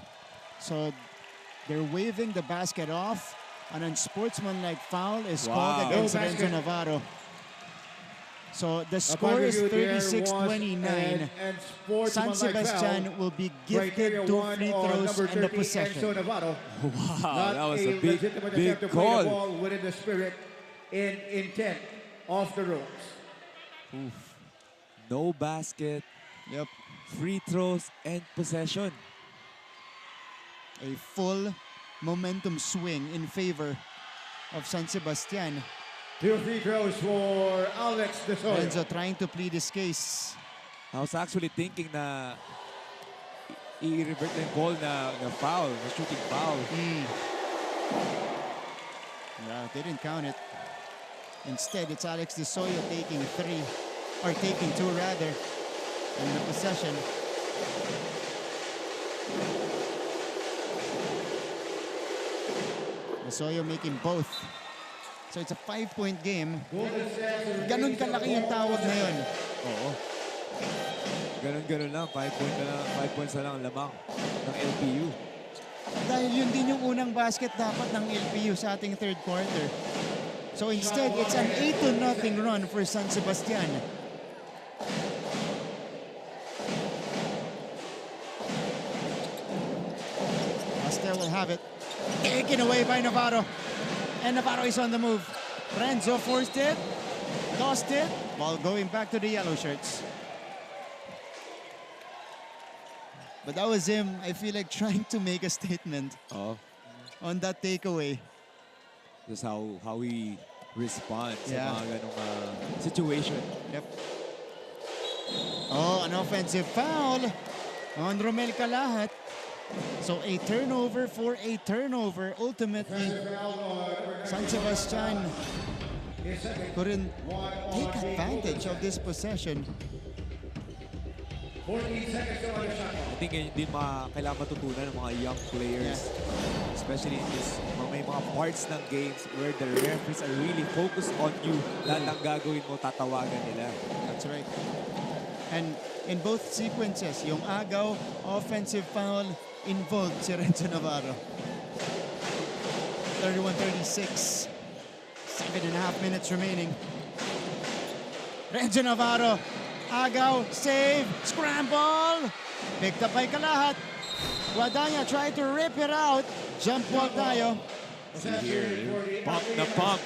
so they're waving the basket off. An unsportsmanlike foul is called against Renzo Navarro. So the score is 36-29. San Sebastian will be gifted 2 free throws and the possession. Wow, that was a big call. Within the spirit and intent of the ropes. Oof. No basket. Yep. Free throws and possession. A full momentum swing in favor of San Sebastian. 2 free throws for Alex Desoy. Renzo trying to plead his case. I was actually thinking na i-revert na yung call na foul, na shooting foul. Yeah, they didn't count it. Instead, it's Alex Desoy taking 3, or taking 2 rather, in the possession. Desoy making both. So it's a 5-point game. Ganun kalaki yung tawag na yun. Oo. Ganun lang. 5 points na lang ang lamang ng LPU. Dahil yun din yung unang basket dapat ng LPU sa ating third quarter. So instead, it's an 8-0 run for San Sebastian. Pastel will have it. Taken away by Navarro. And Navarro is on the move. Renzo forced it. Lost it. Ball going back to the yellow shirts. But that was him, I feel like, trying to make a statement on that takeaway. Just how he responds Yeah. sa mga ganong situation. Yep. Oh, an offensive foul on Romel Calahat. So a turnover for a turnover. Ultimately, San Sebastian couldn't take advantage of this possession. 14 seconds to on the shot. I think yun din kailangan matutunan ng mga young players. Especially in this, may mga parts ng games where the referees are really focused on you. Lahat ng gagawin mo, tatawagan nila. That's right. And in both sequences, yung agaw, offensive foul, involved si Renzo Navarro. 31-36. 7.5 minutes remaining. Renzo Navarro. Agaw, save, scramble. Picked up by Calahat. Guadagna tried to rip it out. Jump ball tayo. See here, pump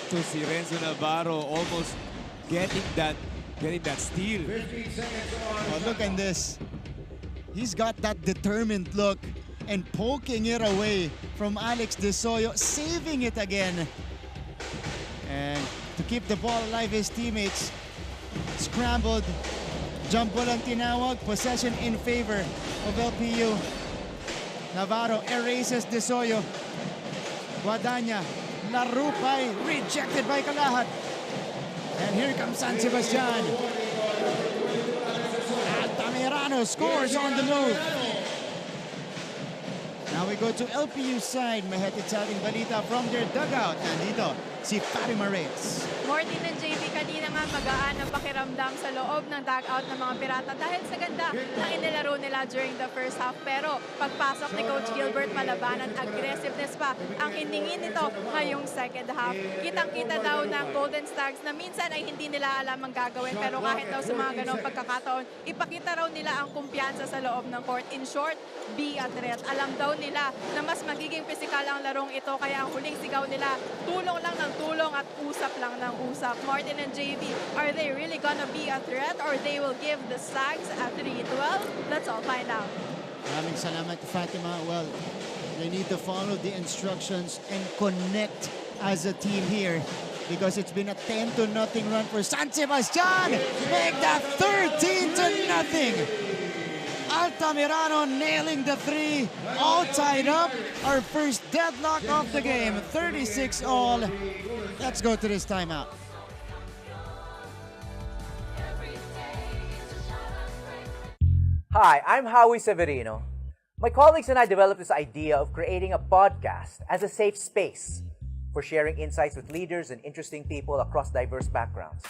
to si Renzo Navarro, almost getting that steal. Oh, look at this. He's got that determined look and poking it away from Alex Desoyo, saving it again. And to keep the ball alive, his teammates scrambled. Jump ball ang tinawag. Possession in favor of LPU. Navarro erases Desoyo. Guadagna. Larupay. Rejected by Calahat. And here comes San Sebastian. Altamirano scores on the move. Now we go to LPU side. May hatid sa ating balita from their dugout. Nandito si Fatima Reyes. Morning ng JV, kanina nga magaan ang pakiramdam sa loob ng dugout ng mga Pirata dahil sa ganda na inilaro nila during the first half. Pero pagpasok ni Coach Gilbert Malabanan, aggressiveness pa ang hiningin nito ngayong second half. Kitang-kita daw ng Golden Stags na minsan ay hindi nila alam ang gagawin, pero kahit daw sa mga ganong pagkakataon, ipakita raw nila ang kumpiyansa sa loob ng court. In short, be a threat. Alam daw nila na mas magiging pisikal ang larong ito, kaya ang huling sigaw nila, tulong lang ng tulong at usap lang ng usap. Martin and JV, are they really gonna be a threat or they will give the Stags a 3-12? Let's all find out. Maraming salamat, Fatima. Well, they need to follow the instructions and connect as a team here because it's been a 10-0 run for San Sebastian. Make that 13-0. Altamirano nailing the three. All tied up. Our first deadlock of the game. 36 all. Let's go to this timeout. Hi, I'm Howie Severino. My colleagues and I developed this idea of creating a podcast as a safe space for sharing insights with leaders and interesting people across diverse backgrounds.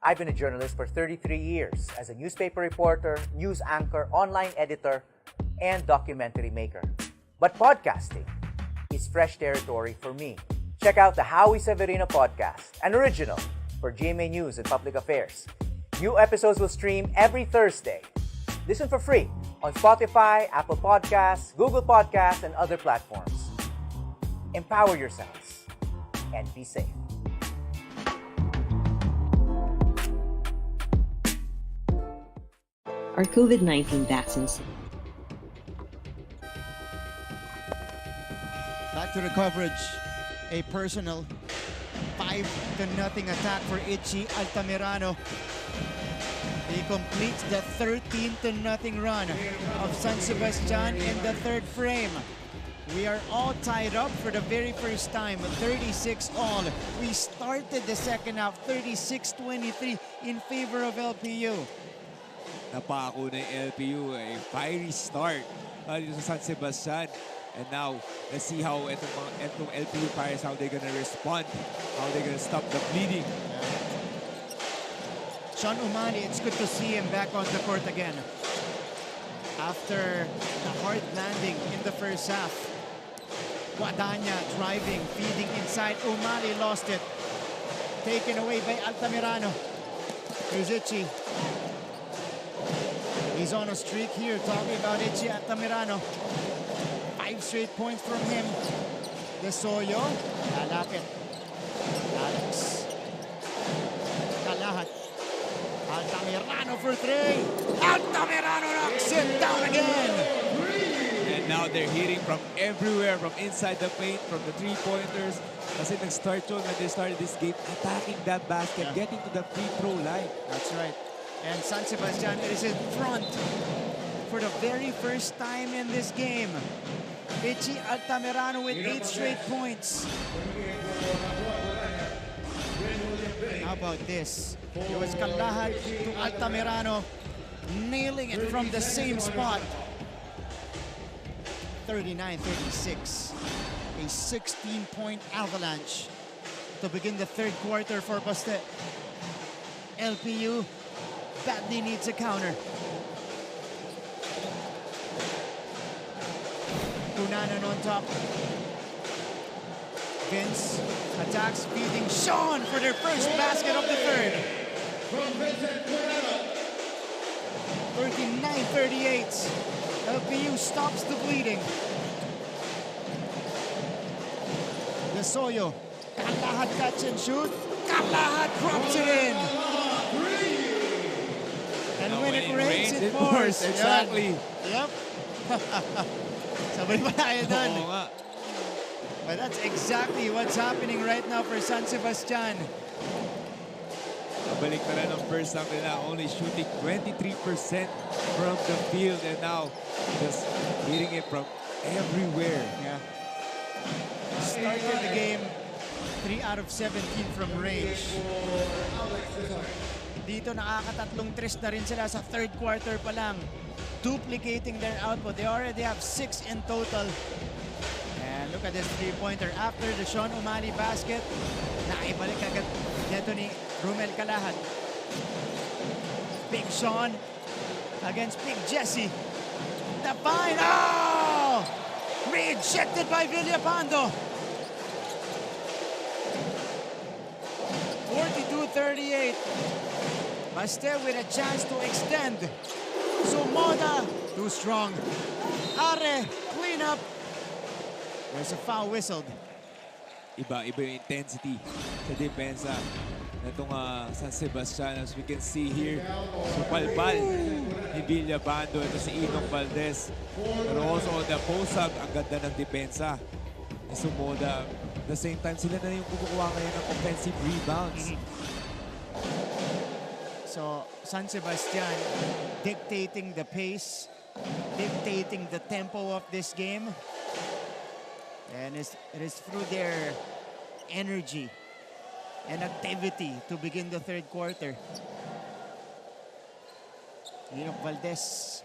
I've been a journalist for 33 years as a newspaper reporter, news anchor, online editor, and documentary maker. But podcasting is fresh territory for me. Check out the Howie Severino podcast, an original for GMA News and Public Affairs. New episodes will stream every Thursday. Listen for free on Spotify, Apple Podcasts, Google Podcasts, and other platforms. Empower yourselves and be safe. Our COVID-19 vaccines. Back to the coverage. A personal 5-0 attack for Itchy Altamirano. He completes the 13-0 run of San Sebastian in the third frame. We are all tied up for the very first time, 36 all. We started the second half 36-23 in favor of LPU. Napako na yung LPU, a fiery start dito sa San Sebastian. And now, let's see how itong LPU Pirates, how they're gonna respond, how they're gonna stop the bleeding. Sean Umali, it's good to see him back on the court again. After the hard landing in the first half, Guadagna driving, feeding inside. Umali lost it. Taken away by Altamirano. Here's Itchy. He's on a streak here, talking about Itchy Altamirano. 5 straight points from him. Desoyo, lalapit. Alex. Kalahat. Altamirano for 3. Altamirano knocks it down again. And now they're hitting from everywhere, from inside the paint, from the three-pointers. Kasi nag-start yun when they started this game, attacking that basket, getting to the free throw line. That's right. And San Sebastian is in front for the very first time in this game. Itchy Altamirano with 8 straight points. How about this? It was Kalahat to Altamirano, nailing it from the same spot. 39-36. A 16-point avalanche to begin the third quarter for Baste. LPU badly needs a counter. Kunanan on top. Vince attacks, feeding Sean for their first basket of the third. 39-38. LPU stops the bleeding. Desoyo. Kalahat catch and shoot. Kalahat drops it in. And when it rains, it pours. Exactly. Yep. Sabay pa tayo dun. But that's exactly what's happening right now for San Sebastian. Balik na rin ang first half nila, only shooting 23% from the field, and now just hitting it from everywhere. Yeah. Started the game 3 out of 17 from range. Dito nakakatatlong tres na rin sila sa third quarter pa lang, duplicating their output. They already have 6 in total. And look at this three-pointer. After the Sean Umali basket, naibalik agad neto ni Rumel Kalahat. Big Sean against Big Jesse. The fine, oh! Rejected by Villapando. 42-38. Baste with a chance to extend. Sumoda, too strong. Are, clean up. There's a foul whistled. Iba yung intensity sa depensa itong San Sebastian. As we can see here, supalpal ni Villabando. Ito si Inong Valdez. Pero also on the post-up, ang ganda ng depensa ni Sumoda. At the same time, sila na yung kumukuha ngayon ng offensive rebounds. So, San Sebastian dictating the pace dictating the tempo of this game. And it is through their energy and activity to begin the third quarter. Enoch Valdez.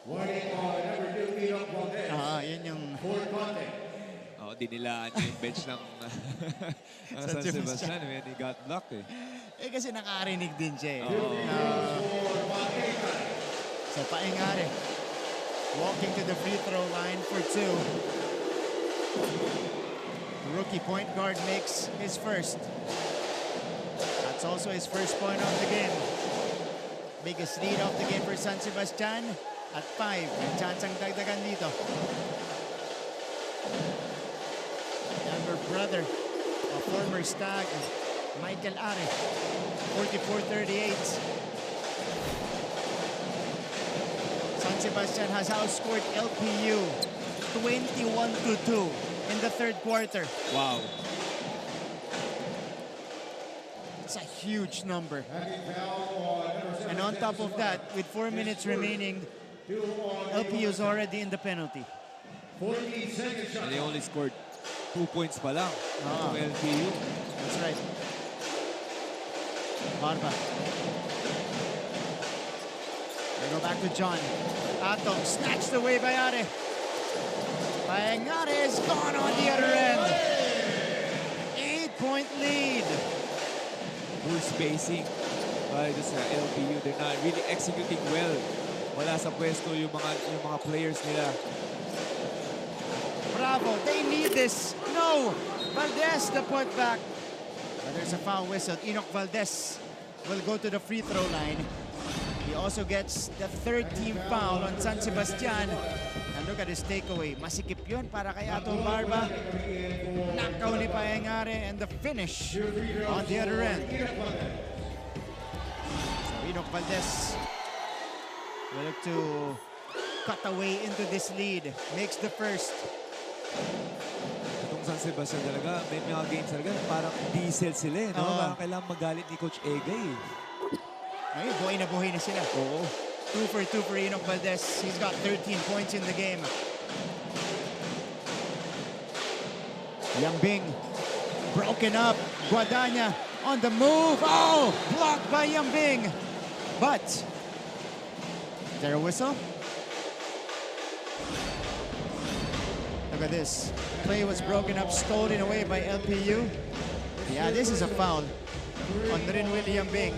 Warning on number 2, Enoch Valdez. Yun yung... Dinilaan niya yung bench ng San Sebastian when he got blocked eh. Kasi nakarinig din siya eh. So Paengare walking to the free throw line for 2. Rookie point guard makes his first. That's also his first point of the game. Biggest lead of the game for San Sebastian at 5. May chance ang dagdagan dito. Younger brother of former Stag, Michael Are, 44-38. San Sebastian has outscored LPU 21-2 in the third quarter. Wow. It's a huge number. And on top of that, with 4 minutes remaining, LPU is already in the penalty. And they only scored 2 points pa lang from LPU. That's right. Barba. They go back to John. Ato snatched away by Are. Paengare is gone on the other end. 8-point lead. Full spacing by the LPU. They're not really executing well. Wala sa pwesto yung mga players nila. Bravo, they need this. No, Valdez the putback. But there's a foul whistle. Enoch Valdez will go to the free throw line. He also gets the third team foul on San Sebastian. And look at his takeaway. Masikip yun para kay Ato Barba. Knockout ni Paengare and the finish on the other end. So Enoch Valdez will look to cut away into this lead. Makes the first. Itong San Sebastian talaga, may mga games talaga, parang diesel sila eh. No? Parang kailangan magalit ni Coach Egay. Ayun, buhay na sila. Oo. 2 for 2 for Enoch Valdez. He's got 13 points in the game. Yambing broken up. Guadagna on the move. Oh, blocked by Yambing. But, is there a whistle? Look at this. Play was broken up, stolen away by LPU. Yeah, this is a foul on Rinwil Yambing.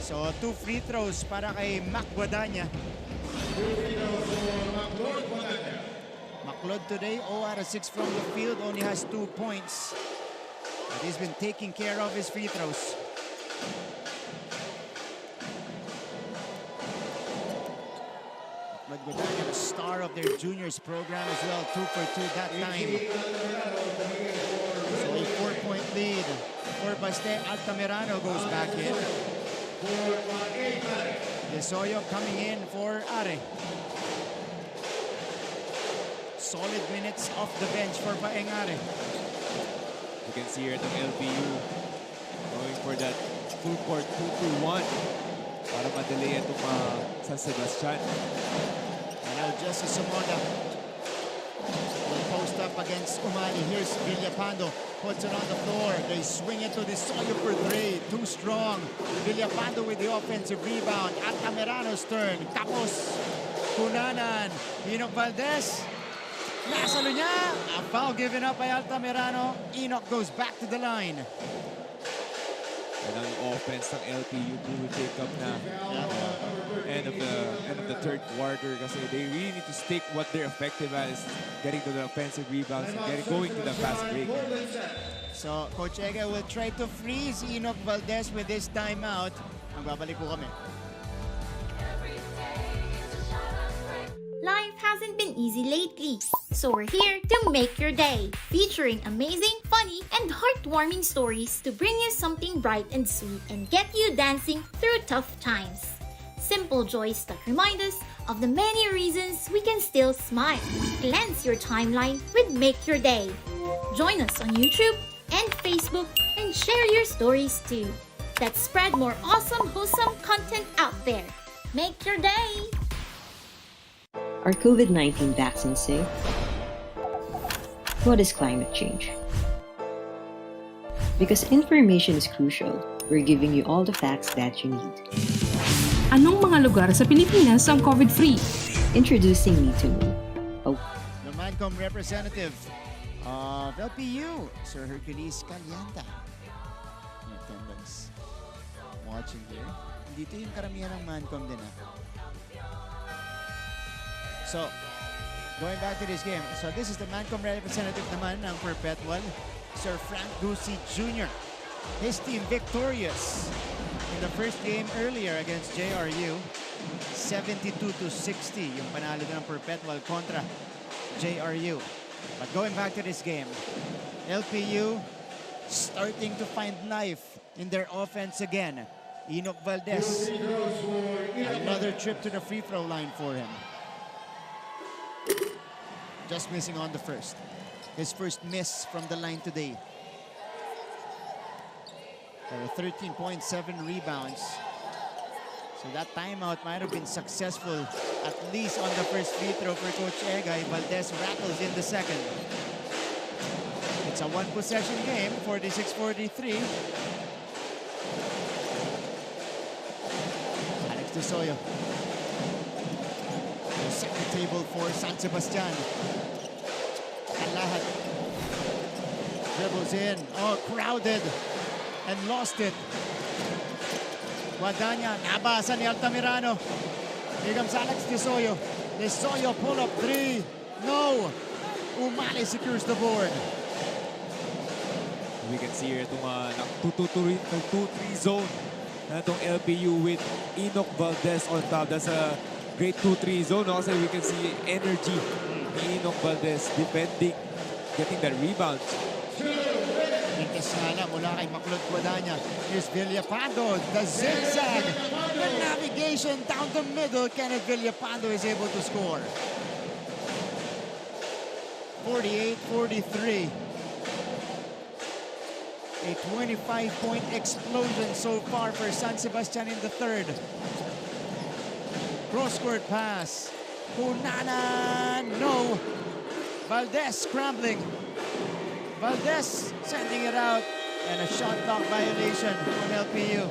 So, 2 free throws para kay Mac Guadagna. Maclod today, 0 out of 6 from the field, only has 2 points. But he's been taking care of his free throws. But Guadagna, the star of their juniors program as well, 2 for 2 that time. So a 4-point lead for Baste. Altamirano goes back in. Desoyo coming in for Are. Solid minutes off the bench for Paengare. You can see here the LPU going for that full court 2-2-1 para madali itong San Sebastian. And now Jesse Sumoda will post up against Umali. Here's Villapando. Puts it on the floor. They swing it to the Soyo for 3. Too strong. Villapando with the offensive rebound. At Tamerano's turn. Tapos, Kunanan. Enoch Valdez. Nasalo niya. A foul given up by Altamirano. Enoch goes back to the line. And ang offense ng LPU will take up na end of the third quarter kasi they really need to stick what they're effective at is getting to the offensive rebounds and going to the fast break. So, Coach Ega will try to freeze Enoch Valdez with this timeout. Magbabalik po kami. Life hasn't been easy lately, so we're here to make your day, featuring amazing, funny, and heartwarming stories to bring you something bright and sweet and get you dancing through tough times. Simple joys that remind us of the many reasons we can still smile. Cleanse your timeline with Make Your Day. Join us on YouTube and Facebook and share your stories too. Let's spread more awesome, wholesome content out there. Make your day! Are COVID-19 vaccines safe? What is climate change? Because information is crucial, we're giving you all the facts that you need. Anong mga lugar sa Pilipinas ang COVID-free? Introducing Me to Know. The Mancom representative of LPU, Sir Hercules Calianta. In attendance. Watching here. Dito yung karamihan ng Mancom din So, going back to this game. So this is the Mancom representative naman ng Perpetual, Sir Frank Gusi Jr. His team victorious in the first game earlier against JRU. 72-60 yung panalo ng Perpetual kontra JRU. But going back to this game, LPU starting to find life in their offense again. Enoch Valdez, another trip to the free throw line for him. Just missing on the first. His first miss from the line today. 13.7 rebounds. So that timeout might have been successful, at least on the first free throw for Coach Egay. Valdez rattles in the second. It's a one-possession game, 46-43. Alex Desoyo. Set the table for San Sebastian. Lahat. Dribbles in. Oh, crowded. And lost it. Guadagna, nabasa ni Altamirano. Here comes Alex Desoyo. Desoyo pull up three. No. Umali secures the board. We can see here itong 2-3 zone na itong LPU with Enoch Valdez on top. That's a great 2-3 zone. Also, we can see energy ni Enoch Valdez defending, getting that rebound. Intes na mula kay Maklod Guadagna. Here's Villapando, the zigzag. The navigation down the middle. Kenneth Villapando is able to score. 48-43. A 25-point explosion so far for San Sebastian in the third. Cross-court pass. Hunana, no. Valdez scrambling. Valdez sending it out. And a shot clock violation from LPU.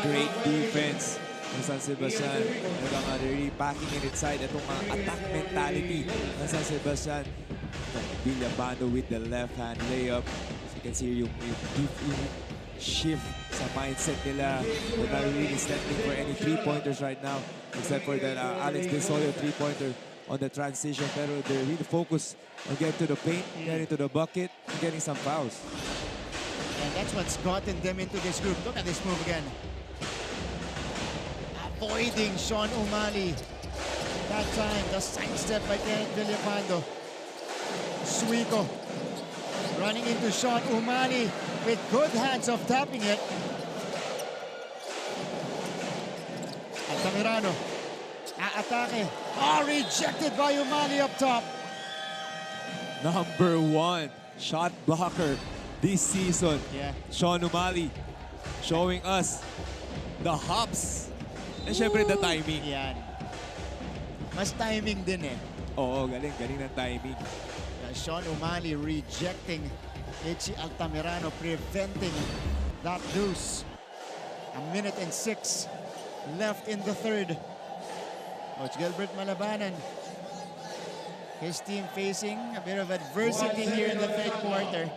Great defense ng San Sebastian. Talagang really packing it inside. Itong attack mentality ng San Sebastian. Villapando with the left-hand layup. As you can see yung shift sa mindset nila. They're not really standing for any three-pointers right now, except for that Alex Desoyo three-pointer on the transition. Pero they're really focused on getting to the paint, getting to the bucket, and getting some fouls. And that's what's gotten them into this group. Look at this move again. Avoiding Sean Umali. That time, the sidestep by Kenneth Villapando. Suico running into Sean Umali with good hands of tapping it. Altamirano. Atake. Oh, rejected by Umali up top. Number 1 shot blocker this season. Sean Umali showing us the hops. And syempre the timing. Yan. Mas timing din eh. Oo, galing ng timing. Sean Umali rejecting Itchy Altamirano, preventing that deuce. 1:06 left in the third. Coach Gilbert Malabanan. His team facing a bit of adversity here in the third quarter.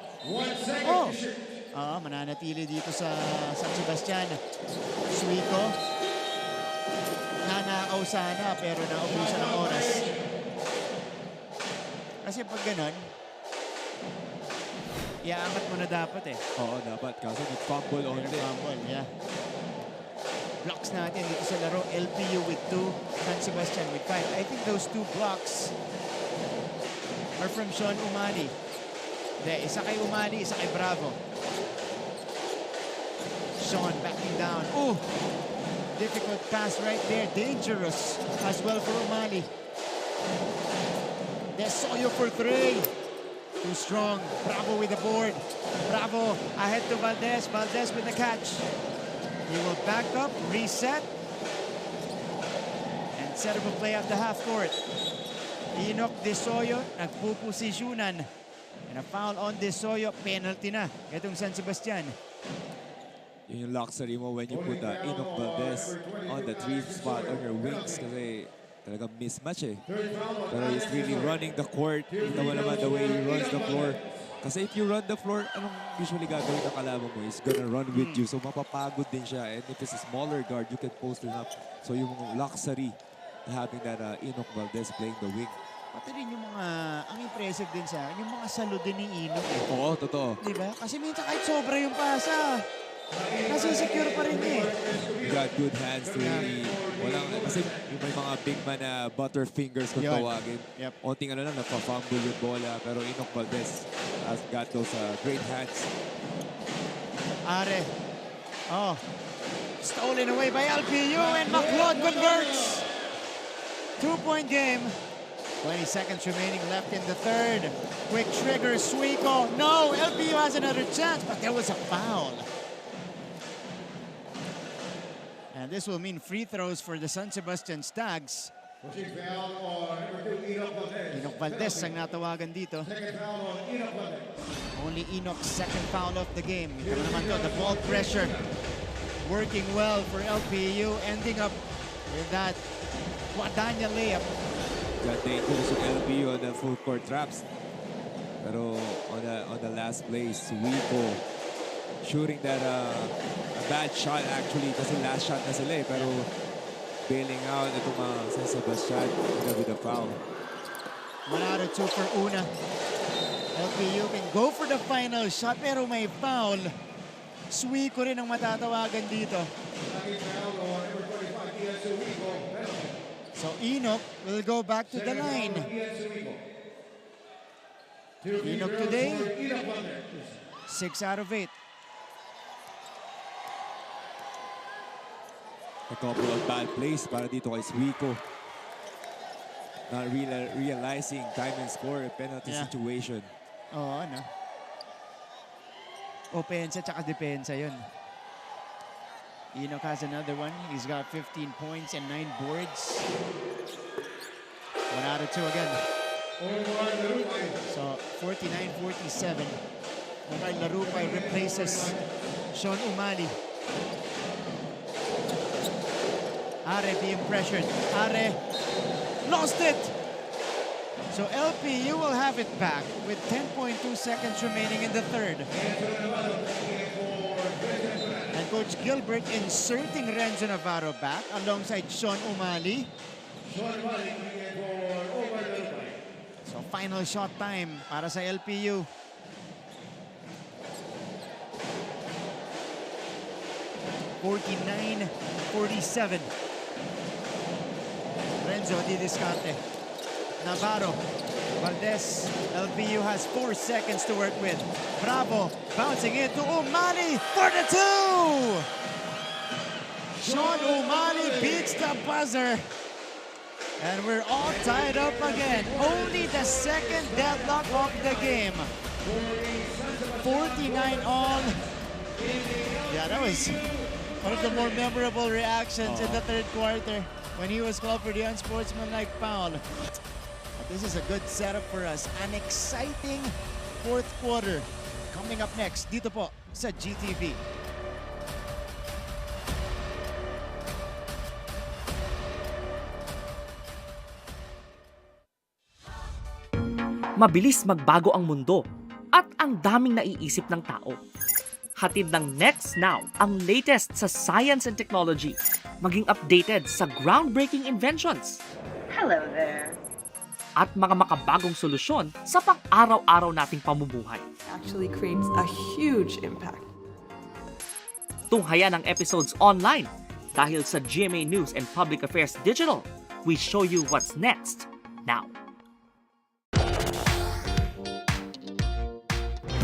Mananatili dito sa San Sebastian. Suico. Nanakaw sana pero naubusan ng oras. Kasi pag ganun, iaangat mo na dapat eh. Oo, dapat. Kasi nag-fumble on it. Nag-fumble, yeah. Blocks natin dito sa laro. LPU with 2, San Sebastian with 5. I think those 2 blocks are from Sean Umali. Isa kay Umali, isa kay Bravo. Sean backing down. Oh! Difficult pass right there. Dangerous as well for Umali. Desoyo for 3. Too strong. Bravo with the board. Bravo ahead to Valdez. Valdez with the catch. He will back up, reset, and set up a play at the half court. Enoch Desoyo, nagpuposisyonan. And a foul on Desoyo, penalty na. Itong San Sebastian. Yung luxury mo when you put Enoch Valdez on the 3 spot on your wings kasi talagang mismatch eh. Pero he's really running the court. Kita mo naman the way he runs the floor. Kasi if you run the floor, anong usually gagawin ng kalaban mo? He's gonna run with you. So mapapagod din siya. And if it's a smaller guard, you can post him up. So yung luxury having that Enoch Valdez playing the wing. Pati rin yung mga, ang impressive din sa yung mga salo din ni Enoch eh. Oo, totoo. Diba? Kasi minsan kahit sobra yung pasa, nasi-secure pa rin eh. You got good hands to really, kasi yung may mga big man na butterfingers kung tawagin. Yep. Onting lang, napafumble yung bola. Pero Enoch Valdez has got those great hands. Are. Oh. Stolen away by LPU and McLeod converts. 2-point game. 20 seconds remaining left in the third. Quick trigger, Suico. No, LPU has another chance, but there was a foul. And this will mean free throws for the San Sebastian Stags. Enoch Valdez ang natawagan dito. Only Enoch's second foul of the game. Ito naman to, the ball pressure working well for LPU, ending up with that Guadagna layup. Got dangerous with LPU on the full court traps. Pero on the last play, Suico shooting that a bad shot actually kasi last shot na sila eh. Pero bailing out itong San Sebastian with a foul. 1 out of 2 for Una. LPU can go for the final shot pero may foul. Suico rin ang matatawagan dito. So Enoch will go back to the line. Enoch today, 6 out of 8. A couple of bad plays para dito kay Suico. Not realizing time and score, penalty situation. Oo, ano? Opensa tsaka depensa yun. Enoch has another one. He's got 15 points and 9 boards. 1 out of 2 again. So 49-47. Omar Larupay replaces Sean Umali. Are being pressured. Are lost it. So LPU will have it back with 10.2 seconds remaining in the third. And Coach Gilbert inserting Renzo Navarro back alongside Sean Umali. So final shot time para sa LPU. (49-47). Renzo di discarte. Navarro, Valdez, LPU has 4 seconds to work with. Bravo, bouncing it to Umali for the 2! Sean Umali beats the buzzer. And we're all tied up again. Only the second deadlock of the game. 49 all. Yeah, that was one of the more memorable reactions in the third quarter when he was called for the unsportsmanlike foul. This is a good setup for us. An exciting fourth quarter coming up next dito po sa GTV. Mabilis magbago ang mundo at ang daming naiisip ng tao. Hatid ng Next Now ang latest sa science and technology, maging updated sa groundbreaking inventions. Hello there. At mga makabagong solusyon sa pang-araw-araw nating pamumuhay. Actually creates a huge impact. Tunghayan ang episodes online dahil sa GMA News and Public Affairs Digital. We show you what's next now.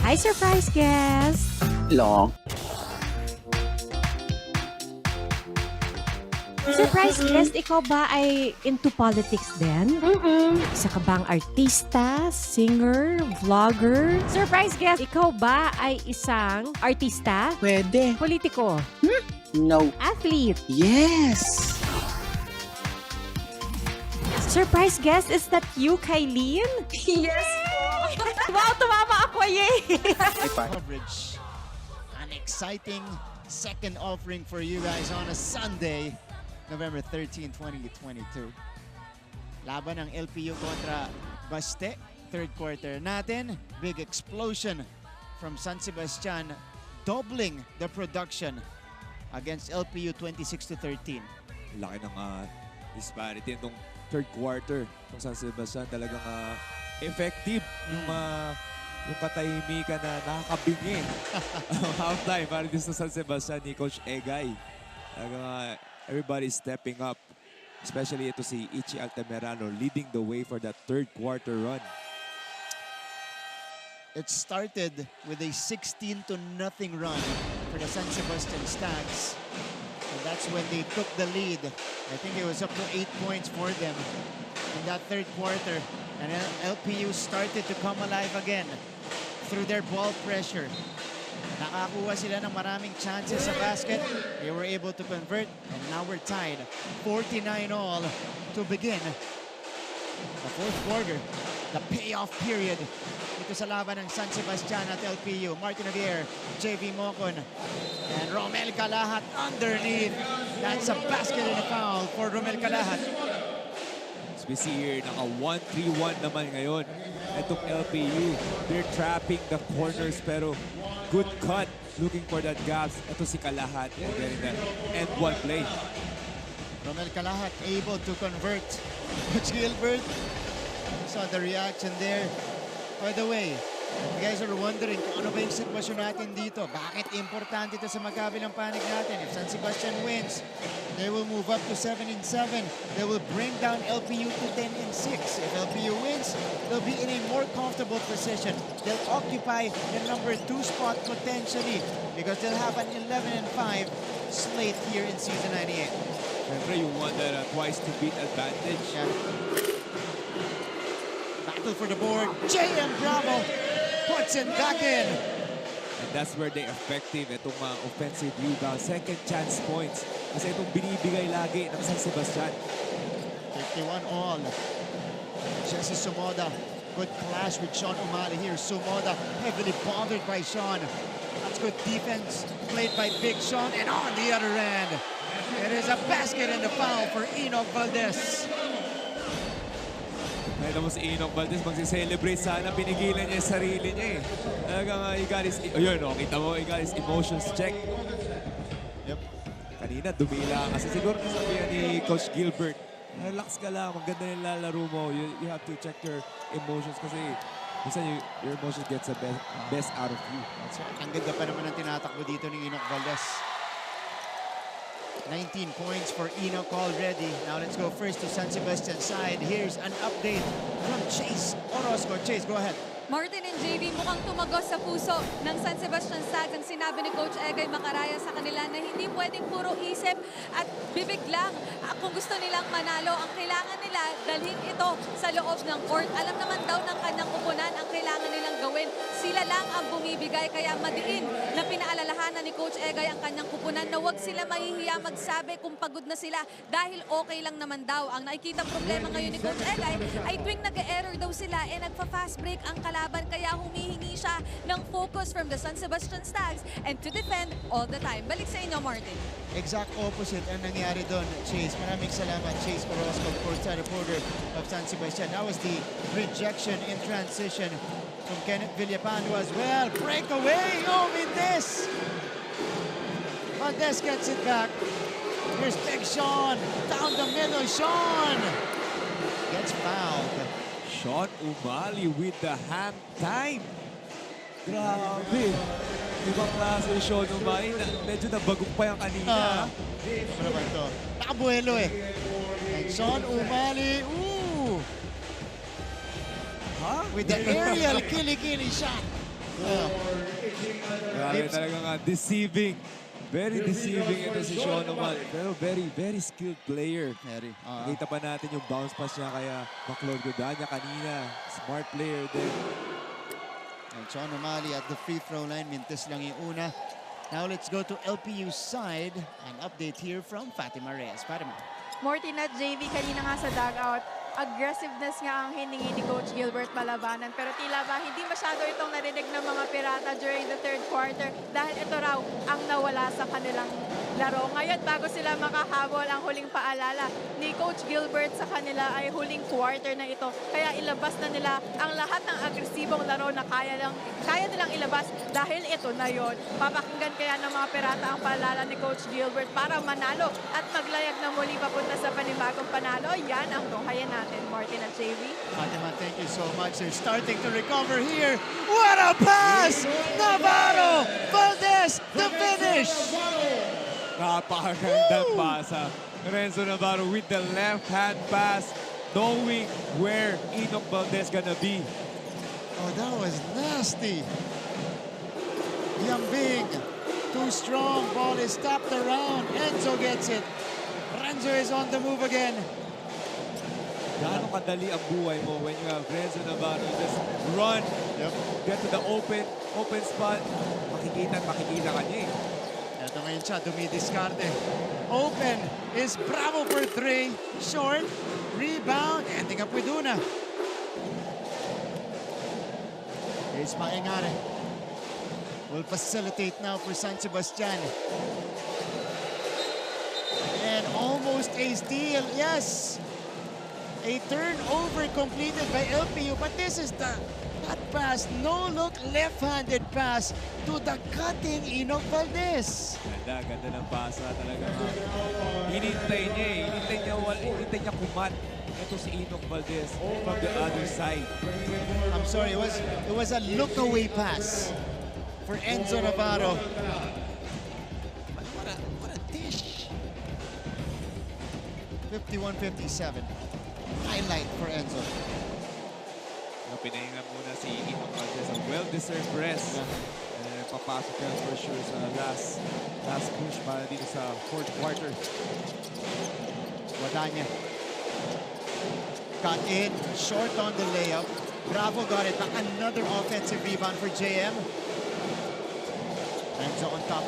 Hi, surprise guest! Long. Surprise guest, ikaw ba ay into politics din? Isa ka bang artista, singer, vlogger? Surprise guest, ikaw ba ay isang artista? Pwede. Politiko? No. Athlete. Yes! Surprise guest, is that you, Kylene? Yes po! Wow, tumama ako, yay! Coverage. An exciting second offering for you guys on a Sunday, November 13, 2022. Laban ng LPU kontra Baste. Third quarter natin. Big explosion from San Sebastian, doubling the production against LPU 26-13. Laki ng disparity itong third quarter. Kung San Sebastian talagang effective yung katahimikan na nakakabingi. Halftime para dito sa San Sebastian ni Coach Egay. Talagang everybody stepping up. Especially ito si Ichi Altamirano leading the way for that third quarter run. It started with a 16-0 run for the San Sebastian Stags. And that's when they took the lead. I think it was up to 8 points for them in that third quarter. And LPU started to come alive again through their ball pressure. Nakakuha sila ng maraming chances sa basket. They were able to convert. And now we're tied 49-all to begin the fourth quarter. The payoff period dito sa laban ng San Sebastian at LPU. Martin Javier, JV Mocon, and Romel Calahat underneath. That's a basket and a foul for Romel Calahat. As we see here, naka 1-3-1 naman ngayon. Itong LPU, they're trapping the corners pero good cut. Looking for that gaps. Ito si Calahat getting that end one play. Romel Calahat able to convert. Coach Gilbert, saw the reaction there. By the way, you guys are wondering kung ano ba yung sitwasyon natin dito. Bakit importante ito sa magkabilang panig natin? If San Sebastian wins, they will move up to 7-7. They will bring down LPU to 10-6. If LPU wins, they'll be in a more comfortable position. They'll occupy the number 2 spot potentially because they'll have an 11-5 slate here in season 98. Siyempre, you want that twice to beat advantage. Yeah. Battle for the board. JM Bravo puts it back in. And that's where they effective. Itong offensive rebound, second chance points. Kasi itong binibigay lagi ng San Sebastian. 51-all. Jesse Sumoda. Good clash with Sean Umali here. Sumoda heavily bothered by Sean. That's good defense played by Big Sean. And on the other end, it is a basket and a foul for Enoch Valdez. Kaya mo si Enoch Valdez magsi-celebrate sana. Pinigilan niya yung sarili niya eh. Talagang he got his, ayun o, kita mo, he got his emotions check. Yep. Kanina, dumila kasi siguro nasabihan ni Coach Gilbert, relax ka lang, maganda yung lalaro mo. You have to check your emotions kasi minsan your emotions gets the best out of you. That's right. Ang ganda pa naman ang tinatakbo dito ni Enoch Valdez. 19 points for Enoch already. Now let's go first to San Sebastian side. Here's an update from Chase Orozco. Chase, go ahead. Martin and JV, mukhang tumagos sa puso ng San Sebastian Stags ang sinabi ni Coach Egay Macaraya sa kanila na hindi pwedeng puro isip at bibig lang. Kung gusto nilang manalo, ang kailangan nila dalhin ito sa loob ng court. Alam naman daw ng kanyang kupunan ang kailangan nilang gawin. Sila lang ang bumibigay kaya madiin na pinaalalahanan ni Coach Egay ang kanyang kupunan na huwag sila mahihiya magsabi kung pagod na sila dahil okay lang naman daw. Ang nakikita problema ngayon ni Coach Egay ay tuwing nag-error daw sila nagfa-fast break ang kalaban kaya humihingi siya ng focus from the San Sebastian Stags and to defend all the time. Balik sa inyo, Martin. Exact opposite ang nangyari doon, Chase. Maraming salamat, Chase Orozco, courtside reporter of San Sebastian. That was the rejection in transition from Kenneth Villapando as well. Breakaway! Oh, Valdez! Valdez gets it back. Here's Big Sean. Down the middle, Sean! Gets fouled. Sean Umali with the hang time. Grabe. Ibang klase Sean Umali. Medyo nabagok pa yung kanina. Ano ba ito? Nakabuelo eh. And Sean Umali, ooh! Huh? With the aerial kili-kili shot. Grabe talaga deceiving. Very deceiving ito si Sean Umali. Pero very skilled player. Nakita pa natin yung bounce pass niya kaya Maclod Godanya kanina. Smart player din. And Sean Umali at the free throw line. Mintis lang yung una. Now let's go to LPU side. An update here from Fatima Reyes. Fatima. Morty at JV kanina nga sa dugout, aggressiveness nga ang hiningi ni Coach Gilbert malabanan. Pero tila ba hindi masyado itong narinig ng mga Pirata during the third quarter dahil ito raw ang nawala sa kanilang laro. Ngayon, bago sila makahabol, ang huling paalala ni Coach Gilbert sa kanila ay huling quarter na ito. Kaya ilabas na nila ang lahat ng agresibong laro na kaya nilang ilabas dahil ito na yon. Papakinggan kaya ng mga Pirata ang paalala ni Coach Gilbert para manalo at maglayag na muli papunta sa panibagong panalo. Yan ang tuhayan natin, Martin at JV. Fatima, thank you so much. They're starting to recover here. What a pass! Navarro! Valdez, the finish! Napakagandang pasa. Renzo Navarro with the left-hand pass, knowing where Enoch Valdez gonna be. Oh, that was nasty. Yambing, too strong. Ball is tapped around. Enzo gets it. Renzo is on the move again. Gaano kadali ang buhay mo when you have Renzo Navarro. Just run, get to the open spot. Makikita ka niya eh. Ito ngayon siya, dumidiskarte. Open is Bravo for 3. Short, rebound, ending up with Una. Here's Maengare. Will facilitate now for San Sebastian. And almost a steal, yes! A turnover completed by LPU, but this is the hot pass, no-look left-handed pass to the cutting Enoch Valdez. Ganda ng pasa talaga. Hinintay niya eh. Hinintay niya kumat. Ito si Enoch Valdez from the other side. I'm sorry, it was a look-away pass for Enzo Navarro. What a dish. 51-57. Highlight for Enzo. Pinahinga muna si Enoch Valdez. A well-deserved rest. And papasok yan for sure sa last push para dito sa fourth quarter. Wadanya. Cut in, short on the layup. Bravo got it back. Another offensive rebound for JM. Enzo on top.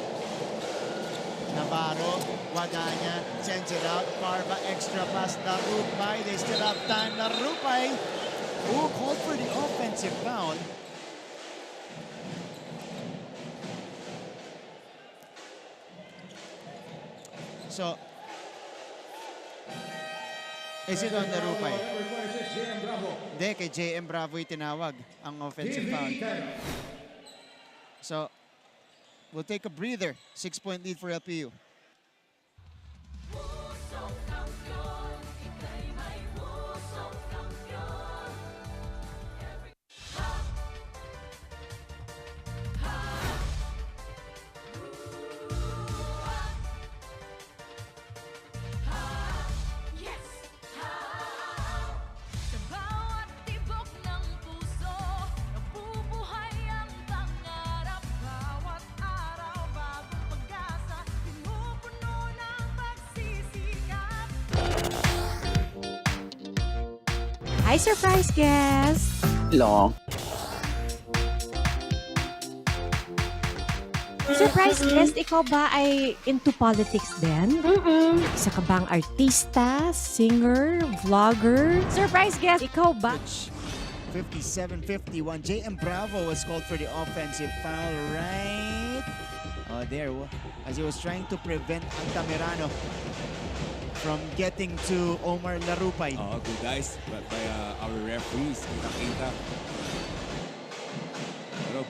Navarro, Wadanya, sends it out. Barba, extra pass, Larupay. They still have time. Larupay, who called for the offensive foul. So, is it on Larupay? Hindi, kay JM Bravo itinawag ang offensive foul. So, we'll take a breather. 6-point lead for LPU. Hi, surprise guest! Long. Surprise guest, ikaw ba ay into politics din? Isa ka bang artista, singer, vlogger? Surprise guest, ikaw ba? 57-51. JM Bravo was called for the offensive foul, right? Oh, there. As he was trying to prevent Altamirano from getting to Omar Larupay. Oh, good guys by our referees. Kita-kita. Pero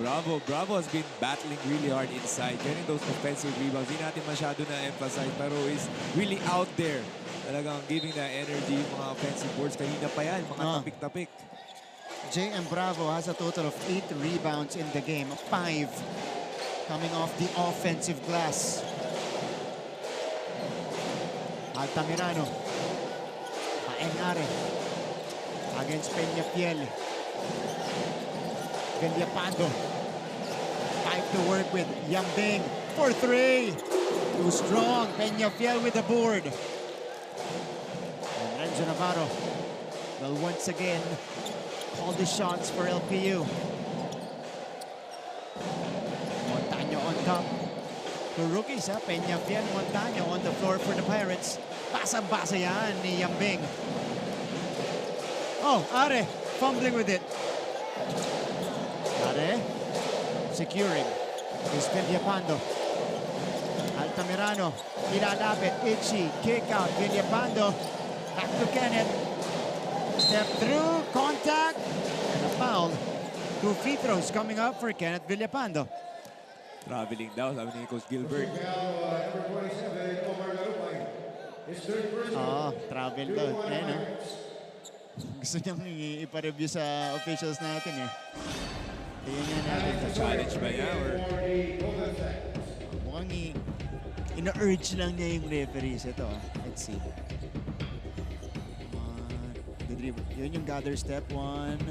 Bravo has been battling really hard inside. Getting those offensive rebounds. Hindi natin masyado na-emphasize, pero is really out there. Talagang giving the energy, mga offensive boards. Kanina pa yan, mga tapik-tapik. JM Bravo has a total of 8 rebounds in the game. 5 coming off the offensive glass. Altamirano. Maengare. Against Peñafiel. Villapando. 5 to work with. Yambing for 3. Too strong. Peñafiel with the board. And Renzo Navarro will once again call the shots for LPU. Montaño on top. The rookies, Peñafiel, Montaño on the floor for the Pirates. Basang-basa yan ni Yambing. Oh, Are fumbling with it. Are securing. Is Villapando. Altamirano, ilalapit, Itchy, kick out, Villapando. Back to Kenneth. Step through, contact, and a foul. 2 free throws coming up for Kenneth Villapando. Traveling daw, sabi ni Coach Gilbert. Travel daw. Ayan, gusto niyang ipa-review sa officials natin. Tingnan nga natin. Challenge ba niya? Or... mukhang ina-urge lang niya yung referees. Ito, let's see. Yun yung gather step. 1,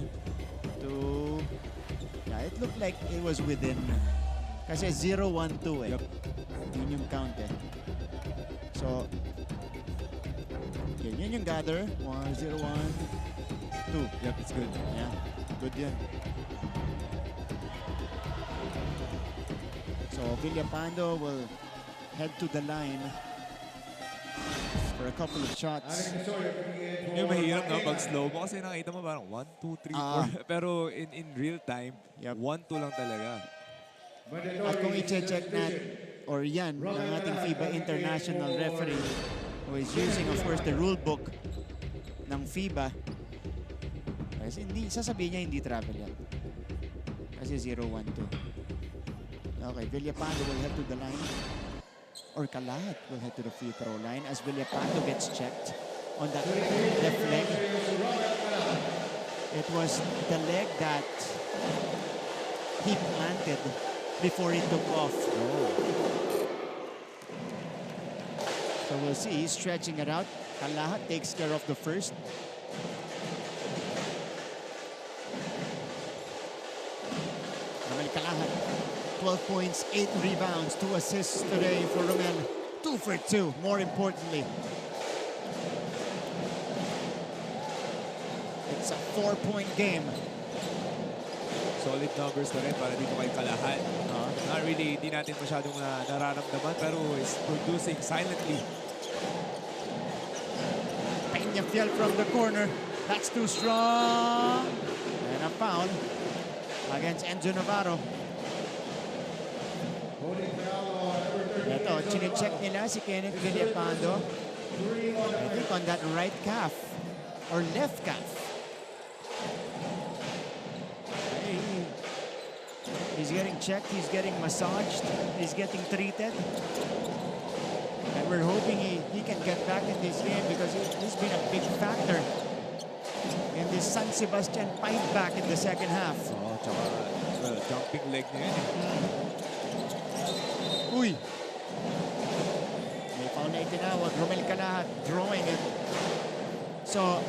2. Yeah, it looked like it was within. Kasi 0, 1, 2 Yep. Yun yung count So, yun yung gather. 1, 0, 1, 2. Yep, it's good. Yeah, good yun. So, Villapando will head to the line for a couple of shots. Yung mahirap na pag slow mo kasi nakita mo parang 1, 2, 3, 4. Pero in real time, 1, 2 lang talaga. At kung i-check natin, or yan, ng ating FIBA International Referee who is using, of course, the rule book ng FIBA. Kasi sasabihin niya hindi travel yan. Kasi 0, 1, 2. Okay, Villapando will head to the line. Or Kalat will head to the free throw line as Villapando gets checked on that left leg. It was the leg that he planted before he took off. So we'll see, he's stretching it out. Kalat takes care of the first. Romel Kalat, 12 points, 8 rebounds, 2 assists today for Romel. 2 for 2, more importantly. It's a 4-point game. Solid numbers na rin para dito kay Kalahat. Not really, hindi natin masyadong nararamdaman pero is producing silently. Peñafiel from the corner. That's too strong. And a foul against Enzo Navarro. Ito, chine-check nila si Kenneth Villapando. I think on that right calf or left calf. He's getting checked, he's getting massaged, he's getting treated. And we're hoping he can get back in this game because he's been a big factor in this San Sebastian fight back in the second half. Tsaka jumping leg niya yun. Uy! May foul na itinawag. Romel Kalat drawing it. So,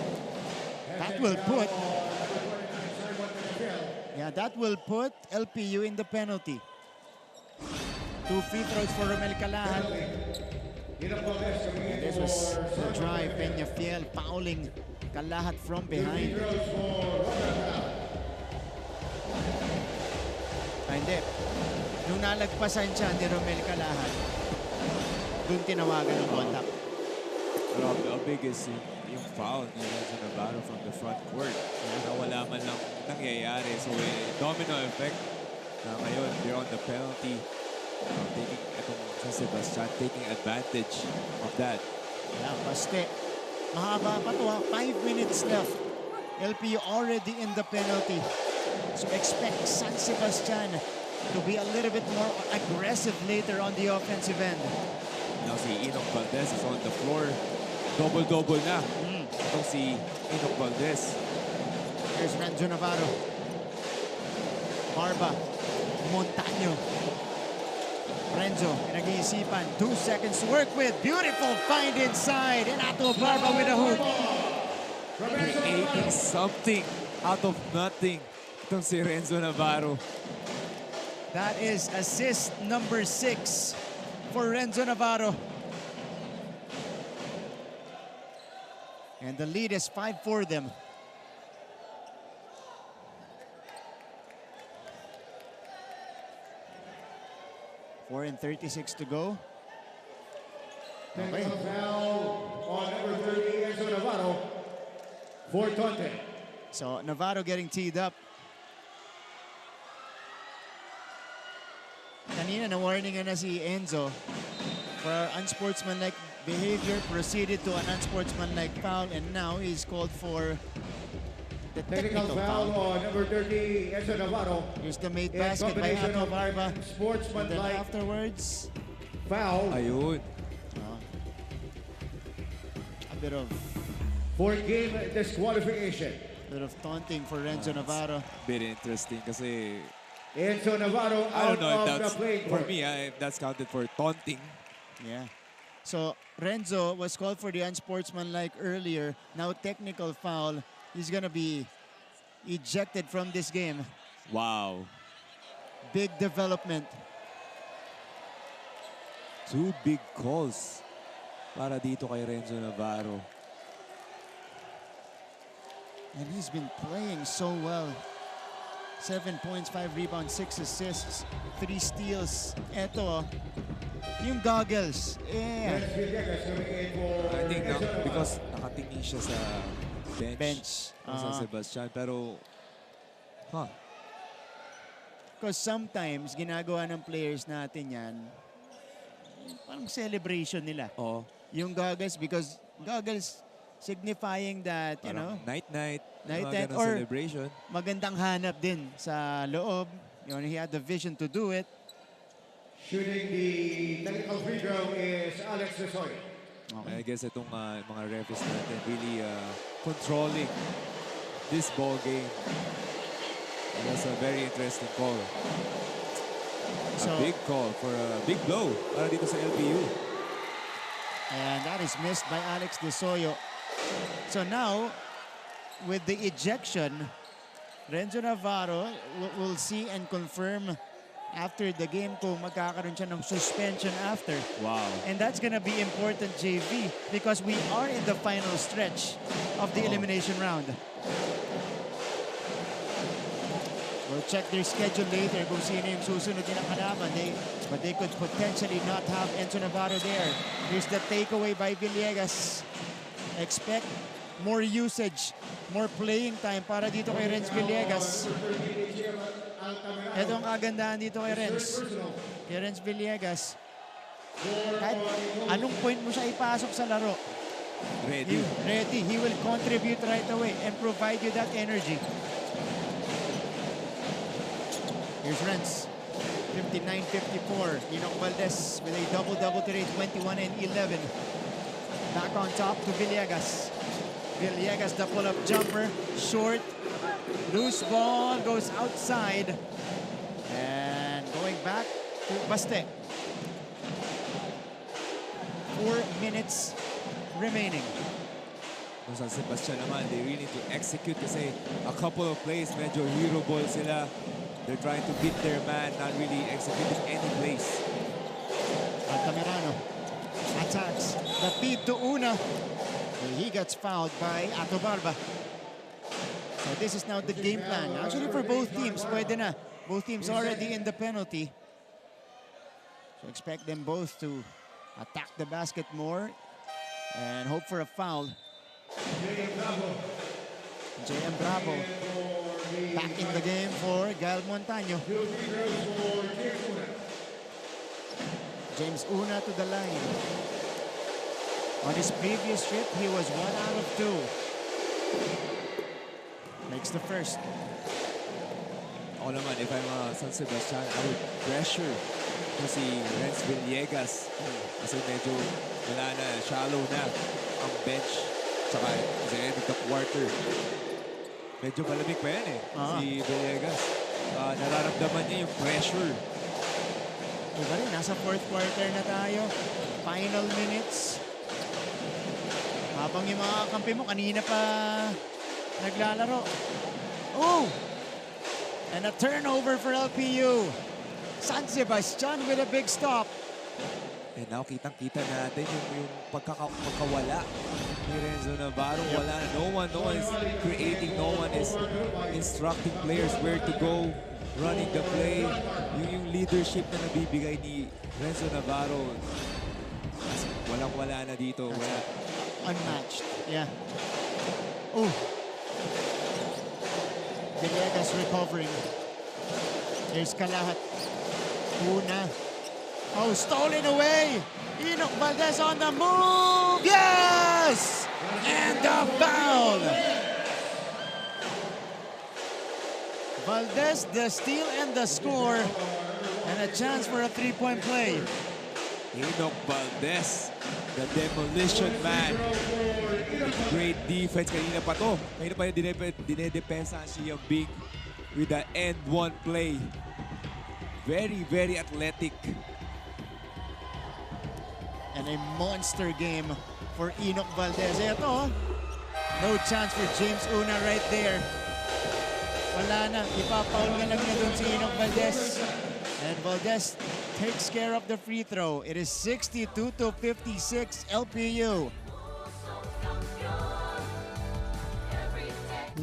that will put LPU in the penalty. 2 free throws for Romel Kalat. And this was the drive. Peñafiel fouling Kalat from behind. Hindi. Nung nalagpasan siya ni Romel Kalat, doon tinawagan ng contact. Pero ang biggest yung foul ni Enzo Navarro from the front court. Na wala man lang nangyayari. So, domino effect na ngayon, they're on the penalty. Taking itong San Sebastian, taking advantage of that. Yeah, baste. Mahaba pa to 5 minutes left. LPU already in the penalty. So expect San Sebastian to be a little bit more aggressive later on the offensive end. Now si Enoch Valdez is on the floor. Double-double na. Itong si Enoch Valdez. Here's Renzo Navarro. Barba. Montaño. Renzo, nag-iisipan. 2 seconds to work with. Beautiful find inside. And Ato Barba with a hoop. Creating something out of nothing. Itong si Renzo Navarro. That is assist number 6 for Renzo Navarro. And the lead is 5 for them. 4:36 to go. Okay. Technical foul on number 30, Enzo Navarro, for taunting. So Navarro getting teed up. Kanina na warning na si Enzo for unsportsmanlike behavior, proceeded to an unsportsmanlike foul, and now he's called for the Technical foul on number 30, Enzo Navarro. Here's the made In basket by combination Ato of Barba. And then sportsmanlike afterwards, foul. Ayun. A bit of For game disqualification. taunting for Renzo Navarro. Bit interesting kasi Enzo Navarro I out don't know if of the that's, playing for court. me, if that's counted for taunting. Yeah. So Renzo was called for the unsportsmanlike earlier. Now technical foul. He's gonna be ejected from this game. Wow. Big development. 2 big calls para dito kay Renzo Navarro. And he's been playing so well. 7 points, 5 rebounds, 6 assists, 3 steals. Eto, yung goggles. Yeah. I think because nakatingin siya sa bench ng San Sebastian. Pero, Because sometimes, ginagawa ng players natin yan, parang celebration nila. Yung goggles, because goggles signifying that, you know, night-night, or celebration. magandang hanap din sa loob. You know, he had the vision to do it. Shooting the technical free throw is Alex Desoy. I guess itong mga refs natin really controlling this ball game. And that's a very interesting call. A big call for a big blow para dito sa LPU. And that is missed by Alex Desoyo. So now, with the ejection, Renzo Navarro will see and confirm after the game kung magkakaroon siya ng suspension after. Wow. And that's gonna be important, JV, because we are in the final stretch of the elimination round. We'll check their schedule later kung sino yung susunod nilang kalaban. But they could potentially not have Enzo Navarro there. Here's the takeaway by Villegas. Expect more usage, more playing time para dito kay Renz Villegas. Ito ang kagandahan dito kay Renz. Kay Renz Villegas. Kahit anong point mo siya ipasok sa laro, ready. He will contribute right away and provide you that energy. Here's Renz. 59-54. Enoch Valdez with a double-double today, 21 and 11. Back on top to Villegas. Villegas, the pull-up jumper, short, loose ball, goes outside. And going back to Baste. 4 minutes remaining. San Sebastian naman, they really need to execute kasi a couple of plays, medyo hero ball sila. They're trying to beat their man, not really executing any plays. Altamirano attacks the feed to Una. He gets fouled by Ato Barba. So this is now the game plan. Actually for both teams, pwede na. Both teams already in the penalty. So expect them both to attack the basket more and hope for a foul. JM Bravo back in the game for Gael Montaño. James Una to the line. On his previous trip, he was 1 out of 2. Makes the first. Ako naman, if I'm San Sebastian, I would pressure si Renz Villegas. Kasi medyo wala na, shallow na ang bench. Tsaka sa end of the quarter. Medyo malamig pa yan si Villegas. Nararamdaman niya yung pressure. Diba rin, nasa 4th quarter na tayo. Final minutes. Habang yung mga kampi mo kanina pa naglalaro. Oh! And a turnover for LPU. San Sebastian with a big stop. And now, kitang-kita natin yung pagkawala ni Renzo Navarro. Wala na. No one is creating. No one is instructing players where to go. running the play, yung leadership na nabibigay ni Renzo Navarro. Kasi walang-wala na dito. Wala. Unmatched. Yeah. Oh. Villegas recovering. Here's Kalahat. Una. Oh, stolen away. Enoch Valdez on the move. Yes! And the foul. Valdez, the steal and the score. And a chance for a three-point play. Enoch Valdez, the demolition man. Great defense. Kanina pa to. Kanina pa yung dinedepensa siya big with the end one play. Very, very athletic. And a monster game for Enoch Valdez. Ito, no chance for James Una right there. Wala na, ipapaul na lang niya dun si Enoch Valdez. And Valdez takes care of the free throw. It is 62-56 LPU.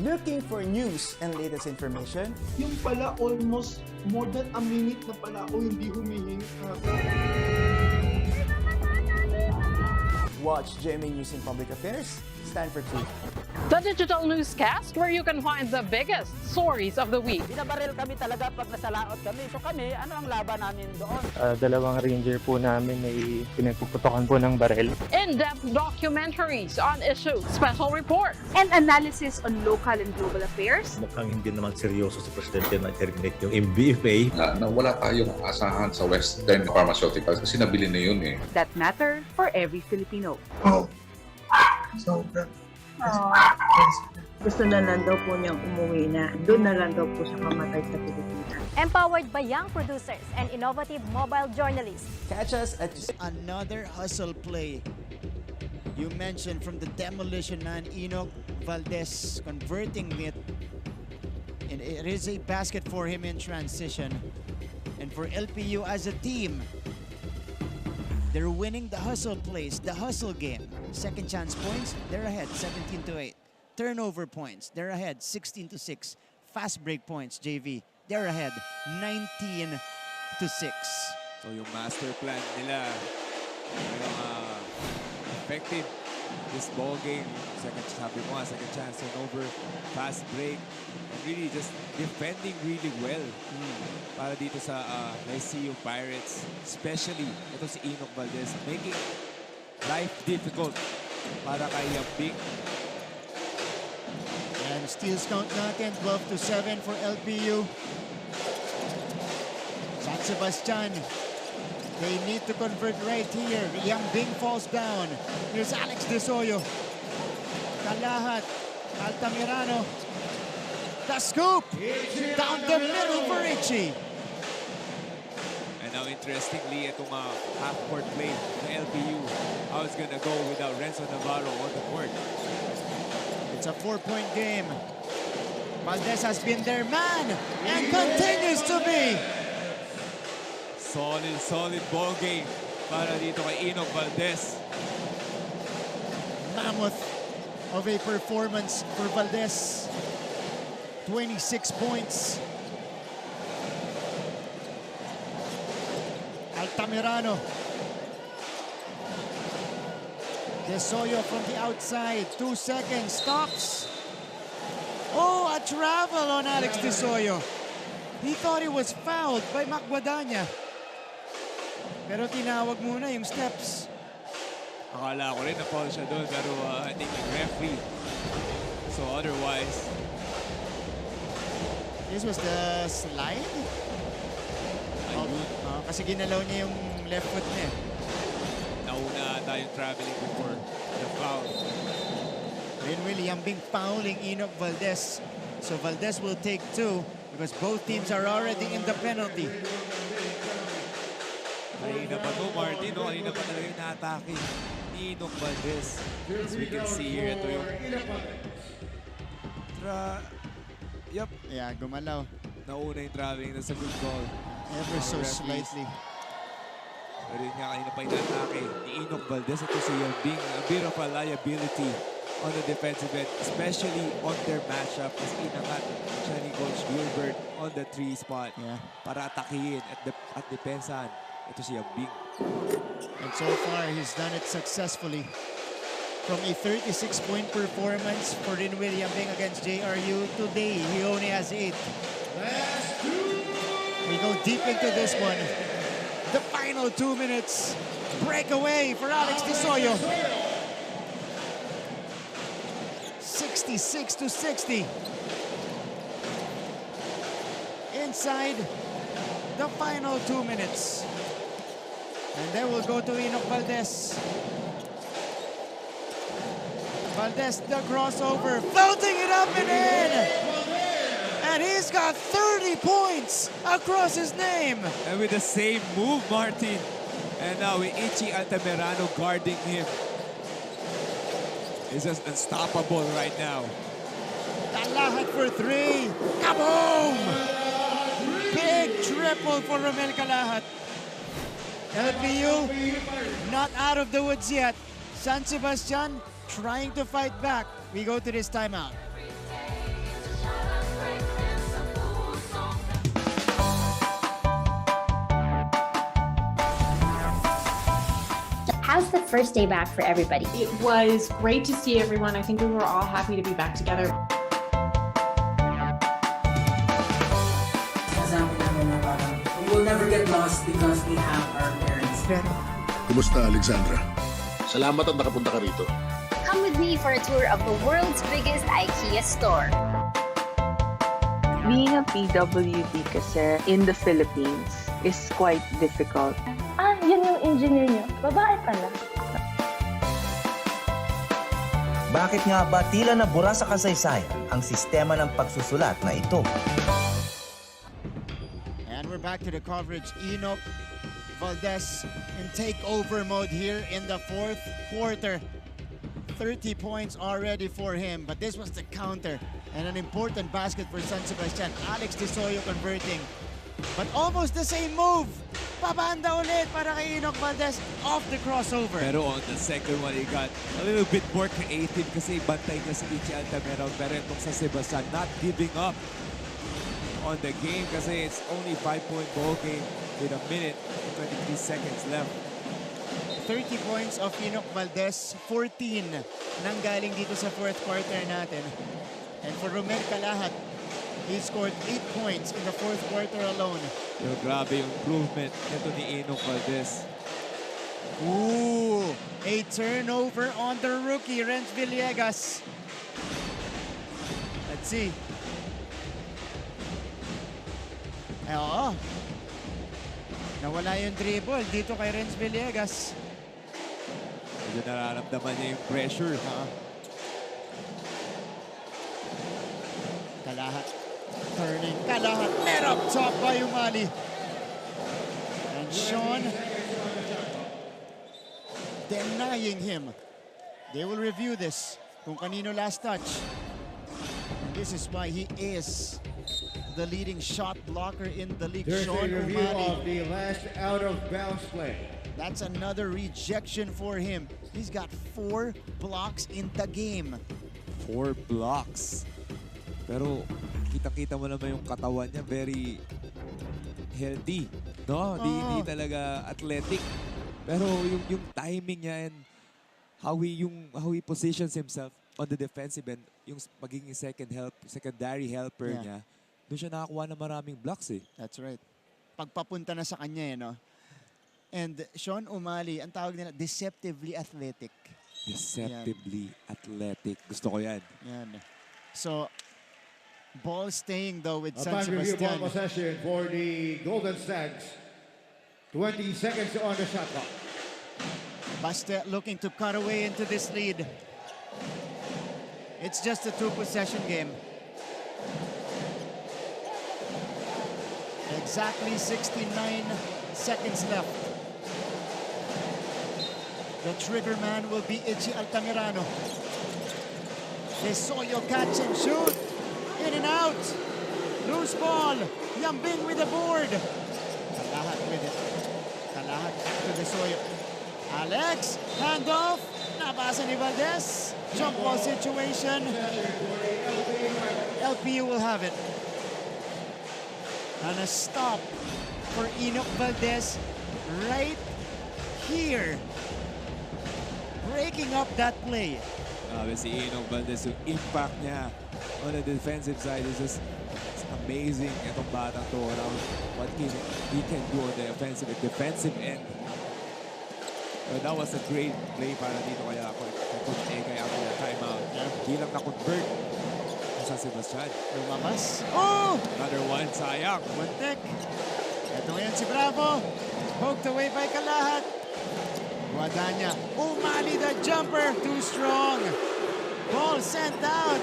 Looking for news and latest information? Yung pala almost more than a minute na pala ako hindi humihingi. Watch GMA News in Public Affairs. Stand for truth. The digital newscast where you can find the biggest stories of the week. Binabaril kami talaga pag nasalaot kami. So kami, ano ang laban namin doon? Dalawang ranger po namin ay pinagpuputokan po ng baril. In-depth documentaries on issues, special reports, and analysis on local and global affairs. Mukhang hindi naman seryoso si Presidente na terminate yung MBFA. Na wala tayong asahan sa Western Pharmaceuticals kasi nabili na yun eh. That matter for every Filipino. Oh. So, gusto na lang daw po niyang umuwi na. Doon na lang daw po siya mamatay sa Pilipinas. Empowered by young producers and innovative mobile journalists. Catch us at another hustle play. You mentioned from the demolition man, Enoch Valdez, converting it. And it is a basket for him in transition. And for LPU as a team, they're winning the hustle plays, the hustle game. Second chance points, they're ahead, 17-8. Turnover points, they're ahead, 16-6. Fast break points, JV, they're ahead, 19-6. So yung master plan nila, effective this ball game. Second chance turnover, fast break, and really just defending really well para dito sa LPU Pirates. Especially ito si Enoch Valdez, making life difficult para kay Yambing. And steals count natin, 12-7 for LPU. San Sebastian, they need to convert right here. Yambing falls down. Here's Alex De Soyo. Kalahat, Altamirano. The scoop! Down the middle for Richie. And now interestingly, itong half-court play ng LPU. How it's gonna go without Renzo Navarro on the court. It's a 4-point game. Valdez has been their man and continues to be. Solid ball game para dito kay Enoch Valdez. Mammoth of a performance for Valdez. 26 points. Altamirano. De Soyo from the outside. 2 seconds. Stops. Oh, a travel on Alex De Soyo. He thought he was fouled by Macguadanya. Pero tinawag muna yung steps. Akala ko rin na foul siya doon, pero I think nag-referee. So otherwise, this was the slide? Kasi ginalaw niya yung left foot niya. Nauna tayong traveling before the foul. Meanwhile, Yambing fouling Enoch Valdez. So Valdez will take 2 because both teams are already in the penalty. Kanina pa to, Martin. No? Kanina pa talaga yung na-atake ni Enoch Valdez. As we can see here, ito yung Yup. Yeah, gumalaw. Nauna yung traveling. That's a good call. Ever so slightly. Pero yun nga, kanina pa yung atake ni Enoch Valdez. Ito si Yambing. A bit of a liability on the defensive end, especially on their matchup. Mas inangat siya ni Coach Gilbert on the 3 spot para atakihin at depensahan. Ito si Yambing. And so far, he's done it successfully. From a 36-point performance for Rinwil Yambing against JRU, today he only has 8. We go deep into this one. The final 2 minutes. Breakaway for Alex Tisoyo. 66-60. Inside the final 2 minutes. And then we'll go to Enoch Valdez. Valdez, the crossover, floating it up and in. And he's got 30 points across his name. And with the same move, Martin. And now with Ichi Altamirano guarding him. He's just unstoppable right now. Kalahat for 3. Kaboom! Big triple for Romel Kalahat. LPU not out of the woods yet. San Sebastian trying to fight back. We go to this timeout. How's the first day back for everybody? It was great to see everyone. I think we were all happy to be back together. We will never get lost because we have our parents. Kumusta, Alexandra? Salamat at nakapunta ka rito. Come with me for a tour of the world's biggest IKEA store. Being a PWD kasi in the Philippines is quite difficult. Ah, yun yung engineer nyo. Babae pala. Bakit nga ba tila nabura sa kasaysayan ang sistema ng pagsusulat na ito? And we're back to the coverage. Enoch Valdez in takeover mode here in the 4th quarter. 30 points already for him, but this was the counter and an important basket for San Sebastian. Alex Tisoyo converting, but almost the same move. Pabanda ulit para kay Enoch Valdez off the crossover. Pero on the second one, he got a little bit more creative kasi bantay niya si Ichi Altamirano. Pero itong San Sebastian not giving up on the game kasi it's only 5-point ball game with a minute and 23 seconds left. 30 points of Enoch Valdez, 14 nanggaling dito sa 4th quarter natin. And for Romel Kalahat, he scored 8 points in the 4th quarter alone. Pero grabe yung improvement nito ni Enoch Valdez. Ooh, a turnover on the rookie, Renz Villegas. Let's see. Oo. Nawala yung dribble dito kay Renz Villegas. Medyo nararamdaman niya yung pressure. Kalahat. Turning. Kalahat. Net up top by Umali. And Sean denying him. They will review this. Kung kanino last touch. And this is why he is the leading shot blocker in the league. There's Sean a review Umali. of the last out-of-bounds play. That's another rejection for him. He's got 4 blocks in the game. 4 blocks. Pero kita-kita mo naman yung katawan niya, very healthy. No, di talaga athletic. Pero yung timing niya and how he positions himself on the defensive end, yung magiging secondary helper niya, doon siya nakakuha ng maraming blocks eh. That's right. Pagpapunta na sa kanya eh, no? And Sean Umali, ang tawag nila, deceptively athletic. Deceptively athletic. Gusto ko yan. Yan. So, ball staying though with A San back review Sebastian. ball possession for the Golden Stags. 20 seconds on the shot clock. Basta looking to cut away into this lead. It's just a 2-possession game. Exactly 69 seconds left. The trigger man will be Ichi Altamirano. Tisoyo catch and shoot. In and out. Loose ball. Yambing with the board. Kalahat with it. Kalahat to Tisoyo. Alex, handoff. Nabasa ni Valdez. Jump ball situation. LPU will have it. And a stop for Enoch Valdez right here. Breaking up that play. Si Enoch Valdez, yung impact niya on the defensive side is just amazing. Itong batang to around what he can do on the defensive end. So that was a great play para dito kaya Coach Egay after the timeout. Di lang na-convert sa San Sebastian. Lumabas. Oh! Another one, sayang. Muntik. Ito ngayon si Bravo. Poked away by Kalahat. Guadagna. Umali the jumper. Too strong. Ball sent out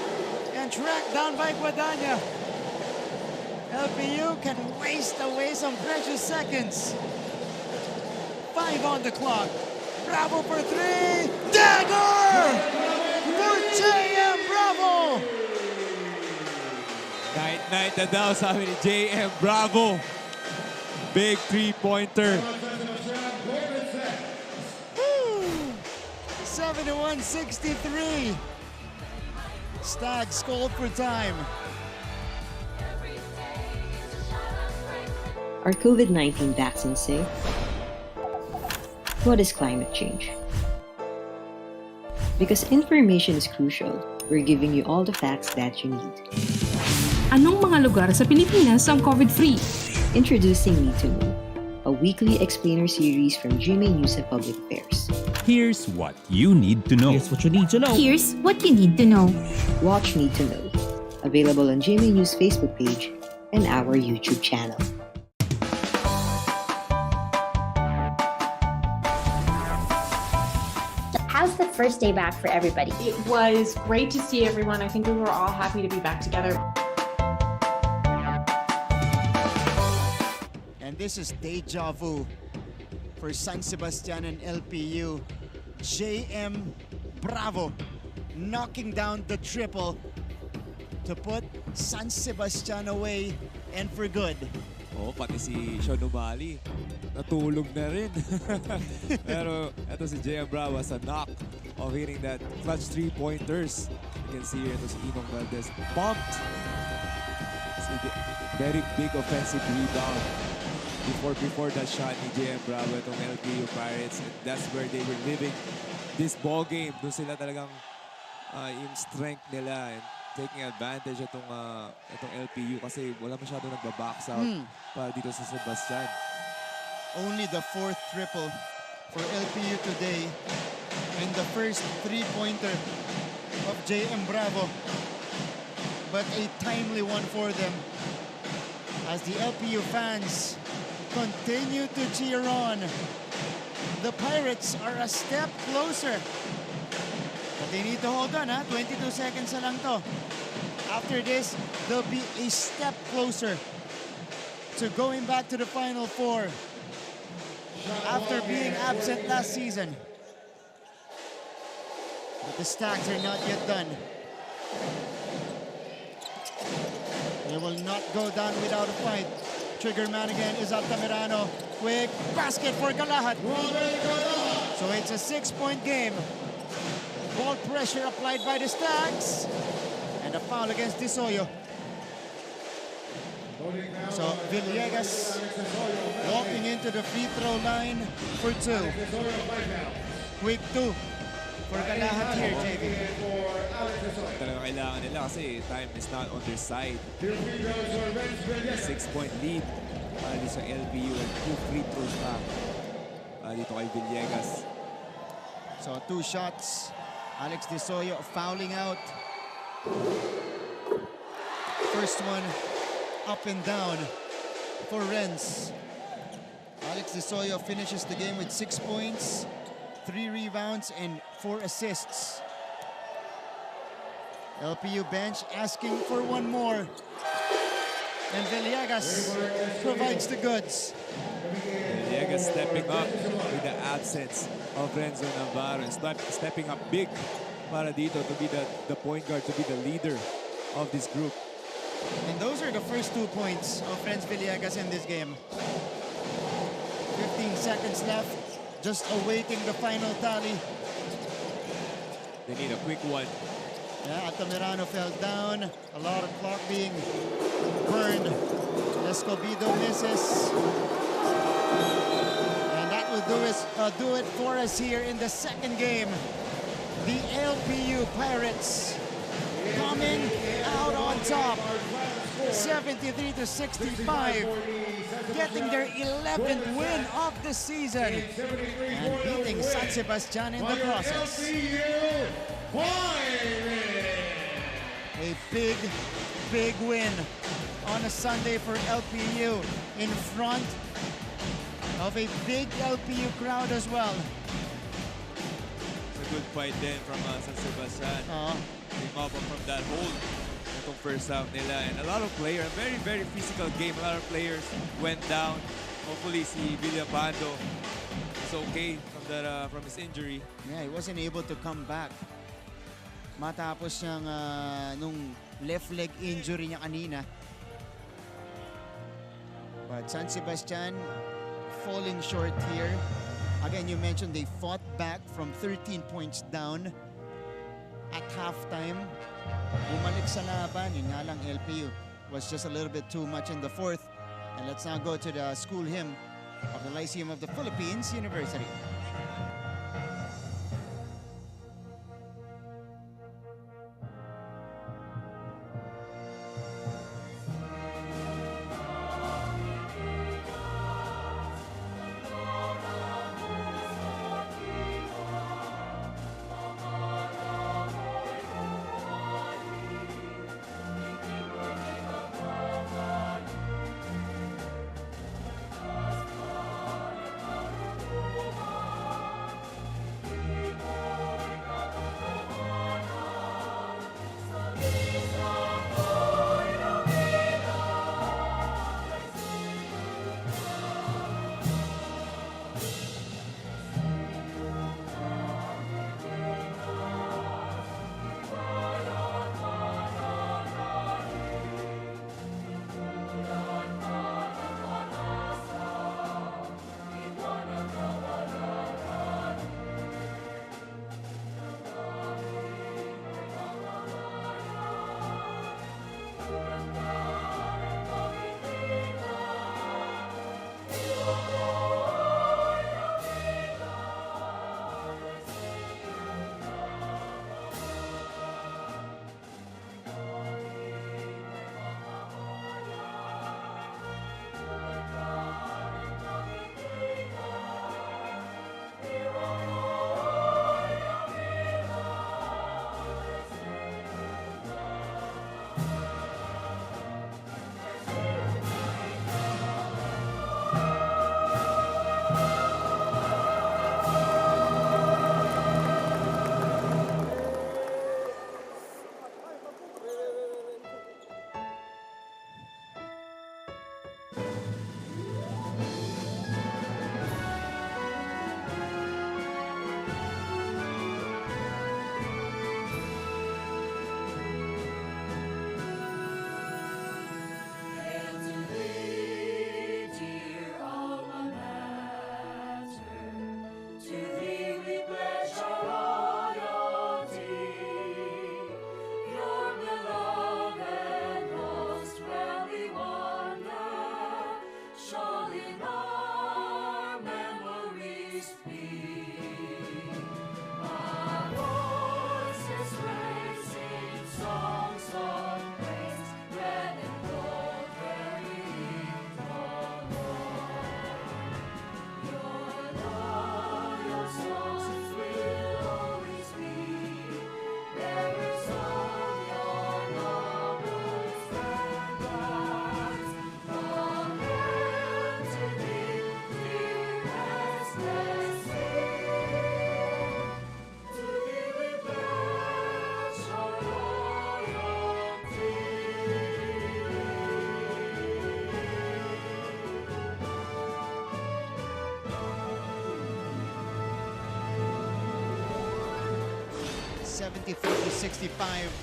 and tracked down by Guadagna. LPU can waste away some precious seconds. 5 on the clock. Bravo for 3. Dagger! For JM Bravo! Night na daw sabi ni JM Bravo. Big three-pointer. 71-63. Stags called for time. Are COVID-19 vaccines safe? What is climate change? Because information is crucial, we're giving you all the facts that you need. Anong mga lugar sa Pilipinas ang COVID-free? Introducing Need to Know, a weekly explainer series from GMA News and Public Affairs. Here's what you need to know. Here's what you need to know. Here's what you need to know. Watch Need to Know, available on GMA News Facebook page and our YouTube channel. How's the first day back for everybody? It was great to see everyone. I think we were all happy to be back together. And this is deja vu for San Sebastian and LPU. JM Bravo knocking down the triple to put San Sebastian away and for good. Oh, pati si Sean Umali. Natulog na rin. Pero ito si JM Bravo sa knock of hitting that clutch three-pointers. You can see here, ito si Enoch Valdez pumped. Very big offensive rebound before that shot ni JM Bravo, itong LPU Pirates. And that's where they were living this ball game. Doon sila talagang yung strength nila and taking advantage itong LPU kasi wala masyado nagba-box out para dito sa Sebastian. Only the 4th triple for LPU today and the first three-pointer of JM Bravo, but a timely one for them as the LPU fans continue to cheer on. The Pirates are a step closer, but they need to hold on. 22 seconds na lang to. After this, they'll be a step closer to going back to the Final Four after being absent last season. But the Stags are not yet done. They will not go down without a fight. Trigger man again is Altamirano. Quick basket for Kalahat. So it's a 6-point game. Ball pressure applied by the Stags. And a foul against Disoyo. So Villegas walking into the free throw line for 2. Quick 2 for Kalahat here, JV. Talaga kailangan nila kasi time is not on their side. 6-point lead dito sa LPU and 2 free throws pa dito kay Villegas. So 2 shots. Alex Disoyo fouling out. First one up and down for Renz. Alex Disoyo finishes the game with 6 points, 3 rebounds, and 4 assists. LPU bench asking for one more. And Villegas provides the goods. Villegas stepping up with the absence of Renzo Navarro. Stepping up big para dito to be the point guard, to be the leader of this group. And those are the first 2 points of Renz Villegas in this game. 15 seconds left. just awaiting the final tally. They need a quick one. Yeah, Altamirano fell down. A lot of clock being burned. Escobedo misses. And that will do it for us here in the second game. The LPU Pirates coming out on top. 73-65. Getting their 11th win of the season. And beating San Sebastian in the process. A big, big win on a Sunday for LPU in front of a big LPU crowd as well. It's a good fight then from San Sebastian. Came up from that hold itong first half nila. And a lot of players, a very, very physical game. A lot of players went down. Hopefully si Villapando is okay from his injury. Yeah, he wasn't able to come back. Matapos siyang nung left leg injury niya kanina. But San Sebastian falling short here. Again, you mentioned they fought back from 13 points down at halftime. Bumalik sa laban. Yun nga lang, LPU was just a little bit too much in the fourth. And let's now go to the school hymn of the Lyceum of the Philippines University.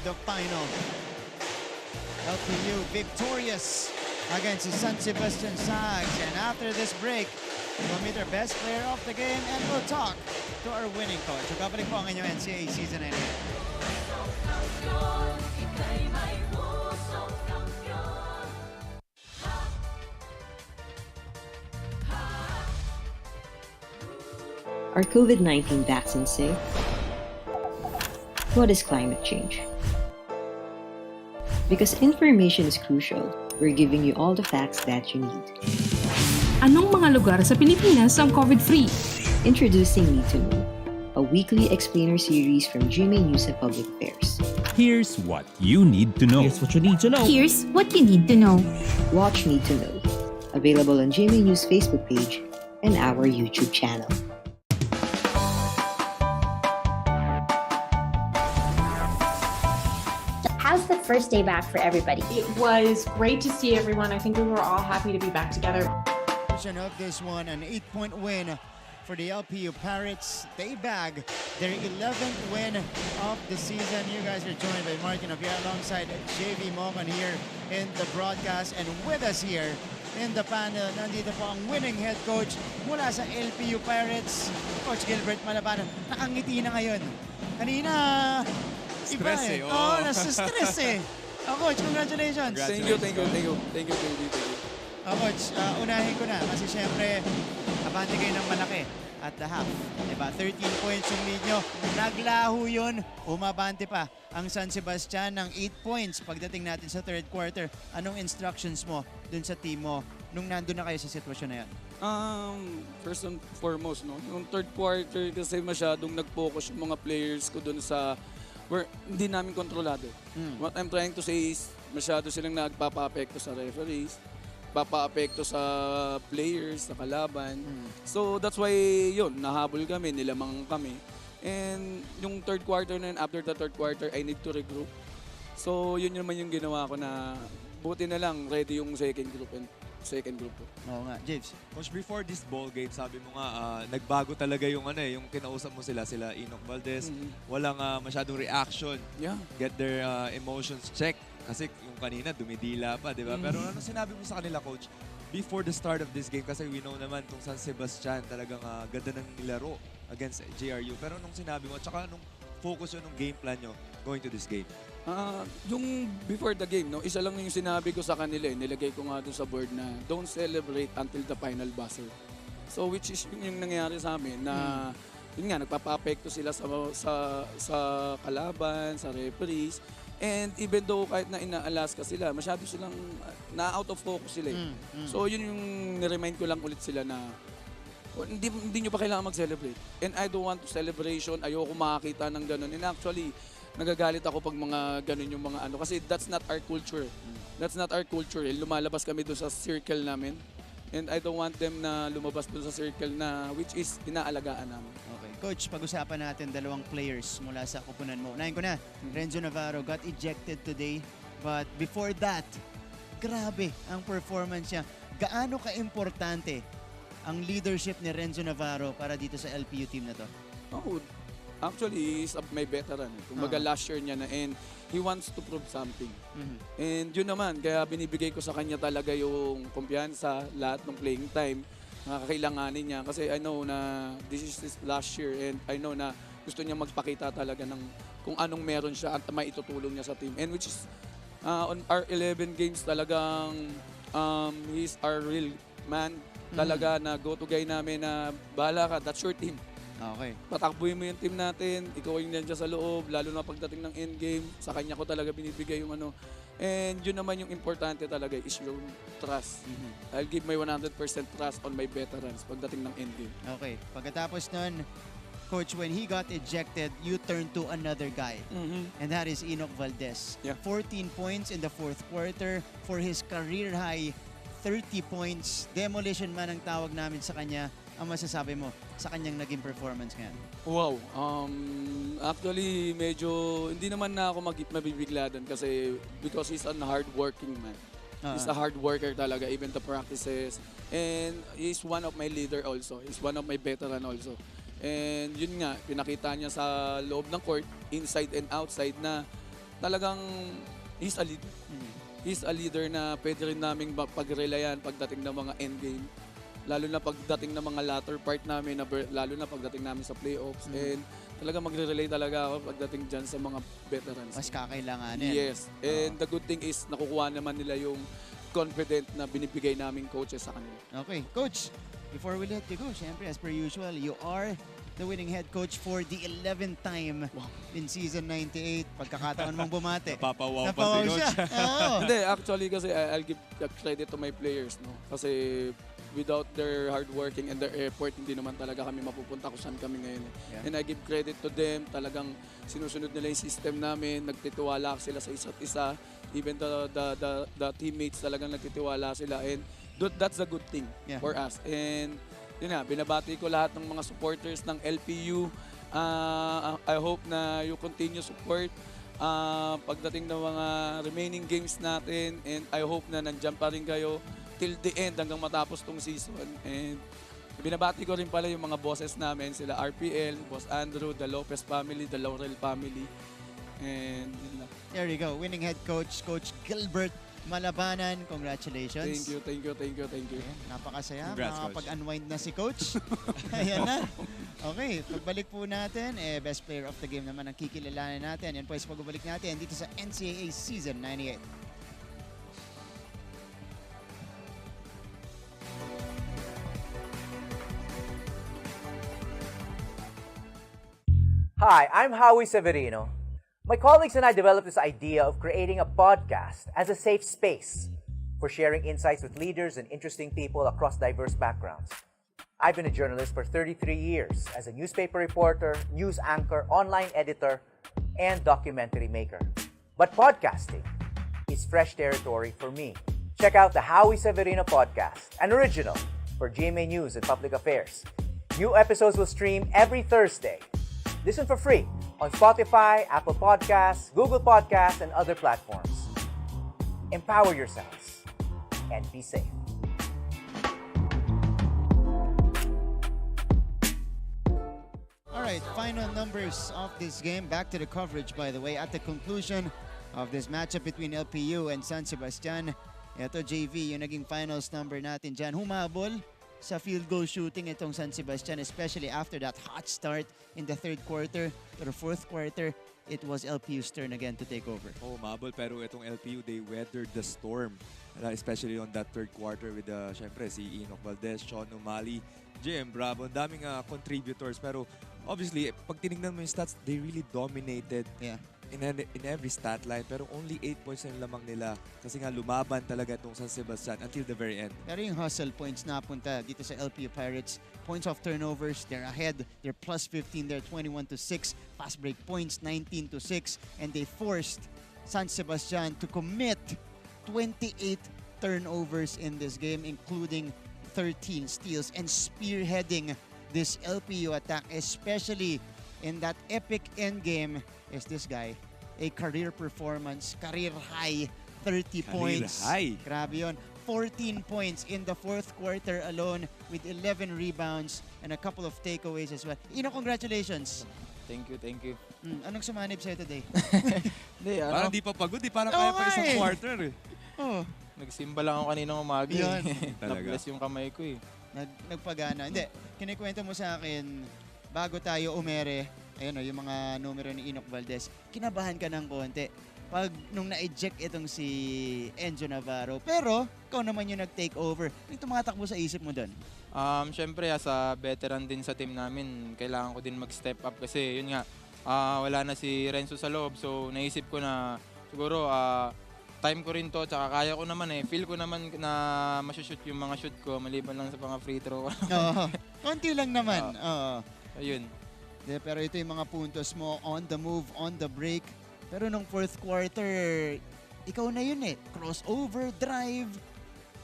The final. LPU victorious against the San Sebastian Stags. And after this break, We'll meet our best player of the game and we'll talk to our winning coach. Magkabalik po ang inyong NCAA season 9. Are COVID-19 vaccines safe? What is climate change? Because information is crucial, we're giving you all the facts that you need. Anong mga lugar sa Pilipinas ang COVID-free? Introducing Need to Know, a weekly explainer series from GMA News and Public Affairs. Here's what you need to know. Here's what you need to know. Here's what you need to know. Watch Need to Know, available on GMA News Facebook page and our YouTube channel. How's the first day back for everybody? It was great to see everyone. I think we were all happy to be back together. Of this one, an 8-point win for the LPU Pirates. They bag their 11th win of the season. You guys are joined by Martin Javier alongside JV Moman here in the broadcast. And with us here in the panel, nandito po ang winning head coach mula sa LPU Pirates, Coach Gilbert Malabanan. Nakangiti na ngayon. Kanina, iba stress eh. Oo, nasa stress eh. Coach, congratulations. Thank you, baby. Coach, unahin ko na kasi syempre abante kayo ng malaki at the half. Diba? 13 points yung lead nyo. Naglaho yun. Umabante pa ang San Sebastian ng 8 points pagdating natin sa third quarter. Anong instructions mo dun sa team mo nung nandun na kayo sa sitwasyon na yan? First and foremost, no? Yung third quarter kasi masyadong nag-focus yung mga players ko dun sa hindi namin kontrolado. What I'm trying to say is masyado silang nagpapa-apekto sa referees, papa-apekto sa players, sa kalaban. So that's why yun, nahabol kami, nilamang kami. And yung third quarter na yun, after the third quarter, I need to regroup. So yun naman yung ginawa ko na buti na lang ready yung second group ko. Oo nga, James. Coach, before this ball game, sabi mo nga, nagbago talaga yung yung kinausap mo sila Enoch Valdez. Walang masyadong reaction. Yeah. Get their emotions checked. Kasi yung kanina, dumidila pa, di ba? Pero ano sinabi mo sa kanila, Coach? Before the start of this game, kasi we know naman itong San Sebastian, talagang ganda ng nilaro against JRU. Pero nung sinabi mo, tsaka nung focus yun, nung game plan nyo going to this game? Yung before the game, no, isa lang yung sinabi ko sa kanila, nilagay ko nga doon sa board na don't celebrate until the final buzzer. So which is yung nangyayari sa amin na yun nga, nagpapa-apekto sila sa kalaban, sa referees. And even though kahit na ina-Alaska sila, masyado silang na-out of focus sila. So yun yung niremind ko lang ulit sila na hindi nyo pa kailangan mag-celebrate. And I don't want to celebration, ayoko makakita ng ganun. And actually, nagagalit ako pag mga ganun yung mga ano. Kasi that's not our culture. That's not our culture. Lumalabas kami doon sa circle namin. And I don't want them na lumabas doon sa circle na which is inaalagaan namin. Okay. Coach, pag-usapan natin dalawang players mula sa kupunan mo. Unahin ko na, Renzo Navarro got ejected today. But before that, grabe ang performance niya. Gaano ka-importante ang leadership ni Renzo Navarro para dito sa LPU team na to? Oh, actually, he's my veteran. Kumbaga last year niya na and he wants to prove something. And yun naman, kaya binibigay ko sa kanya talaga yung kumpiyansa, lahat ng playing time na kakailanganin niya. Kasi I know na this is his last year and I know na gusto niya magpakita talaga ng kung anong meron siya at maitutulong niya sa team. And which is, on our 11 games talagang he's our real man. Talaga na go-to guy namin na bahala ka, that's your team. Okay. Patakbuhin mo yung team natin, ikaw yung nandiyan sa loob, lalo na pagdating ng endgame, sa kanya ko talaga binibigay yung ano. And yun naman yung importante talaga is yung trust. I'll give my 100% trust on my veterans pagdating ng endgame. Okay. Pagkatapos nun, Coach, when he got ejected, you turned to another guy. And that is Enoch Valdez. Yeah. 14 points in the fourth quarter for his career high 30 points. Demolition man ang tawag namin sa kanya. Ang masasabi mo sa kanyang naging performance ngayon? Wow. Actually, medyo hindi naman na ako mabibigla doon kasi because he's a hard-working man. He's a hard worker talaga, even the practices. And he's one of my leader also. He's one of my veteran also. And yun nga, pinakita niya sa loob ng court, inside and outside, na talagang he's a leader. He's a leader na pwede rin naming pag-relayan pagdating ng mga endgame. lalo na pagdating ng mga latter part namin, lalo na pagdating namin sa playoffs. And talaga magre-relate talaga ako pagdating dyan sa mga veterans. Mas kakailanganin. Yes. And the good thing is, nakukuha naman nila yung confident na binibigay naming coaches sa kanila. Okay, Coach, before we let you go, syempre, as per usual, you are the winning head coach for the 11th time in season 98. Pagkakataon mong bumate. Napapawaw pa si Coach. Hindi, actually kasi I'll give credit to my players, no? Kasi without their hard working and their effort, hindi naman talaga kami mapupunta kung saan kami ngayon. Yeah. And I give credit to them. Talagang sinusunod nila yung system namin. Nagtitiwala sila sa isa't isa. Even the teammates talagang nagtitiwala sila. And that's a good thing for us. And yun na, binabati ko lahat ng mga supporters ng LPU. I hope na you continue support pagdating ng mga remaining games natin. And I hope na nandyan pa rin kayo till the end hanggang matapos tong season. And binabati ko rin pala yung mga bosses namin, sila RPL, Boss Andrew, the Lopez family, the Laurel family. And yun lang. There you go. Winning head coach, Coach Gilbert Malabanan. Congratulations. Thank you. Ayan, napakasaya. Congrats, Makakapag-unwind na si Coach. Ayan na. Okay, pagbalik po natin, best player of the game naman ang kikilalanin natin. Yan po is pagbalik natin dito sa NCAA Season 98. Hi, I'm Howie Severino. My colleagues and I developed this idea of creating a podcast as a safe space for sharing insights with leaders and interesting people across diverse backgrounds. I've been a journalist for 33 years as a newspaper reporter, news anchor, online editor, and documentary maker. But podcasting is fresh territory for me. Check out the Howie Severino podcast, an original for GMA News and Public Affairs. New episodes will stream every Thursday. Listen for free on Spotify, Apple Podcasts, Google Podcasts, and other platforms. Empower yourselves and be safe. All right, final numbers of this game. Back to the coverage, by the way. At the conclusion of this matchup between LPU and San Sebastian, ito JV, yung naging finals number natin dyan. Humabol sa field goal shooting itong San Sebastian, especially after that hot start in the third quarter. Pero fourth quarter, it was LPU's turn again to take over. Oh, mabol, pero itong LPU, they weathered the storm. Especially on that third quarter with, syempre, si Enoch Valdez, Sean Umali, JM Bravo, ang daming contributors. Pero obviously, pag tinignan mo yung stats, they really dominated in every stat line. Pero only 8 points na lamang nila kasi nga lumaban talaga itong San Sebastian until the very end. Pero yung hustle points na punta dito sa LPU Pirates, points of turnovers, they're ahead. They're plus 15, they're 21-6. Fast break points, 19-6. And they forced San Sebastian to commit 28 turnovers in this game, including 13 steals, and spearheading this LPU attack, especially in that epic end game, is this guy. A career performance, career high, 30 points. High. Grabe yun. 14 points in the fourth quarter alone with 11 rebounds and a couple of takeaways as well. Ino, congratulations. Thank you. Anong sumanib sa'yo today? Parang di pa pagod, parang kaya pa isang quarter eh. Oh. Nagsimba lang ako kaninang umaga. Talaga. Na-bless yung kamay ko eh. Nagpagana. Hindi, kinikwento mo sa akin, bago tayo umere, ayun o, yung mga numero ni Enoch Valdez, kinabahan ka ng konti nung na-eject itong si Enzo Navarro. Pero, ikaw naman yung nag-take over. Ano tumatakbo sa isip mo doon? Siyempre, as a veteran din sa team namin, kailangan ko din mag-step up kasi yun nga, wala na si Renzo sa loob. So, naisip ko na siguro, time ko rin to, tsaka kaya ko naman feel ko naman na masushoot yung mga shoot ko, maliban lang sa mga free throw. Oo. Konti lang naman. Ayun. Pero ito yung mga puntos mo, on the move, on the break. Pero nung fourth quarter, ikaw na yun crossover, drive,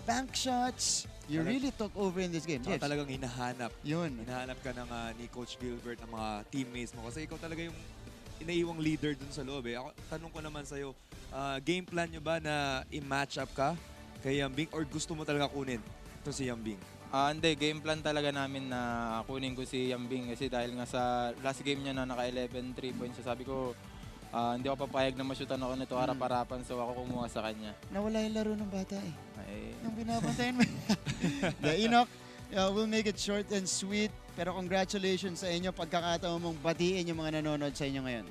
bank shots. You really took over in this game. Yes. Talagang hinahanap. Yun. Hinahanap ka ng ni Coach Gilbert, ng mga teammates mo. Kasi ikaw talaga yung inaiwang leader dun sa loob. Ako, tanong ko naman sa'yo, game plan nyo ba na i-match up ka kay Yambing or gusto mo talaga kunin ito si Yambing? Hindi, game plan talaga namin na kunin ko si Yambing kasi dahil nga sa last game niya na naka-11 3 points. So sabi ko, hindi ako papayag na masyutan ako nito harap-harapan so ako kumuha sa kanya. Nawala yung laro ng bata Yung binabantayan mo. Enoch, We'll make it short and sweet. Pero congratulations sa inyo. Pagkakataon mong batiin yung mga nanonood sa inyo ngayon.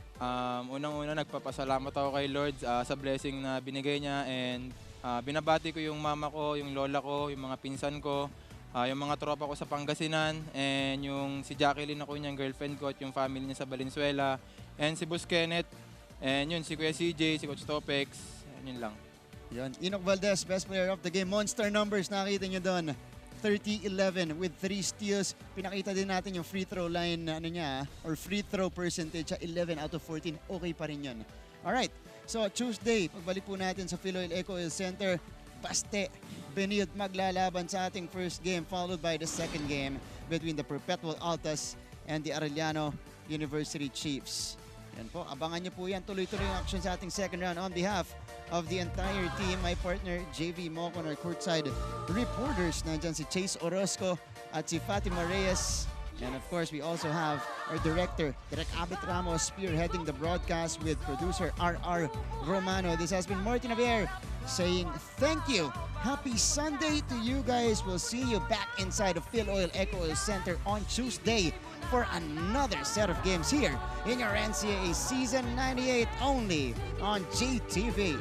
Unang-una, nagpapasalamat ako kay Lord sa blessing na binigay niya. And binabati ko yung mama ko, yung lola ko, yung mga pinsan ko, yung mga tropa ko sa Pangasinan, and yung si Jacqueline ako niyang girlfriend ko at yung family niya sa Valenzuela. And si Boss Kenneth, and yun, si Kuya CJ, si Coach Topex, yun lang. Yun. Enoch Valdez, best player of the game. Monster numbers, nakita nyo doon. 30-11 with 3 steals. Pinakita din natin yung free throw line or free throw percentage 11 out of 14. Okay pa rin yun. Alright, so Tuesday, pagbalik po natin sa Philoil Eco Oil Center, Baste, Benilde maglalaban sa ating first game, followed by the second game between the Perpetual Altas and the Arellano University Chiefs. Yan po, abangan nyo po yan. Tuloy-tuloy yung action sa ating second round. On behalf of the entire team, my partner JV Mocon, our courtside reporters, nandyan si Chase Orozco at si Fatima Reyes. And of course, we also have our director, Direk Abit Ramos, spearheading the broadcast with producer RR Romano. This has been Martin Javier saying thank you. Happy Sunday to you guys. We'll see you back inside the Philoil Eco Oil Center on Tuesday for another set of games here in your NCAA Season 98 only on GTV.